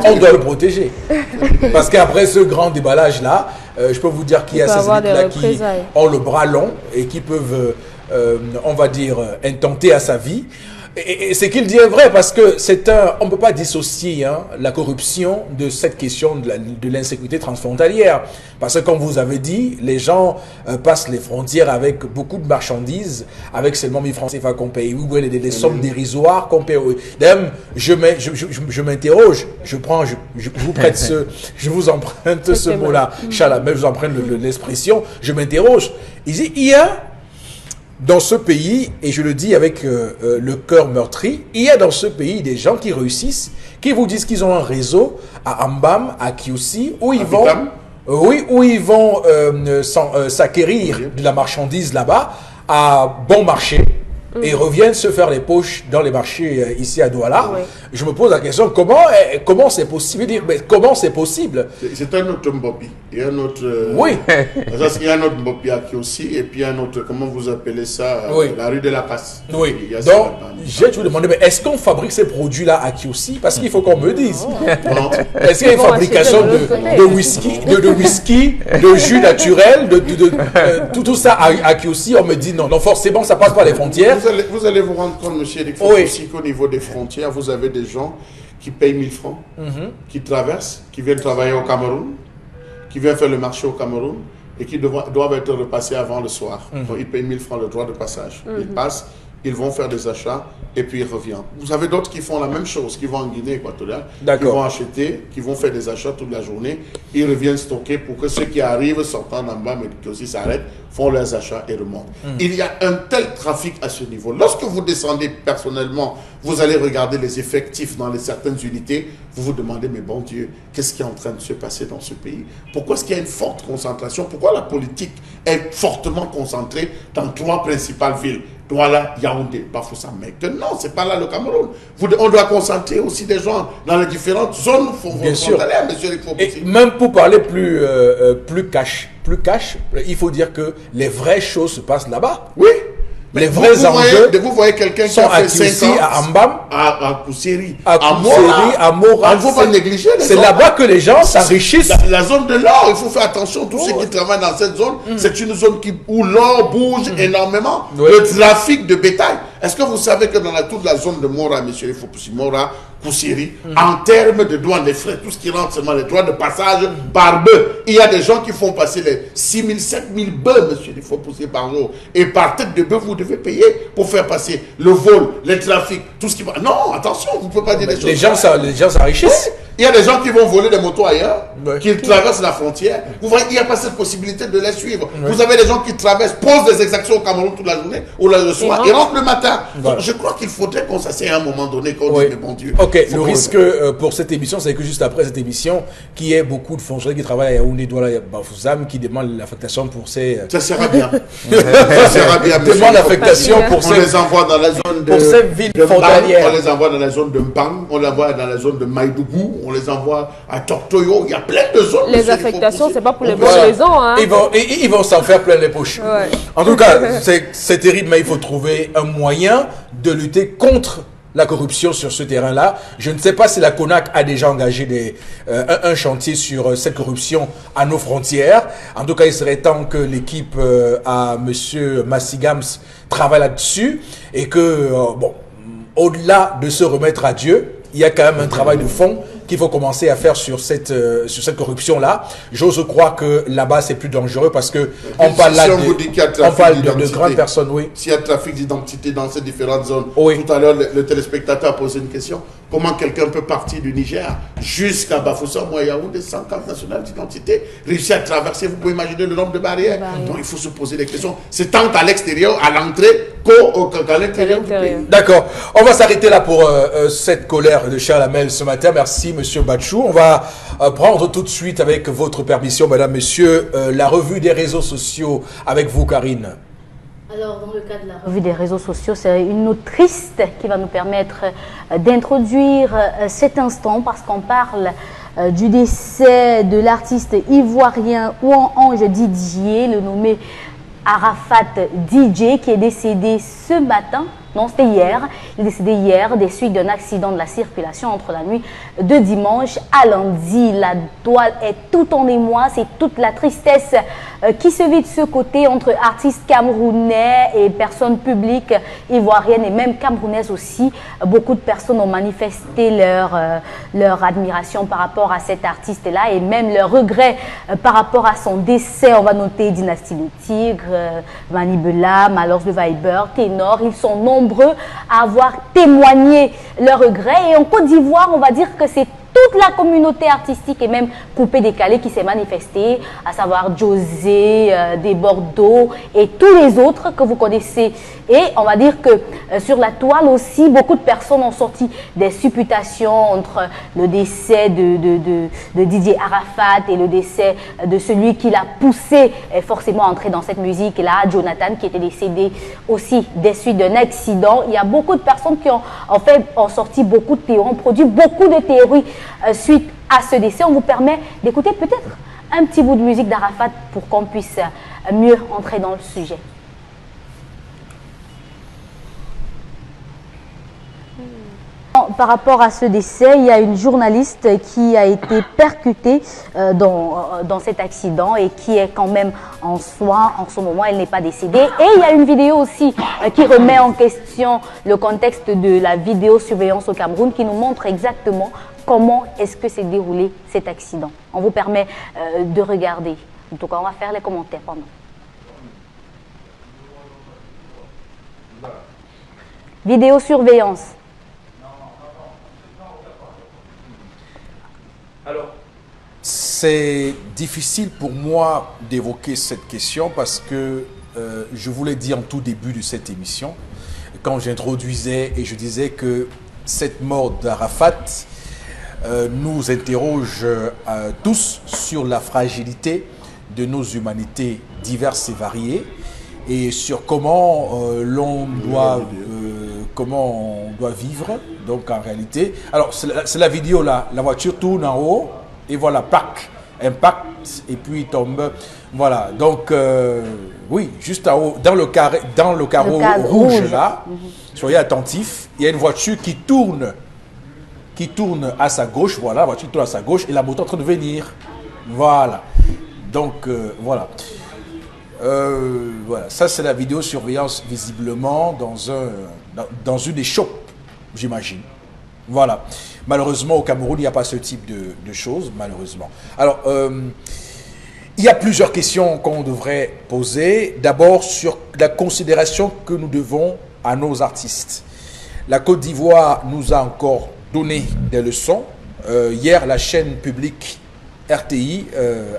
on doit le protéger. Parce qu'après ce grand déballage-là, je peux vous dire qu'il y a ces élites-là qui ont le bras long et qui peuvent, on va dire, intenter à sa vie. Et ce qu'il dit est vrai parce que on ne peut pas dissocier la corruption de cette question de l'insécurité transfrontalière. Parce que comme vous avez dit, les gens passent les frontières avec beaucoup de marchandises, avec seulement 1000 francs CFA qu'on paye. Vous voyez les sommes dérisoires qu'on paye. D'ailleurs, je m'interroge, je vous prête je vous emprunte ce mot-là. Chalamel, je vous emprunte l'expression, je m'interroge. Il y a dans ce pays, et je le dis avec le cœur meurtri, il y a dans ce pays des gens qui réussissent, qui vous disent qu'ils ont un réseau à Ambam, à Kiousi, où ils vont, s'acquérir de la marchandise là-bas à bon marché. Et reviennent se faire les poches dans les marchés ici à Douala. Oui. Je me pose la question, comment c'est possible? Comment c'est possible? C'est un autre Mbopi. Il y a un autre... oui. Il y a un autre Mbopi qui aussi, et puis un autre, comment vous appelez ça? Oui. La rue de la Passe. Oui. Donc, j'ai toujours demandé, mais est-ce qu'on fabrique ces produits-là à Kiossi? Parce qu'il faut qu'on me dise. Est-ce qu'il y a une fabrication de whisky, de jus naturel, tout ça à Kiossi? On me dit non. Donc forcément, ça passe par les frontières. Vous allez vous rendre compte, monsieur Eric, aussi qu'au niveau des frontières, vous avez des gens qui payent 1000 francs, qui traversent, qui viennent travailler au Cameroun, qui viennent faire le marché au Cameroun et qui doivent être repassés avant le soir. Donc ils payent 1000 francs le droit de passage. Ils passent, ils vont faire des achats et puis ils reviennent. Vous avez d'autres qui font la même chose, qui vont en Guinée équatoriale, qui vont acheter, qui vont faire des achats toute la journée, ils reviennent stocker pour que ceux qui arrivent sortant d'en bas, mais qui aussi s'arrêtent, font leurs achats et remontent. Il y a un tel trafic à ce niveau. Lorsque vous descendez personnellement, vous allez regarder les effectifs dans certaines unités, vous vous demandez, mais bon Dieu, qu'est-ce qui est en train de se passer dans ce pays? Pourquoi est-ce qu'il y a une forte concentration? Pourquoi la politique est fortement concentrée dans 3 principales villes? Douala, Yaoundé, Bafoussam. Mais non, c'est pas là le Cameroun. On doit concentrer aussi des gens dans les différentes zones frontalières, monsieur Eric Fopoussi. Et même pour parler plus cash, il faut dire que les vraies choses se passent là-bas. Oui. Les vrais enjeux. Vous voyez quelqu'un qui a fait 5 ans à Ambam, à Kousseri, à Mora. Il ne faut pas négliger. C'est là-bas que les gens s'enrichissent. La zone de l'or, il faut faire attention. Tous ceux qui travaillent dans cette zone, c'est une zone où l'or bouge énormément. Le trafic de bétail. Est-ce que vous savez que dans toute la zone de Mora, monsieur Fopoussi, Mora, Kousseri, en termes de douane, les frais, tout ce qui rentre seulement, les droits de passage par bœuf, il y a des gens qui font passer les 6 000, 7 000 bœufs, monsieur Fopoussi, par jour. Et par tête de bœuf, vous devez payer pour faire passer le vol, les trafics, tout ce qui va. Non, attention, vous ne pouvez pas dire des choses. Les gens s'enrichissent. Il y a des gens qui vont voler des motos ailleurs, qui traversent la frontière. Vous voyez, il n'y a pas cette possibilité de les suivre. Vous avez des gens qui traversent, posent des exactions au Cameroun toute la journée, ou le soir, et rentrent le matin. Donc, je crois qu'il faudrait qu'on s'asseye à un moment donné, qu'on dise, mais bon Dieu. Ok, le risque pour cette émission, c'est que juste après cette émission, qu'il y ait beaucoup de fonctionnaires qui travaillent à Yaoundé, Douala, Bafoussam, qui demandent l'affectation pour ces... Ça sera bien. Ça sera bien, monsieur. Demandent l'affectation pour ces... On les envoie dans la zone de... Pour ces villes frontalières. On les envoie dans la zone de Mpang, on les envoie dans la zone de Maïdougou, on les envoie à Tortoyo, il y a plein de zones. Les affectations, c'est pas pour les bonnes raisons. Hein. Ils vont s'en faire plein les poches. Ouais. En tout cas, c'est terrible, mais il faut trouver un moyen de lutter contre la corruption sur ce terrain-là. Je ne sais pas si la CONAC a déjà engagé un chantier sur cette corruption à nos frontières. En tout cas, il serait temps que l'équipe à M. Massigams travaille là-dessus et que, au-delà de se remettre à Dieu, il y a quand même un travail de fond qu'il faut commencer à faire sur cette corruption-là. J'ose croire que là-bas, c'est plus dangereux parce que on parle là de grandes personnes, oui. S'il y a trafic d'identité dans ces différentes zones, tout à l'heure, le téléspectateur a posé une question. Comment quelqu'un peut partir du Niger jusqu'à Bafoussam ou à Yaoundé sans carte nationale d'identité, réussir à traverser? Vous pouvez imaginer le nombre de barrières. Donc, il faut se poser des questions. C'est tant à l'extérieur, à l'entrée, qu'à l'intérieur du pays. D'accord. On va s'arrêter là pour cette colère de Chalamel ce matin. Merci, Monsieur Batchou. On va prendre tout de suite, avec votre permission, Madame, Monsieur, la revue des réseaux sociaux avec vous, Karine. Alors, dans le cadre de la revue des réseaux sociaux, c'est une note triste qui va nous permettre d'introduire cet instant parce qu'on parle du décès de l'artiste ivoirien Ouan-Ange Didier, le nommé Arafat DJ, qui est décédé ce matin Non, c'était hier. Il est décédé hier des suites d'un accident de la circulation entre la nuit de dimanche à lundi. La toile est tout en émoi. C'est toute la tristesse qui se vit de ce côté entre artistes camerounais et personnes publiques ivoiriennes et même camerounaises aussi. Beaucoup de personnes ont manifesté leur admiration par rapport à cet artiste-là et même leur regret par rapport à son décès. On va noter Dynastie le Tigre, Manibela, Malors le Viber, Ténor. Ils sont nombreux à avoir témoigné leur regret. Et en Côte d'Ivoire, on va dire que c'est toute la communauté artistique et même coupé décalé qui s'est manifestée, à savoir José, des Bordeaux et tous les autres que vous connaissez. Et on va dire que sur la toile aussi, beaucoup de personnes ont sorti des supputations entre le décès de Didier Arafat et le décès de celui qui l'a poussé forcément à entrer dans cette musique-là, Jonathan, qui était décédé aussi des suites d'un accident. Il y a beaucoup de personnes qui ont sorti beaucoup de théories, ont produit beaucoup de théories suite à ce décès. On vous permet d'écouter peut-être un petit bout de musique d'Arafat pour qu'on puisse mieux entrer dans le sujet. Par rapport à ce décès, il y a une journaliste qui a été percutée dans cet accident et qui est quand même en soins en ce moment. Elle n'est pas décédée. Et il y a une vidéo aussi qui remet en question le contexte de la vidéosurveillance au Cameroun qui nous montre exactement comment est-ce que s'est déroulé cet accident. On vous permet de regarder. En tout cas, on va faire les commentaires pendant. Vidéosurveillance. Alors, c'est difficile pour moi d'évoquer cette question parce que je vous l'ai dit en tout début de cette émission, quand j'introduisais et je disais que cette mort d'Arafat nous interroge tous sur la fragilité de nos humanités diverses et variées et sur comment comment on doit vivre. Donc en réalité, alors c'est la vidéo là, la voiture tourne en haut et voilà, pack, impact et puis tombe. Voilà, donc oui, juste en haut, dans le carreau rouge là, soyez attentifs, il y a une voiture qui tourne à sa gauche, voilà, la voiture tourne à sa gauche et la moto est en train de venir. Voilà, donc voilà. Voilà, ça c'est la vidéosurveillance visiblement dans une échoppe, j'imagine. Voilà. Malheureusement, au Cameroun, il n'y a pas ce type de choses, malheureusement. Alors, il y a plusieurs questions qu'on devrait poser. D'abord, sur la considération que nous devons à nos artistes. La Côte d'Ivoire nous a encore donné des leçons. Hier, la chaîne publique RTI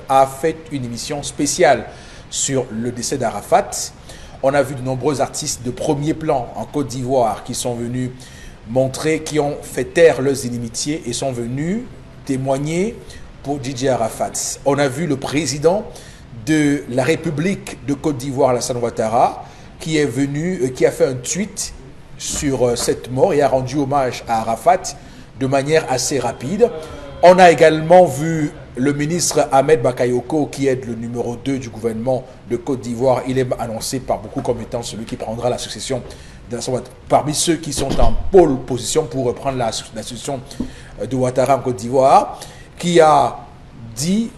a fait une émission spéciale sur le décès d'Arafat. On a vu de nombreux artistes de premier plan en Côte d'Ivoire qui sont venus montrer, qui ont fait taire leurs inimitiés et sont venus témoigner pour Didier Arafat. On a vu le président de la République de Côte d'Ivoire, Alassane Ouattara, qui est venu, qui a fait un tweet sur cette mort et a rendu hommage à Arafat de manière assez rapide. On a également vu le ministre Ahmed Bakayoko, qui est le numéro 2 du gouvernement de Côte d'Ivoire. Il est annoncé par beaucoup comme étant celui qui prendra la succession parmi ceux qui sont en pôle position pour reprendre la succession de Ouattara en Côte d'Ivoire, qui a dit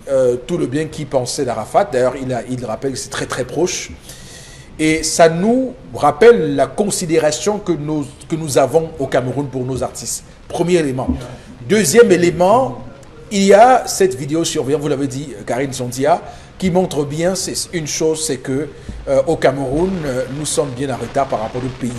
tout le bien qu'il pensait d'Arafat. D'ailleurs, il rappelle que c'est très très proche. Et ça nous rappelle la considération que nous avons au Cameroun pour nos artistes. Premier élément. Deuxième élément, il y a cette vidéosurveillance, vous l'avez dit, Karine Sondia, qui montre bien une chose, c'est que au Cameroun, nous sommes bien en retard par rapport au pays.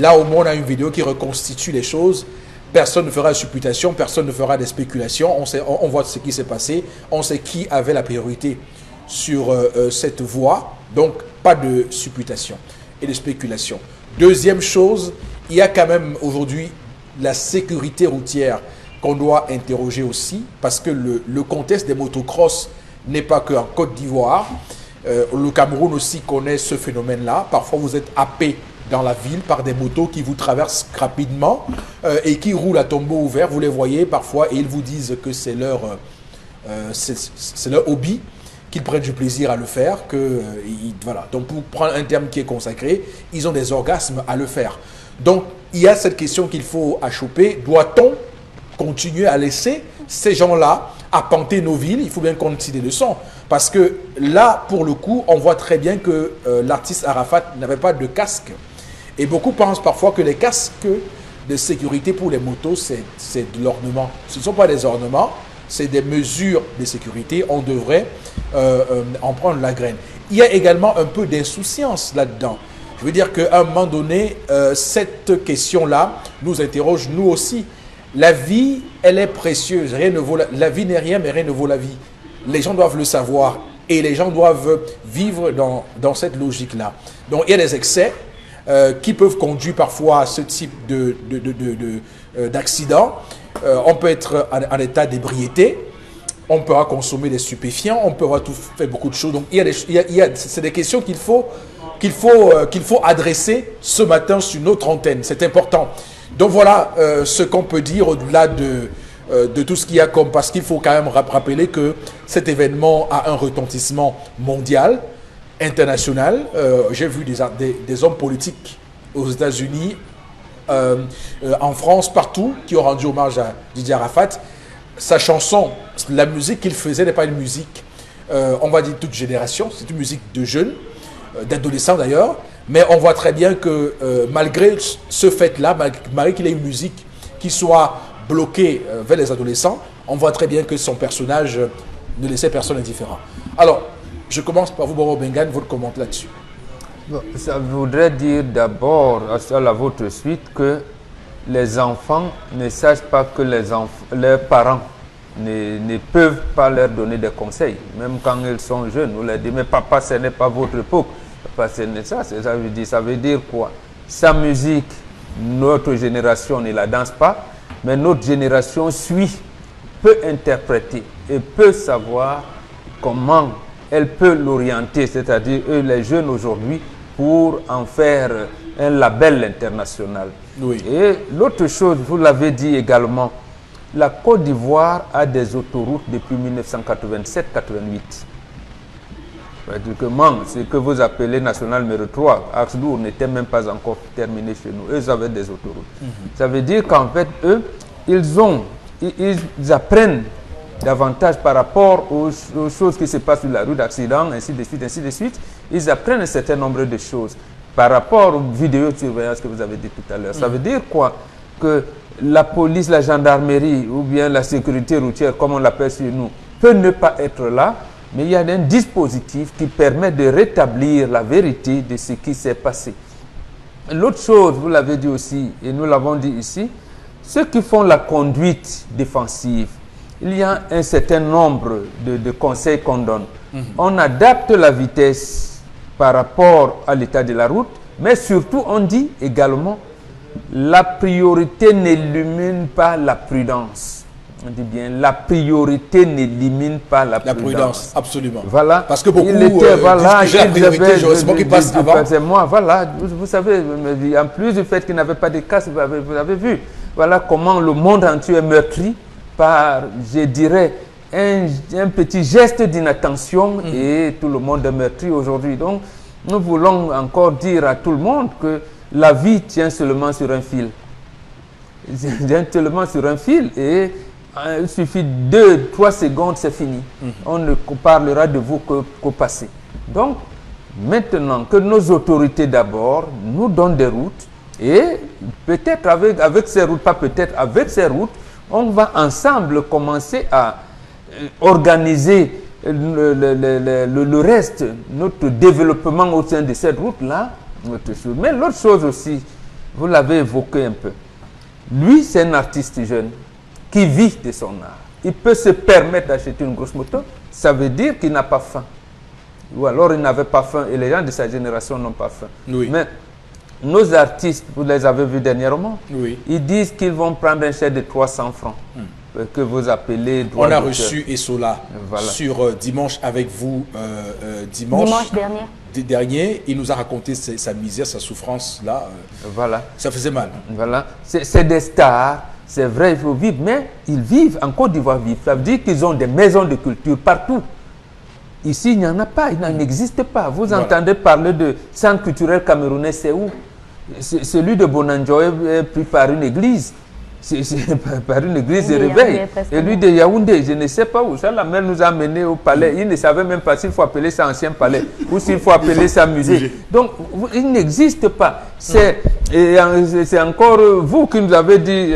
Là, au moins, on a une vidéo qui reconstitue les choses. Personne ne fera de supputation, personne ne fera des spéculations. On voit ce qui s'est passé, on sait qui avait la priorité sur cette voie. Donc, pas de supputation et de spéculation. Deuxième chose, il y a quand même aujourd'hui la sécurité routière qu'on doit interroger aussi, parce que le contexte des motocross n'est pas qu'en Côte d'Ivoire. Le Cameroun aussi connaît ce phénomène-là. Parfois, vous êtes happé dans la ville par des motos qui vous traversent rapidement et qui roulent à tombeau ouvert. Vous les voyez parfois et ils vous disent que c'est leur hobby, qu'ils prennent du plaisir à le faire. Voilà. Donc, pour prendre un terme qui est consacré, ils ont des orgasmes à le faire. Donc, il y a cette question qu'il faut achoper. Doit-on continuer à laisser ces gens-là appenter nos villes? Il faut bien qu'on tire des leçons. Parce que là, pour le coup, on voit très bien que l'artiste Arafat n'avait pas de casque. Et beaucoup pensent parfois que les casques de sécurité pour les motos, c'est de l'ornement. Ce ne sont pas des ornements, c'est des mesures de sécurité. On devrait en prendre la graine. Il y a également un peu d'insouciance là-dedans. Je veux dire qu'à un moment donné, cette question-là nous interroge, nous aussi. La vie, elle est précieuse. Rien ne vaut la vie n'est rien, mais rien ne vaut la vie. Les gens doivent le savoir et les gens doivent vivre dans cette logique-là. Donc, il y a des excès qui peuvent conduire parfois à ce type d'accident. On peut être en état d'ébriété, on peut consommer des stupéfiants, on peut avoir fait beaucoup de choses. Donc, c'est des questions qu'il faut adresser ce matin sur notre antenne. C'est important. Donc voilà ce qu'on peut dire au-delà de tout ce qu'il y a comme... Parce qu'il faut quand même rappeler que cet événement a un retentissement mondial, international. J'ai vu des hommes politiques aux États-Unis, en France, partout, qui ont rendu hommage à Didier Arafat. Sa chanson, la musique qu'il faisait n'est pas une musique, on va dire, toute génération. C'est une musique de jeunes, d'adolescents d'ailleurs. Mais on voit très bien que malgré ce fait-là, malgré qu'il ait une musique qui soit bloquée vers les adolescents, on voit très bien que son personnage ne laissait personne indifférent. Alors, je commence par vous, Boro Bengan, votre commentaire là-dessus. Bon, ça voudrait dire d'abord, à la votre suite, que les enfants ne sachent pas que leurs parents ne peuvent pas leur donner des conseils. Même quand ils sont jeunes, on leur dit, mais papa, ce n'est pas votre époque. Parce que ça veut dire quoi? Sa musique, notre génération ne la danse pas, mais notre génération peut interpréter et peut savoir comment elle peut l'orienter, c'est-à-dire les jeunes aujourd'hui, pour en faire un label international. Oui. Et l'autre chose, vous l'avez dit également, la Côte d'Ivoire a des autoroutes depuis 1987-88. Pratiquement, ce que vous appelez national numéro 3, Axe-Lourd n'était même pas encore terminé chez nous. Eux, ils avaient des autoroutes. Ça veut dire qu'en fait, eux, ils apprennent davantage par rapport aux choses qui se passent sur la rue d'accident, ainsi de suite, ainsi de suite. Ils apprennent un certain nombre de choses par rapport aux vidéos de surveillance que vous avez dit tout à l'heure. Ça veut dire quoi? Que la police, la gendarmerie ou bien la sécurité routière, comme on l'appelle chez nous, peut ne pas être là, mais il y a un dispositif qui permet de rétablir la vérité de ce qui s'est passé. L'autre chose, vous l'avez dit aussi, et nous l'avons dit ici, ceux qui font la conduite défensive, il y a un certain nombre de conseils qu'on donne. On adapte la vitesse par rapport à l'état de la route, mais surtout on dit également, la priorité n'élimine pas la prudence. On dit bien, la priorité n'élimine pas la prudence. La prudence, absolument. Voilà. Parce que beaucoup disent que la priorité, c'est moi qui passe avant. C'est moi, voilà. Vous savez, en plus du fait qu'il n'avait pas de casque, vous avez vu. Voilà comment le monde entier est meurtri par, je dirais, un petit geste d'inattention et tout le monde est meurtri aujourd'hui. Donc, nous voulons encore dire à tout le monde que la vie tient seulement sur un fil. Tient seulement sur un fil et il suffit 2-3 secondes, c'est fini. On ne parlera de vous qu'au passé. Donc, maintenant que nos autorités d'abord nous donnent des routes, et peut-être avec ces routes, pas peut-être, avec ces routes, on va ensemble commencer à organiser le reste, notre développement au sein de cette route-là. Mais l'autre chose aussi, vous l'avez évoqué un peu. Lui, c'est un artiste jeune qui vit de son art. Il peut se permettre d'acheter une grosse moto, ça veut dire qu'il n'a pas faim. Ou alors il n'avait pas faim et les gens de sa génération n'ont pas faim. Oui. Mais nos artistes, vous les avez vus dernièrement, Oui. ils disent qu'ils vont prendre un chèque de 300 francs que vous appelez droit On a d'auteur. reçu Essola Voilà. sur dimanche avec vous, dimanche dernier. Il nous a raconté sa misère, sa souffrance là. Voilà. Ça faisait mal. Voilà. C'est des stars, c'est vrai, il faut vivre, mais ils vivent en Côte d'Ivoire. Ça veut dire qu'ils ont des maisons de culture partout. Ici, il n'y en a pas, il n'en existe pas. Vous entendez parler de centre culturel camerounais, c'est où? celui de Bonanjo est pris par une église. Par une église de réveil. Et lui de Yaoundé, je ne sais pas où. Chalamel nous a amenés au palais. Il ne savait même pas s'il faut appeler ça ancien palais ou s'il faut appeler ça musée. Donc, il n'existe pas. C'est encore vous qui nous avez dit,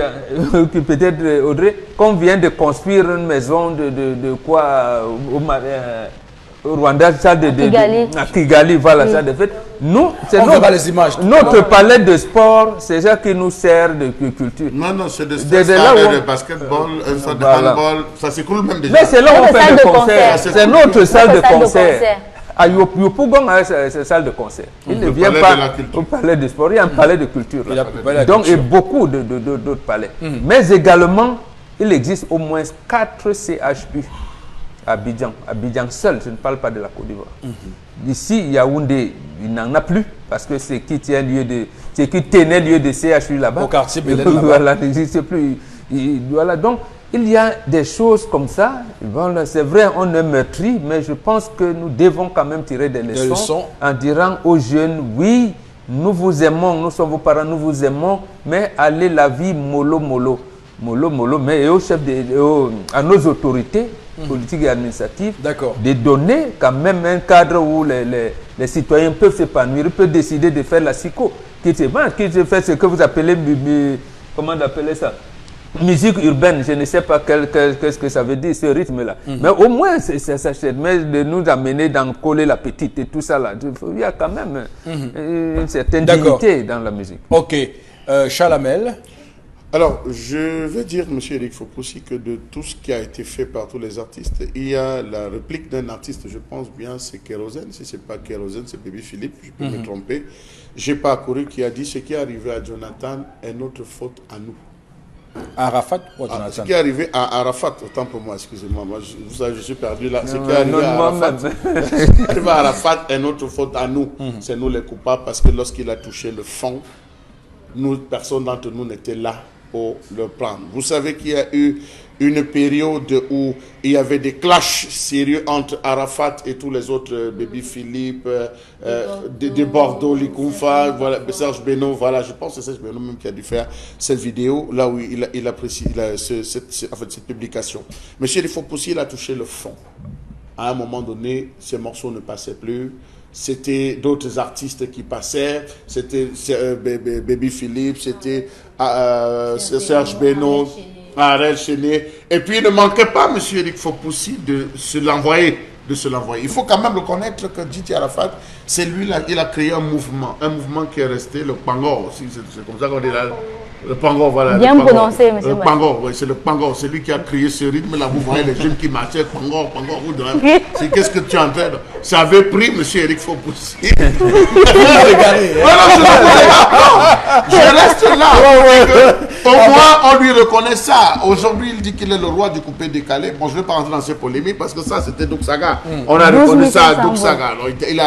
peut-être Audrey, qu'on vient de construire une maison de quoi au Rwanda, ça à Kigali, voilà, ça de fait. Nous, c'est les images. Notre palais de sport, c'est ça qui nous sert de culture. Non, c'est de basketball, un stade de handball, ça s'écoule même déjà. Mais c'est là où on fait des concerts. C'est notre salle de concert. À Yopougon, c'est une salle de concert. Il ne vient pas au palais de sport, il y a un palais de culture. Donc, il y a beaucoup d'autres palais. Mais également, il existe au moins 4 CHU. Abidjan seul, je ne parle pas de la Côte d'Ivoire. Ici, Yaoundé, il n'en a plus parce que c'est qui tenait lieu de CHU là-bas. Au quartier Bélène voilà, il n'existe plus. Voilà, donc il y a des choses comme ça. Bon, c'est vrai, on est meurtri, mais je pense que nous devons quand même tirer des leçons en disant aux jeunes, oui, nous vous aimons, nous sommes vos parents, nous vous aimons, mais allez la vie mollo, mais à nos autorités politiques et administratives, de donner quand même un cadre où les citoyens peuvent s'épanouir, peuvent décider de faire la psycho, qui fait ce que vous appelez, comment on appelle ça, musique urbaine. Je ne sais pas qu'est-ce que ça veut dire, ce rythme-là. Mais au moins, ça mais de nous amener dans coller la petite et tout ça là. Il y a quand même une certaine dignité dans la musique. Ok. Chalamel. Alors, je veux dire, M. Eric Fopoussi, que de tout ce qui a été fait par tous les artistes, il y a la réplique d'un artiste, je pense bien, c'est Kérosène. Si ce n'est pas Kérosène, c'est Baby Philippe, je peux me tromper. Je n'ai pas accouru, qui a dit ce qui est arrivé à Jonathan est notre faute à nous. Arafat ou Jonathan? Ce qui est arrivé à Arafat, autant pour moi, excusez-moi, je suis perdu là. Ce qui est arrivé à Arafat est notre faute à nous. C'est nous les coupables parce que lorsqu'il a touché le fond, nous, personne d'entre nous n'était là pour le prendre. Vous savez qu'il y a eu une période où il y avait des clashs sérieux entre Arafat et tous les autres, Baby Philippe, de Bordeaux, Likoumfa, voilà, Serge Beno, voilà, je pense que c'est Serge Beno même qui a dû faire cette vidéo, là où il apprécie cette publication. Monsieur il faut pousser, il a touché le fond. À un moment donné, ces morceaux ne passaient plus. C'était d'autres artistes qui passaient, c'était Baby Philippe, c'était Serge Beno, Arel Chené. Et puis il ne manquait pas, M. Eric Fopoussi, de se l'envoyer. Il faut quand même reconnaître que Didi Arafat, c'est lui, il a créé un mouvement qui est resté, le Pangor aussi, c'est comme ça qu'on dit là. Le Pangor, voilà. Bien prononcé, monsieur. Le Pangor, oui, c'est le Pangor. C'est lui qui a créé ce rythme-là. Vous voyez les jeunes qui marchaient, Pangor, c'est qu'est-ce que tu entends? Ça avait pris, monsieur Eric Fopoussi. Je reste là. Au moins, on lui reconnaît ça. Aujourd'hui, il dit qu'il est le roi du coupé décalé. Bon, je ne vais pas rentrer dans ces polémiques parce que ça, c'était Douk Saga. On a reconnu ça à Douk Saga. Il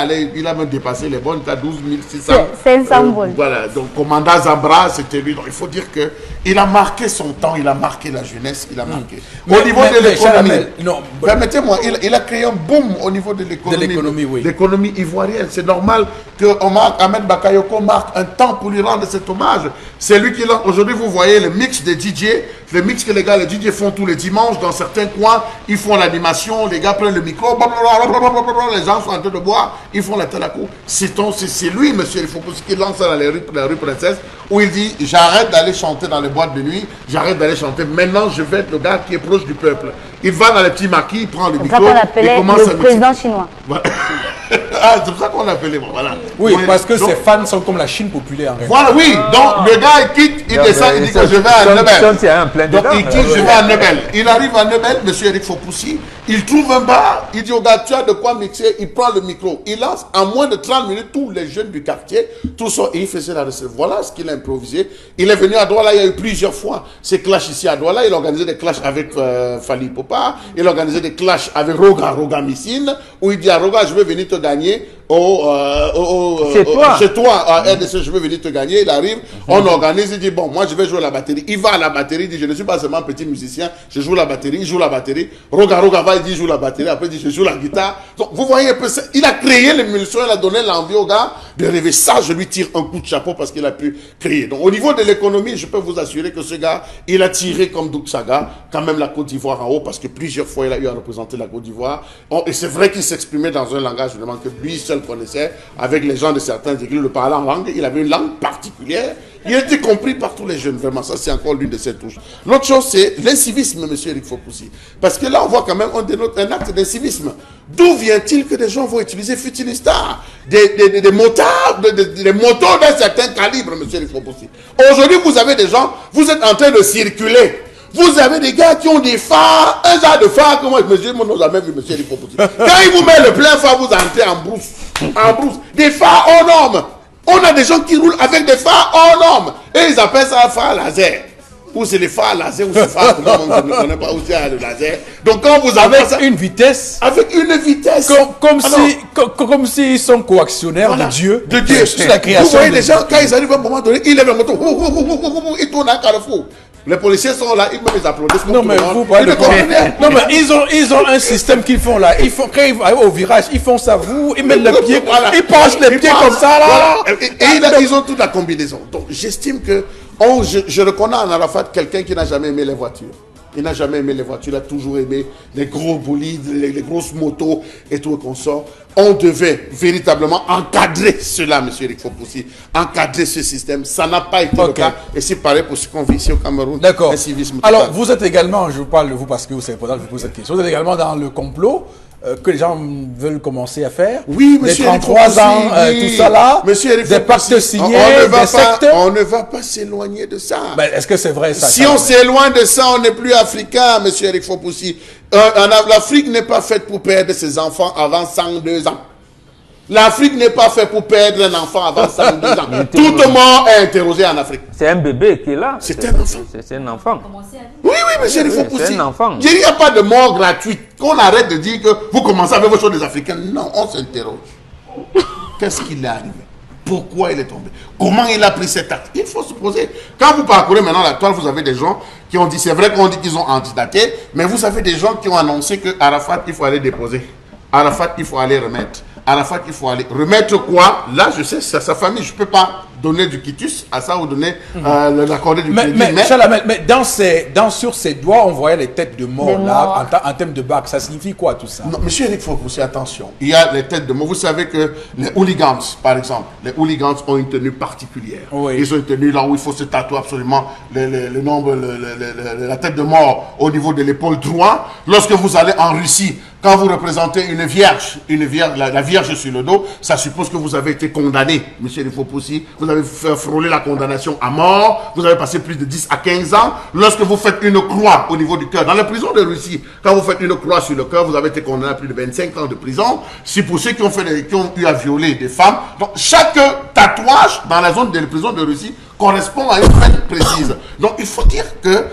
a même dépassé les bonnes. Il a 12 600. 500 vols. Voilà. Donc, commandant Zambra, c'était lui. Donc, il faut dire qu'il a marqué son temps, il a marqué la jeunesse, il a marqué. Au niveau de l'économie, permettez-moi, il a créé un boom au niveau de l'économie. Oui. L'économie ivoirienne. C'est normal que Ahmed Bakayoko marque un temps pour lui rendre cet hommage. C'est lui qui l'a. Aujourd'hui, vous voyez le mix des DJ, le mix que les DJ font tous les dimanches dans certains coins. Ils font l'animation, les gars prennent le micro, les gens sont en train de boire, ils font la tête à coup. C'est lui, monsieur, il faut qu'il lance ça dans la rue Princesse, où il dit j'arrête d'aller chanter dans les boîtes de nuit, j'arrête d'aller chanter. Maintenant, je vais être le gars qui est proche du peuple. Il va dans les petits maquis, il prend le micro, il commence le président chinois. Voilà. Ah, c'est pour ça qu'on l'appelait. Voilà. Oui, parce que ses fans sont comme la Chine populaire. Voilà, oui. Donc, le gars, il quitte, il descend, il dit que je vais à Nebel. Donc, il quitte, je vais à Nebel. Il arrive à Nebel, monsieur Eric Fopoussi, il trouve un bar, il dit au gars, tu as de quoi mixer, il prend le micro. Il lance en moins de 30 minutes tous les jeunes du quartier, tout ça, et il faisait la recette. Voilà ce qu'il a improvisé. Il est venu à Douala, il y a eu plusieurs fois ces clashs ici à Douala. Il a organisé des clashs avec Fali Popa, il a organisé des clashs avec Roga Missine, où il dit à Roga, je vais venir te gagner chez toi, à RDC, je veux venir te gagner. Il arrive, on organise, il dit, bon, moi je vais jouer la batterie. Il va à la batterie, il dit, je ne suis pas seulement un petit musicien, je joue la batterie, il joue la batterie. Roga va, il dit, je joue la batterie, après il dit, je joue la guitare. Donc, vous voyez un peu ça. Il a créé l'émulsion, il a donné l'envie au gars de rêver. Ça, je lui tire un coup de chapeau parce qu'il a pu créer. Donc, au niveau de l'économie, je peux vous assurer que ce gars, il a tiré comme Douk Saga, quand même la Côte d'Ivoire en haut, parce que plusieurs fois, il a eu à représenter la Côte d'Ivoire. Et c'est vrai qu'il s'exprimait dans un langage, vraiment, que lui seul connaissait, avec les gens de certains églises, le parlant en langue. Il avait une langue particulière. Il était compris par tous les jeunes, vraiment. Ça, c'est encore l'une de ses touches. L'autre chose, c'est l'incivisme, M. Eric Fopoussi. Parce que là, on voit quand même un acte d'incivisme. D'où vient-il que des gens vont utiliser Futilista, des motards, des motos d'un certain calibre, M. Eric Fopoussi? Aujourd'hui, vous avez des gens, vous êtes en train de circuler. Vous avez des gars qui ont des phares, un genre de phare que moi, je n'ai jamais vu, M. Eric Fopoussi. Quand il vous met le plein phare, vous entrez en brousse. En brousse. Des phares hors normes. On a des gens qui roulent avec des phares hors normes. Et ils appellent ça un phare laser. Ou c'est les phares laser, ou c'est phare, je ne connais pas où c'est le laser. Donc quand vous avez avec une vitesse. Avec une vitesse. Comme s'ils sont coactionnaires voilà, de Dieu. De Dieu. Sur la création. Vous voyez des gens, quand ils arrivent à un moment donné, ils lèvent la moto. Ils tournent à un carrefour. Les policiers sont là, ils me les applaudissent. Non, mais vous parlez de quoi? Non, mais ils ont un système qu'ils font là. Ils font, quand ils vont au virage, ils font ça, ils mettent le pied, voilà. Ils penchent les pieds comme ça là. Voilà. Et ils ont toute la combinaison. Donc j'estime que je reconnais en Arafat quelqu'un qui n'a jamais aimé les voitures. Il n'a jamais aimé les voitures, il a toujours aimé les gros bolides, les grosses motos et tout le consort. On devait véritablement encadrer cela, M. Eric Fopoussi, encadrer ce système. Ça n'a pas été le cas. Et c'est pareil pour ce qu'on vit ici au Cameroun. D'accord. Alors, vous êtes également, je vous parle de vous parce que vous savez pas, je vous pose cette question, vous êtes également dans le complot que les gens veulent commencer à faire. Oui, monsieur. Les 33 ans, oui. Tout ça là. Monsieur Eric des pactes signés, des sectes. On ne va pas s'éloigner de ça. Ben, est-ce que c'est vrai ça? Si on s'éloigne de ça, on n'est plus africain, monsieur Eric Fopoussi. L'Afrique n'est pas faite pour perdre ses enfants avant 102 ans. L'Afrique n'est pas faite pour perdre un enfant avant 102 ans. Tout le monde est interrogé en Afrique. C'est un bébé qui est là. C'est un enfant. C'est un enfant. Oui, monsieur Eric Fopoussi. C'est un enfant. Il n'y a pas de mort gratuite. Qu'on arrête de dire que vous commencez avec vos choses des Africains. Non, on s'interroge. Qu'est-ce qui est arrivé? Pourquoi il est tombé? Comment il a pris cet acte? Il faut se poser. Quand vous parcourez maintenant la toile, vous avez des gens qui ont dit, c'est vrai qu'on dit qu'ils ont antidaté, mais vous avez des gens qui ont annoncé que Arafat, il faut aller déposer. Arafat, il faut aller remettre. Arafat, il faut aller remettre quoi? Là, je sais, c'est sa famille. Je ne peux pas donner du quitus à ça ou donner l'accorder du crédit. Mais sur ses doigts, on voyait les têtes de mort là, en termes de bac. Ça signifie quoi tout ça? Non, monsieur Eric Fopoussi, attention. Il y a les têtes de mort. Vous savez que les hooligans, par exemple, les hooligans ont une tenue particulière. Oui. Ils ont une tenue là où il faut se tatouer absolument le nombre, la tête de mort au niveau de l'épaule droit. Lorsque vous allez en Russie, quand vous représentez une vierge, la vierge sur le dos, ça suppose que vous avez été condamné, monsieur Eric Fopoussi. Vous avez frôlé la condamnation à mort. Vous avez passé plus de 10 à 15 ans. Lorsque vous faites une croix au niveau du cœur, dans la prison de Russie, quand vous faites une croix sur le cœur, vous avez été condamné à plus de 25 ans de prison. C'est pour ceux qui ont eu à violer des femmes. Donc, chaque tatouage dans la zone de prison de Russie correspond à une peine précise. Donc, il faut dire que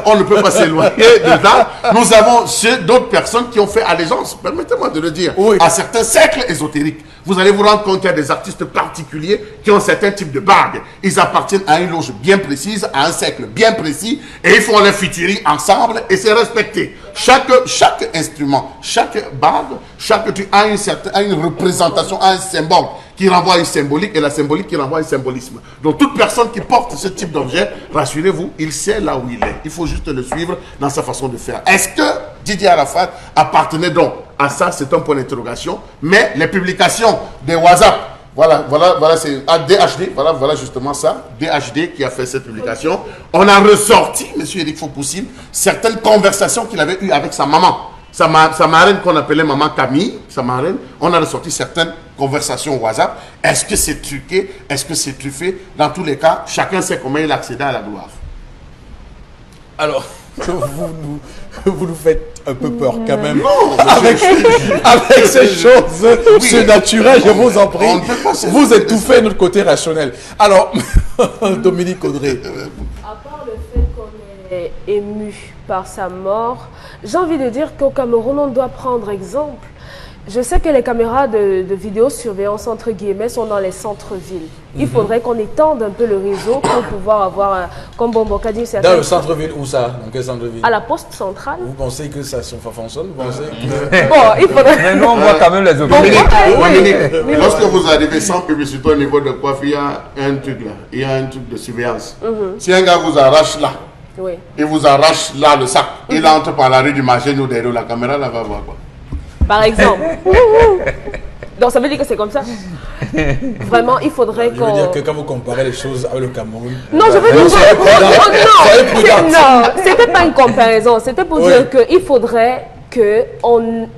on ne peut pas s'éloigner de là. Nous avons d'autres personnes qui ont fait allégeance, permettez-moi de le dire, à certains cercles ésotériques. Vous allez vous rendre compte qu'il y a des artistes particuliers qui ont certains types de bagues. Ils appartiennent à une loge bien précise, à un cercle bien précis, et ils font leur futurie ensemble, et c'est respecté. Chaque instrument, chaque bague, chaque truc a une représentation, a un symbole qui renvoie à une symbolique, et la symbolique qui renvoie à un symbolisme. Donc toute personne qui porte ce type d'objet, rassurez-vous, il sait là où il est. Il faut juste le suivre dans sa façon de faire. Est-ce que Didier Arafat appartenait donc à ça? C'est un point d'interrogation. Mais les publications des WhatsApp, voilà, c'est DHD, voilà justement ça, DHD qui a fait cette publication. On a ressorti, M. Eric Fopoussi, certaines conversations qu'il avait eues avec sa maman. Sa marraine qu'on appelait maman Camille, sa marraine, on a ressorti certaines conversations WhatsApp. Est-ce que c'est truqué? Est-ce que c'est truffé? Dans tous les cas, chacun sait comment il accède à la gloire. Alors, vous nous faites un peu peur quand même. Non, avec ces choses surnaturelles, je vous en prie. Vous étouffez notre côté rationnel. Alors, Dominique Audrey. À part le fait qu'on est ému par sa mort, j'ai envie de dire qu'au Cameroun, on doit prendre exemple Je sais que les caméras de vidéosurveillance, entre guillemets, sont dans les centres-villes. Il faudrait qu'on étende un peu le réseau pour pouvoir avoir, comme Bomboka dit, dans le centre-ville, où ça? Dans quel centre-ville? À la poste centrale. Vous pensez que ça fonctionne? Vous pensez Bon, il faudrait... Mais nous, on voit quand même les Dominique, objectifs. lorsque vous arrivez sans publicité au niveau de coiffe, il y a un truc là, il y a un truc de surveillance. Si un gars vous arrache là, Oui. il vous arrache là le sac, il entre par la rue du marché, nous derrière la caméra, là va voir quoi. Par exemple. Donc ça veut dire que c'est comme ça. Vraiment, il faudrait Je veux qu'on... dire que quand vous comparez les choses avec le Cameroun... Non, je veux dire... soyez prudente. Non, c'était pas une comparaison. C'était pour Oui. dire qu'il faudrait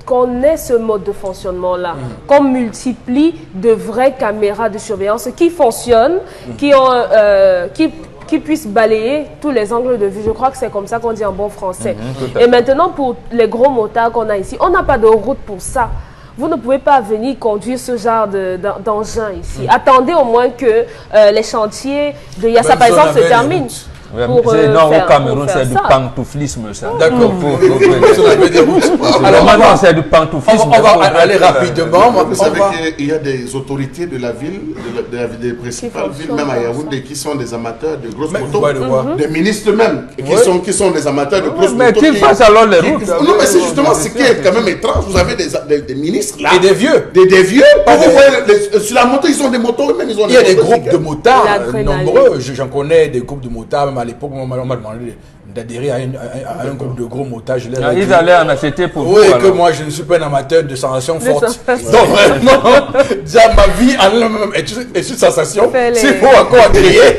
qu'on ait ce mode de fonctionnement-là, qu'on multiplie de vraies caméras de surveillance qui fonctionnent, qui puissent balayer tous les angles de vue. Je crois que c'est comme ça qu'on dit en bon français. Et maintenant, pour les gros motards qu'on a ici, on n'a pas de route pour ça. Vous ne pouvez pas venir conduire ce genre d'engin ici. Attendez au moins que les chantiers de Yassa, par exemple, se terminent. Non, au Cameroun, c'est du pantouflisme, ça. D'accord. Alors maintenant, c'est du pantouflisme. On va aller rapidement. Vous savez qu'il y a des autorités de la ville, des principales villes, même à Yaoundé, qui sont des amateurs de grosses motos. Des ministres même, qui sont des amateurs de grosses motos. Mais qu'ils fassent alors les routes. Non, mais c'est justement ce qui est quand même étrange. Vous avez des ministres là. Et des vieux. Des vieux. Vous voyez, sur la moto, ils ont des motos. Même ils ont Il y a des groupes de motards L'adrénaline. nombreux. J'en connais des groupes de motards. Même à l'époque, on m'a demandé d'adhérer à un groupe de gros motards. Ils allaient en acheter pour oui, vous. que moi, je ne suis pas un amateur de sensations fortes. sensations. Donc, vraiment, déjà, ma vie en elle-même est une sensation. Fais-les. S'il faut encore crier,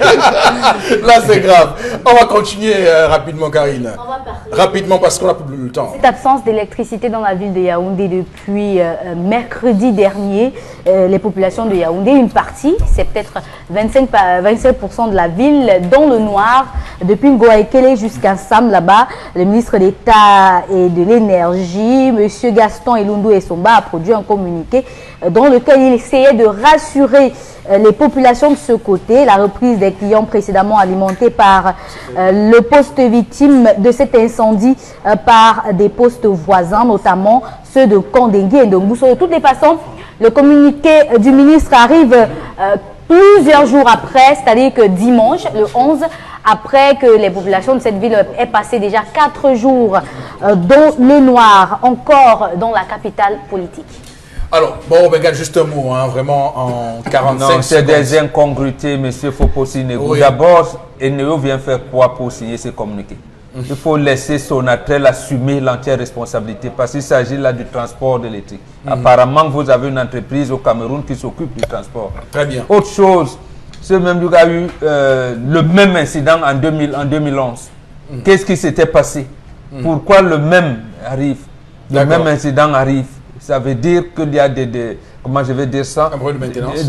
là, c'est grave. On va continuer rapidement, Karine. On va parler. Rapidement, parce qu'on n'a plus le temps. Cette absence d'électricité dans la ville de Yaoundé depuis mercredi dernier, les populations de Yaoundé, une partie, c'est peut-être 25% de la ville, dans le noir, depuis Ngoaekele jusqu'à Sam, là-bas. Le ministre d'État et de l'Énergie, M. Gaston Elundu Essomba, a produit un communiqué dans lequel il essayait de rassurer les populations de ce côté, la reprise des clients précédemment alimentés par le poste victime de cet incendie par des postes voisins, notamment ceux de Kandengui et de Mbousso. De toutes les façons, le communiqué du ministre arrive plusieurs jours après, c'est-à-dire que dimanche, le 11, après que les populations de cette ville aient passé déjà 4 jours dans le noir, encore dans la capitale politique. Alors, bon, regarde juste un mot, hein, vraiment en 45 Non, c'est secondes. des incongruités, M. Fopo-Sinego. Oui. D'abord, Eneo vient faire quoi pour signer ces communiqués? Il faut laisser Sonatrel assumer l'entière responsabilité parce qu'il s'agit là du transport de l'électrique. Apparemment, vous avez une entreprise au Cameroun qui s'occupe du transport. Très bien. Autre chose, ce même gars a eu le même incident en 2011. Qu'est-ce qui s'était passé? Pourquoi le même arrive? Le D'accord. même incident arrive. Ça veut dire qu'il y a comment je vais dire ça? Un problème de maintenance.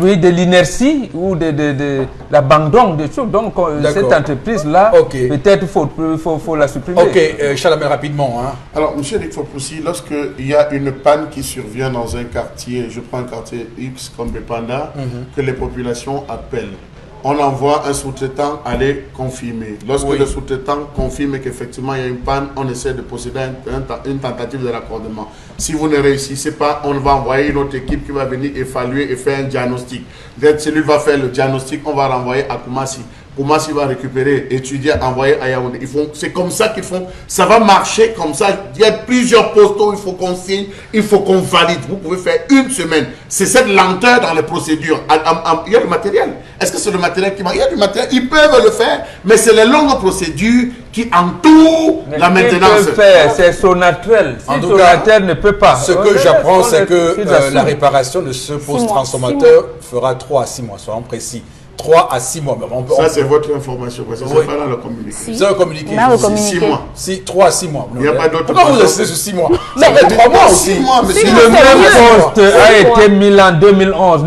Oui, de l'inertie ou de l'abandon des choses. Donc, cette entreprise-là, Ok. peut-être faut la supprimer. Ok, Chalamel, rapidement. Hein. Alors, M. Likfopoussi, lorsqu'il y a une panne qui survient dans un quartier, je prends un quartier X comme Bepanda, que les populations appellent, on envoie un sous-traitant aller confirmer. Lorsque Oui. le sous-traitant confirme qu'effectivement il y a une panne, on essaie de procéder à une tentative de raccordement. Si vous ne réussissez pas, on va envoyer une autre équipe qui va venir évaluer et faire un diagnostic. Celui va faire le diagnostic, on va renvoyer à Koumassi. Koumassi va récupérer, étudier, envoyer à Yaoundé. C'est comme ça qu'ils font. Ça va marcher comme ça. Il y a plusieurs postaux, il faut qu'on signe, il faut qu'on valide. Vous pouvez faire une semaine. C'est cette lenteur dans les procédures. Il y a le matériel. Est-ce que c'est le matériel qui manque? Il y a du matériel. Ils peuvent le faire, mais c'est les longues procédures qui entourent la maintenance. C'est Sonatrel. En Si tout cas, Sonatrel ne peut pas. Ce que j'apprends, c'est que qu'ils assument. la réparation de ce poste transformateur fera 3 à 6 mois, soyons précis. 3 à 6 mois. Ça, c'est votre information, parce que Oui. c'est pas dans le communiqué. C'est un communiqué. Là, le je dis. communiqué. 6 mois. 3 à 6 mois. Il n'y a pas d'autre Pourquoi vous façon. laissez sur 6 mois? Ça fait 3 mois aussi. 6 mois, monsieur. Le même poste a C'est été mis en 2011.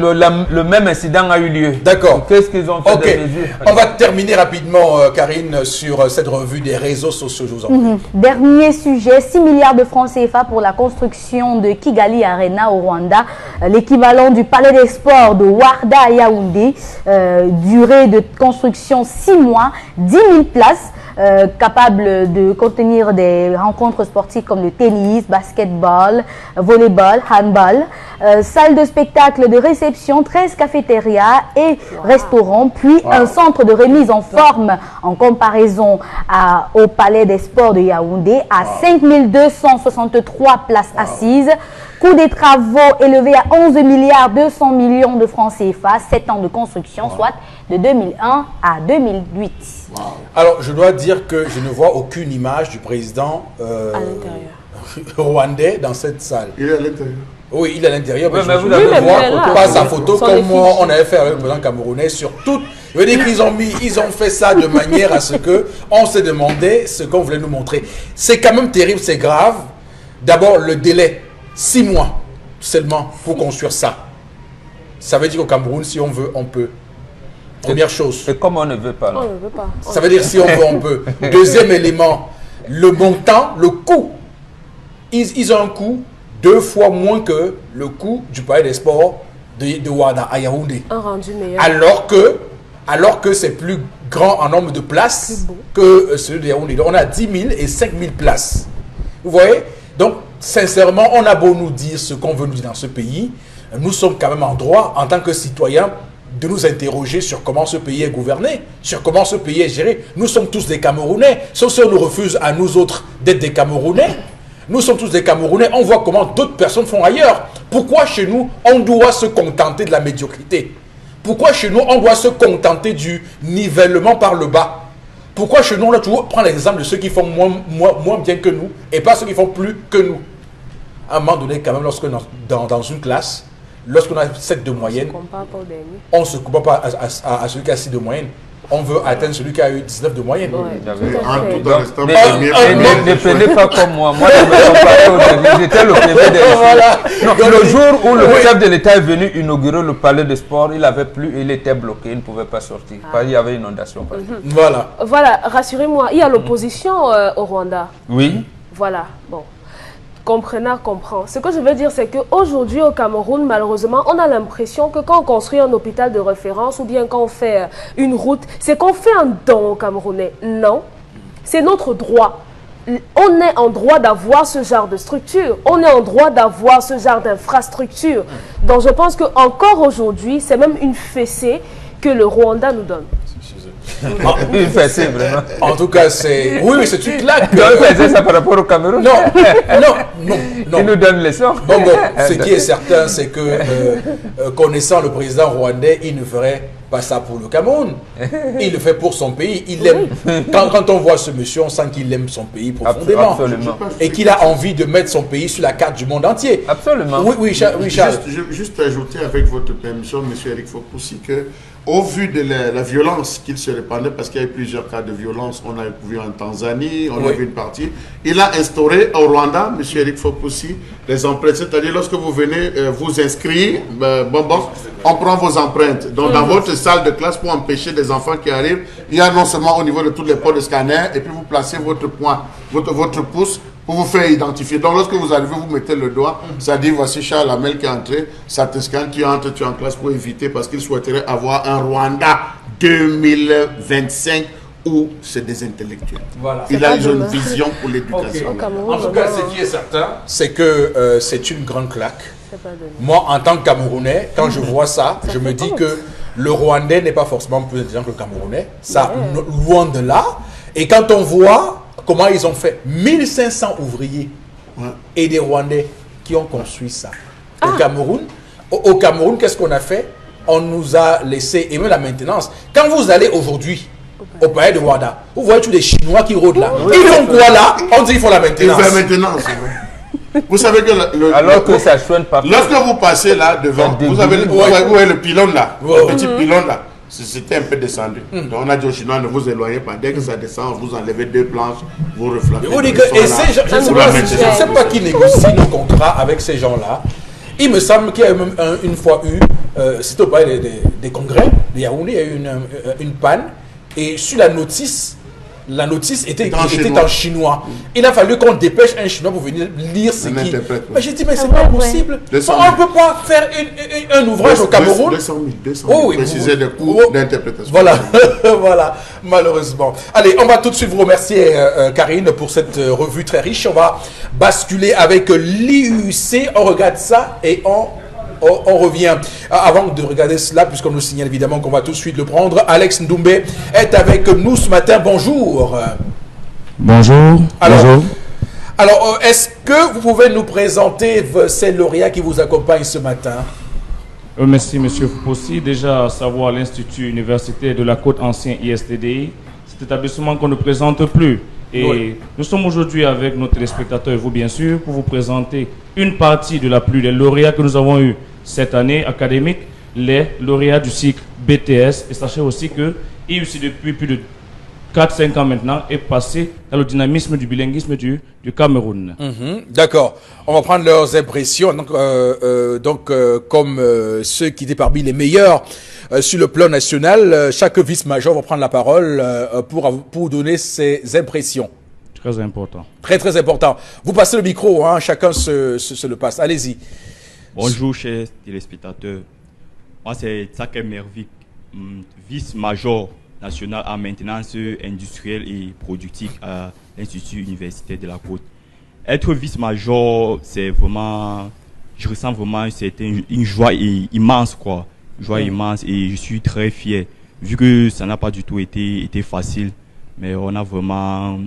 Le même incident a eu lieu. D'accord. Qu'est-ce qu'ils ont fait Ok, de mesures? on va terminer rapidement, Karine, sur cette revue des réseaux sociaux. Je vous en prie. Dernier sujet, 6 milliards de francs CFA pour la construction de Kigali Arena au Rwanda, l'équivalent du palais des sports de Warda à Yaoundé, durée de construction 6 mois, 10 000 places. capable de contenir des rencontres sportives comme le tennis, basketball, volleyball, handball, salle de spectacle de réception, 13 cafétérias et restaurants, puis un centre de remise en forme en comparaison au Palais des Sports de Yaoundé à 5263 places assises. Coût des travaux élevé à 11 milliards 200 millions de francs CFA, 7 ans de construction, soit de 2001 à 2008. Alors, je dois dire que je ne vois aucune image du président rwandais dans cette salle. Il est à l'intérieur. Oui, il est à l'intérieur, mais mais je vous ne l'avez vois pas sa Son photo comme effigie. on avait fait avec le président camerounais sur tout. Je veux dire qu'ils ont fait ça de manière à ce que on se demandait ce qu'on voulait nous montrer. C'est quand même terrible, c'est grave. D'abord, le délai, 6 mois seulement pour construire ça. Ça veut dire qu'au Cameroun, si on veut, on peut. Première chose. Et comme on ne veut pas, là. On ne veut pas. Ça veut dire si on veut, on peut. Deuxième élément, le montant, le coût. Ils ont un coût 2 fois moins que le coût du palais des sports de Ouada à Yaoundé. Un rendu meilleur. Alors que c'est plus grand en nombre de places Plus beau. que celui de Yaoundé. Donc on a 10 000 et 5 000 places. Vous voyez? Donc, sincèrement, on a beau nous dire ce qu'on veut nous dire dans ce pays, nous sommes quand même en droit, en tant que citoyens, de nous interroger sur comment ce pays est gouverné, sur comment ce pays est géré. Nous sommes tous des Camerounais, sauf si on nous refuse à nous autres d'être des Camerounais. Nous sommes tous des Camerounais, on voit comment d'autres personnes font ailleurs. Pourquoi chez nous, on doit se contenter de la médiocrité? Pourquoi chez nous, on doit se contenter du nivellement par le bas? Pourquoi chez nous, on doit toujours prendre l'exemple de ceux qui font moins bien que nous et pas ceux qui font plus que nous? À un moment donné, quand même, lorsque dans une classe, lorsqu'on a 7 de moyenne, on ne se compare pas à celui qui a 6 de moyenne. On veut atteindre celui qui a eu 19 de moyenne. Ouais, J'avais- tout à En fait. tout en restant Ne premier. prenez pas comme moi. Moi, je me comparais au début. J'étais le premier des Voilà. Non, le jour où le Oui. chef de l'État est venu inaugurer le palais de sport, il avait plus, il était bloqué, il ne pouvait pas sortir. Parce qu'il y avait une inondation. Voilà. Voilà, rassurez-moi, il y a l'opposition au Rwanda. Oui. Voilà, bon. Comprenant, comprend. Ce que je veux dire, c'est qu'aujourd'hui au Cameroun, malheureusement, on a l'impression que quand on construit un hôpital de référence ou bien quand on fait une route, c'est qu'on fait un don aux Camerounais. Non, c'est notre droit. On est en droit d'avoir ce genre de structure. On est en droit d'avoir ce genre d'infrastructure. Donc je pense qu'encore aujourd'hui, c'est même une fessée que le Rwanda nous donne. Il faisait vraiment. En tout cas, c'est... Oui, c'est une claque. Donc, il faisait ça par rapport au Cameroun. Non, non. Il nous donne leçon. Bon, ce qui est certain, c'est que connaissant le président rwandais, il ne ferait pas ça pour le Cameroun. Il le fait pour son pays. Il aime. Quand on voit ce monsieur, on sent qu'il aime son pays profondément. Absolument. Et qu'il a envie de mettre son pays sur la carte du monde entier. Absolument. Oui, Charles. Juste ajouter avec votre permission, M. Eric Fopoussi, que au vu de la violence qu'il se répandait, parce qu'il y a eu plusieurs cas de violence, on a vu en Tanzanie, on a vu une partie, il a instauré au Rwanda, M. Eric Fopoussi, les empreintes. C'est-à-dire lorsque vous venez vous inscrire, on prend vos empreintes. Donc dans votre salle de classe, pour empêcher des enfants qui arrivent, il y a non seulement au niveau de tous les ports de scanner, et puis vous placez votre poing, votre pouce, pour vous faire identifier. Donc lorsque vous arrivez, vous mettez le doigt, ça dit voici Charles Hamel qui est entré, ça te scanne, tu entres, tu es en classe pour éviter, parce qu'il souhaiterait avoir un Rwanda 2025 où c'est des intellectuels. Voilà. Ils ont une vision pour l'éducation. Au Cameroun, En tout cas, ce qui est certain, c'est que c'est une grande claque. Moi, en tant que Camerounais, quand je vois ça, je me dis que le Rwandais n'est pas forcément plus intelligent que le Camerounais. Ça, loin de là. Et quand on voit comment ils ont fait 1500 ouvriers et des Rwandais qui ont construit ça. Au Cameroun, qu'est-ce qu'on a fait? On nous a laissé, et même la maintenance. Quand vous allez aujourd'hui au palais de Ouada, vous voyez tous les Chinois qui rôdent là. Ils font quoi là? On dit qu'ils font la Ils maintenance. font la maintenance. Vous savez que Alors que ça chouine partout. lorsque vous passez là devant, vous avez le pylône là, le petit pylône là. C'était un peu descendu. Donc on a dit aux Chinois, ne vous éloignez pas. Dès que ça descend, vous enlevez 2 planches, vous reflatez. Je vous dis que, et ces gens, je ne sais pas qui négocie nos contrats avec ces gens-là. Il me semble qu'il y a même une fois eu, c'était au palais des congrès de Yaoundé, il y a eu une panne. Et sur la notice, la notice était Était en chinois. Il a fallu qu'on dépêche un chinois pour venir lire ce qui... interprète, Mais j'ai dit, mais c'est Ah pas ouais, possible. 200 On ne peut pas faire un ouvrage au Cameroun. 200 000, Oh oui, préciser des coûts d'interprétation. Voilà, voilà, malheureusement. Allez, on va tout de suite vous remercier, Karine, pour cette revue très riche. On va basculer avec l'IUC. On regarde ça et on revient. Avant de regarder cela, puisqu'on nous signale évidemment qu'on va tout de suite le prendre, Alex Ndoumbe est avec nous ce matin. Bonjour. Bonjour. Alors, est-ce que vous pouvez nous présenter ces lauréats qui vous accompagnent ce matin? Merci, monsieur Foupossi. Déjà, savoir l'Institut universitaire de la Côte Ancien ISTDI, cet établissement qu'on ne présente plus. Et nous sommes aujourd'hui avec nos téléspectateurs et vous, bien sûr, pour vous présenter une partie de la pluie des lauréats que nous avons eu cette année académique, les lauréats du cycle BTS. Et sachez aussi que IUC, depuis plus de 4-5 ans maintenant, est passé dans le dynamisme du bilinguisme du Cameroun. D'accord. On va prendre leurs impressions. Donc, comme ceux qui étaient parmi les meilleurs sur le plan national, chaque vice-major va prendre la parole pour donner ses impressions. Très important. Très, très important. Vous passez le micro, hein, chacun se le passe. Allez-y. Bonjour, chers téléspectateurs. Moi, c'est Tsaké Mervik, vice-major national en maintenance industrielle et productive à l'Institut universitaire de la Côte. Être vice-major, c'est vraiment, je ressens vraiment une joie immense, quoi. Une joie immense, et je suis très fier, vu que ça n'a pas du tout été facile, mais on a vraiment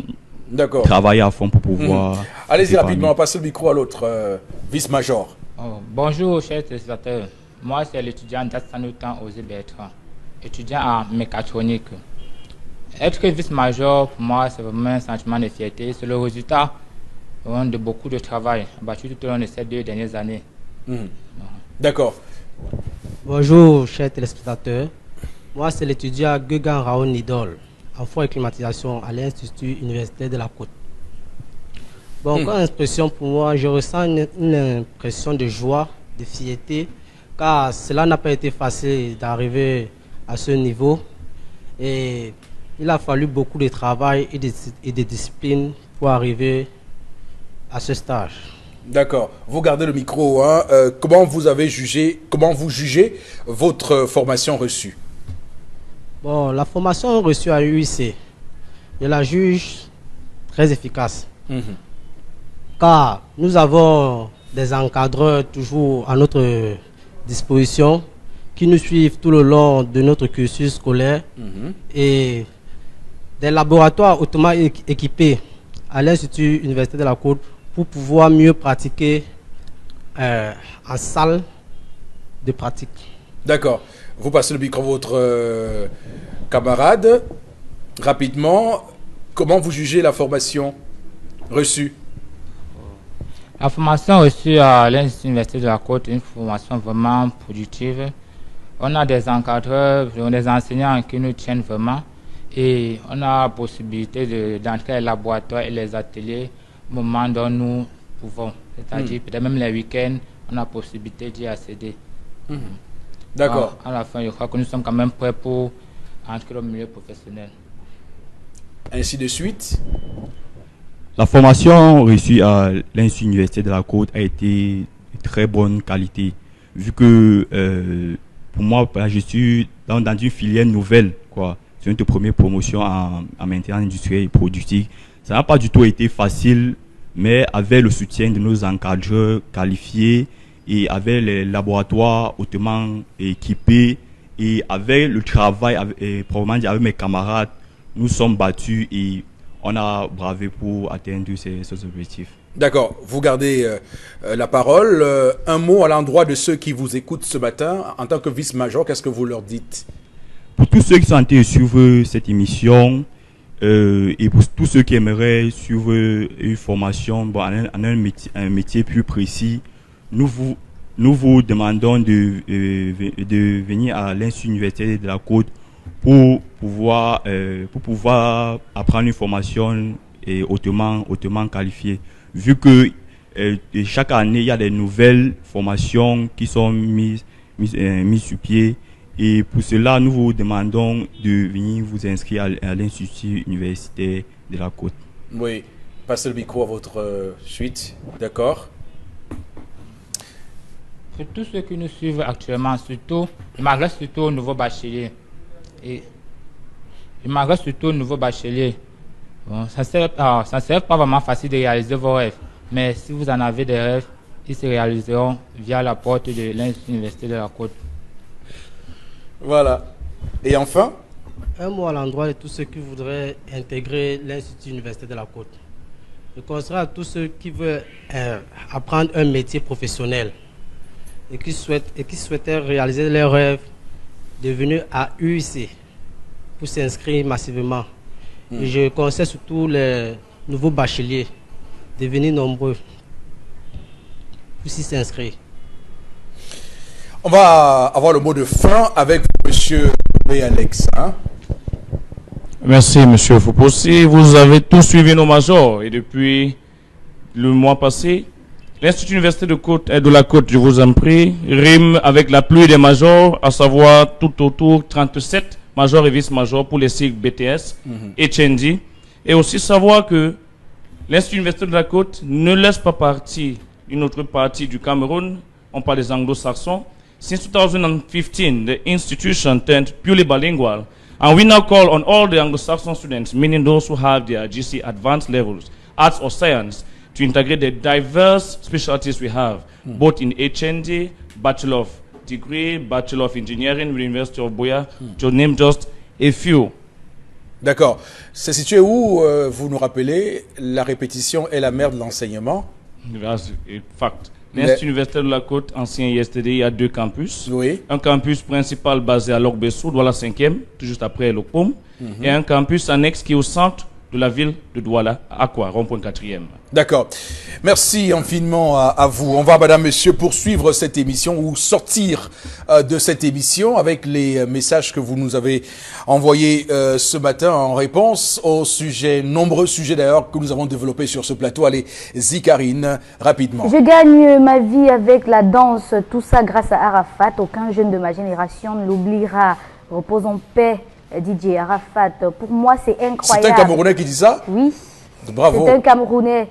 travaillé à fond pour pouvoir... Allez-y rapidement, on passe le micro à l'autre vice-major. Bonjour, chers téléspectateurs. Moi, c'est l'étudiant Dassanoutan Osé Bertrand, étudiant en mécatronique. Être vice-major, pour moi, c'est vraiment un sentiment de fierté. C'est le résultat de beaucoup de travail abattu tout au long de ces 2 dernières années. D'accord. Bonjour, chers téléspectateurs. Moi, c'est l'étudiant Gugan Raoul Nidol, en fond et climatisation à l'Institut universitaire de la Côte. Bon, comme impression pour moi, je ressens une impression de joie, de fierté, car cela n'a pas été facile d'arriver à ce niveau. Et il a fallu beaucoup de travail et de discipline pour arriver à ce stage. D'accord. Vous gardez le micro. Hein. Comment vous jugez votre formation reçue? Bon, la formation reçue à l'UIC, je la juge très efficace. Car nous avons des encadreurs toujours à notre disposition qui nous suivent tout le long de notre cursus scolaire et des laboratoires hautement équipés à l'Institut universitaire de la Côte pour pouvoir mieux pratiquer en salle de pratique. D'accord. Vous passez le micro à votre camarade. Rapidement, comment vous jugez la formation reçue? La formation reçue à l'Institut universitaire de la Côte est une formation vraiment productive. On a des encadreurs, des enseignants qui nous tiennent vraiment et on a la possibilité d'entrer les laboratoires et les ateliers au moment dont nous pouvons. C'est-à-dire peut-être même les week-ends, on a la possibilité d'y accéder. D'accord. À la fin, je crois que nous sommes quand même prêts pour entrer au milieu professionnel. Ainsi de suite. La formation reçue à l'Institut universitaire de la Côte a été de très bonne qualité, vu que pour moi, je suis dans une filière nouvelle, quoi. C'est une de première promotion en maintenance industrielle et productive. Ça n'a pas du tout été facile, mais avec le soutien de nos encadreurs qualifiés et avec les laboratoires hautement équipés et avec le travail, probablement avec mes camarades, nous sommes battus et on a bravé pour atteindre ces objectifs. D'accord. Vous gardez la parole. Un mot à l'endroit de ceux qui vous écoutent ce matin. En tant que vice-major, qu'est-ce que vous leur dites? Pour tous ceux qui sont en train de suivre cette émission et pour tous ceux qui aimeraient suivre une formation en un métier plus précis, nous vous demandons de venir à l'Institut universitaire de la Côte pour pouvoir apprendre une formation hautement qualifiée. Vu que chaque année, il y a des nouvelles formations qui sont mises sur pied Et pour cela, nous vous demandons de venir vous inscrire à l'Institut universitaire de la Côte. Oui, passez le micro à votre suite, d'accord. Pour tous ceux qui nous suivent actuellement, surtout, il m'adresse surtout aux nouveaux bacheliers. Et il m'adresse surtout aux nouveaux bacheliers. Bon, ça ne serait pas vraiment facile de réaliser vos rêves, mais si vous en avez des rêves, ils se réaliseront via la porte de l'Université de la Côte. Voilà. Et enfin, un mot à l'endroit de tous ceux qui voudraient intégrer l'Institut universitaire de la Côte. Je conseillerais à tous ceux qui veulent apprendre un métier professionnel et qui souhaitaient réaliser leurs rêves de venir à UIC pour s'inscrire massivement. Et je conseille surtout les nouveaux bacheliers de venir nombreux pour s'y s'inscrire. on va avoir le mot de fin avec monsieur Alex. Hein? Merci, monsieur Foupossi. Vous avez tous suivi nos majors et depuis le mois passé, l'Institut universitaire de la Côte, je vous en prie, rime avec la pluie des majors, à savoir tout autour 37 majors et vice-majors pour les cycles BTS et HND. Et aussi savoir que l'Institut universitaire de la Côte ne laisse pas partir une autre partie du Cameroun, on parle des anglo-saxons. Since 2015, the institution turned purely bilingual, and we now call on all the Anglo-Saxon students, meaning those who have their GC advanced levels, arts or science, to integrate the diverse specialties we have, both in HND, Bachelor of Degree, Bachelor of Engineering with the University of Buea, to name just a few. D'accord. C'est situé où, vous nous rappelez, la répétition est la mère de l'enseignement? That's a fact. L'Institut universitaire de la Côte, ancien ISTD, il y a deux campus. Oui. Un campus principal basé à Lok-Bessou, Douala 5e, tout juste après Lok-Pom, et un campus annexe qui est au centre de la ville de Douala, à quoi, rond-point 4e. D'accord. Merci infiniment à vous. On va, madame, monsieur, poursuivre cette émission ou sortir de cette émission avec les messages que vous nous avez envoyés ce matin en réponse aux sujets, nombreux sujets d'ailleurs que nous avons développés sur ce plateau. Allez, Zikarine, rapidement. Je gagne ma vie avec la danse, tout ça grâce à Arafat. Aucun jeune de ma génération ne l'oubliera. Repose en paix, DJ Arafat. Pour moi, c'est incroyable. C'est un Camerounais qui dit ça? Oui. Bravo. C'est un Camerounais.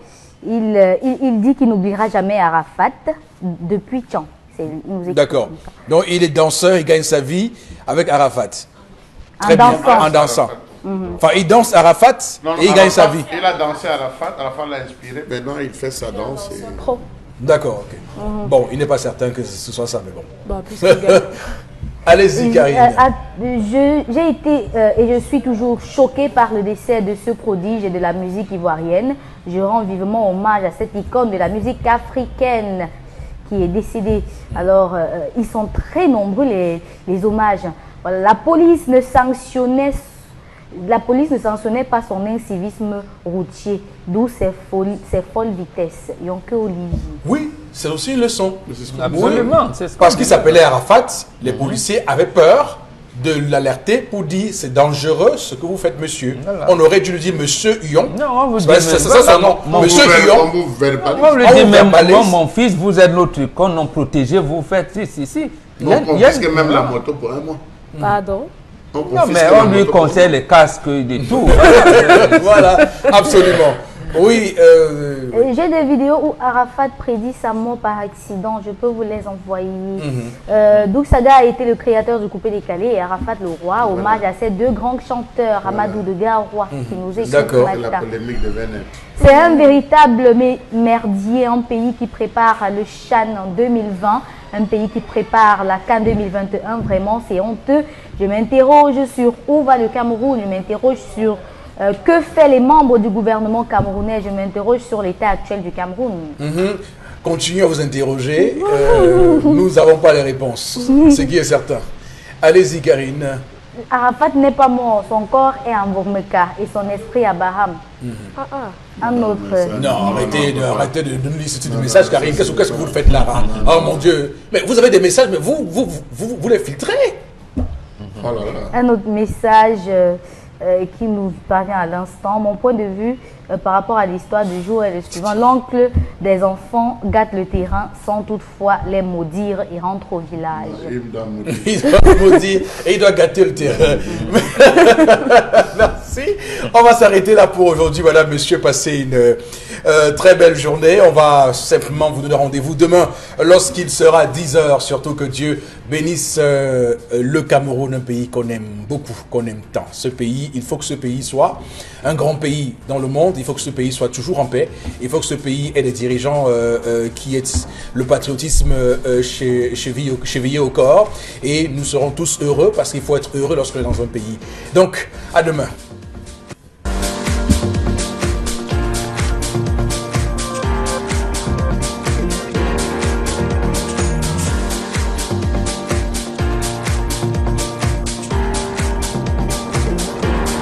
Il dit qu'il n'oubliera jamais Arafat depuis Tchan. D'accord. Donc, il est danseur, il gagne sa vie avec Arafat. Très bien, en dansant. Enfin, il danse Arafat et il gagne sa vie. Il a dansé Arafat l'a inspiré. Maintenant, il fait sa danse. D'accord, ok. Bon, il n'est pas certain que ce soit ça, mais bon. Bah, puisqu'il gagne. Allez-y, Karine. J'ai été et je suis toujours choquée par le décès de ce prodige de la musique ivoirienne. Je rends vivement hommage à cette icône de la musique africaine qui est décédée. Alors, ils sont très nombreux, les hommages. Voilà, la police ne sanctionnait pas son incivisme routier, d'où ses folles vitesses. Yonke Olivier. Oui, c'est aussi une leçon. Absolument. Oui. Parce qu'il s'appelait Arafat, les policiers avaient peur de l'alerter pour dire c'est dangereux ce que vous faites, monsieur. Voilà. On aurait dû lui dire monsieur Huyon. Non, vous c'est ça son nom. Monsieur Huyon. On lui dit même moi, mon fils, vous êtes notre icône non protégé, vous faites si. Non, on risque même la moto pour un mois. Pardon? Non, mais on lui conseille les casques et tout. Voilà, absolument. Oui. J'ai des vidéos où Arafat prédit sa mort par accident. Je peux vous les envoyer. Doug Saga a été le créateur du coupé décalé et Arafat le roi. Hommage à ces deux grands chanteurs, Amadou de Garoua, qui nous écoutent. D'accord. C'est un véritable merdier, un pays qui prépare le Chan en 2020. Un pays qui prépare la CAN 2021, vraiment c'est honteux. Je m'interroge sur où va le Cameroun, je m'interroge sur que fait les membres du gouvernement camerounais, je m'interroge sur l'état actuel du Cameroun. Continuez à vous interroger, nous n'avons pas les réponses, ce qui est certain. Allez-y, Karine. Arafat n'est pas mort, son corps est en Bourmeka et son esprit à Baham. Un autre. Non, arrêtez de nous lire des messages, Karine. Qu'est-ce que vous faites là? Oh mon Dieu. Mais vous avez des messages, mais vous les filtrez. Un autre message qui nous parvient à l'instant. Mon point de vue par rapport à l'histoire du jour est le suivant. L'oncle des enfants gâte le terrain sans toutefois les maudire et rentre au village. Il doit maudire. Il doit maudire et il doit gâter le terrain. Merci. On va s'arrêter là pour aujourd'hui. Voilà, monsieur, passez une très belle journée. On va simplement vous donner rendez-vous demain lorsqu'il sera 10h. Surtout que Dieu bénisse le Cameroun, un pays qu'on aime beaucoup, qu'on aime tant. Ce pays, il faut que ce pays soit un grand pays dans le monde. Il faut que ce pays soit toujours en paix. Il faut que ce pays ait des dirigeants qui aient le patriotisme chevillé au corps. Et nous serons tous heureux parce qu'il faut être heureux lorsqu'on est dans un pays. Donc, à demain.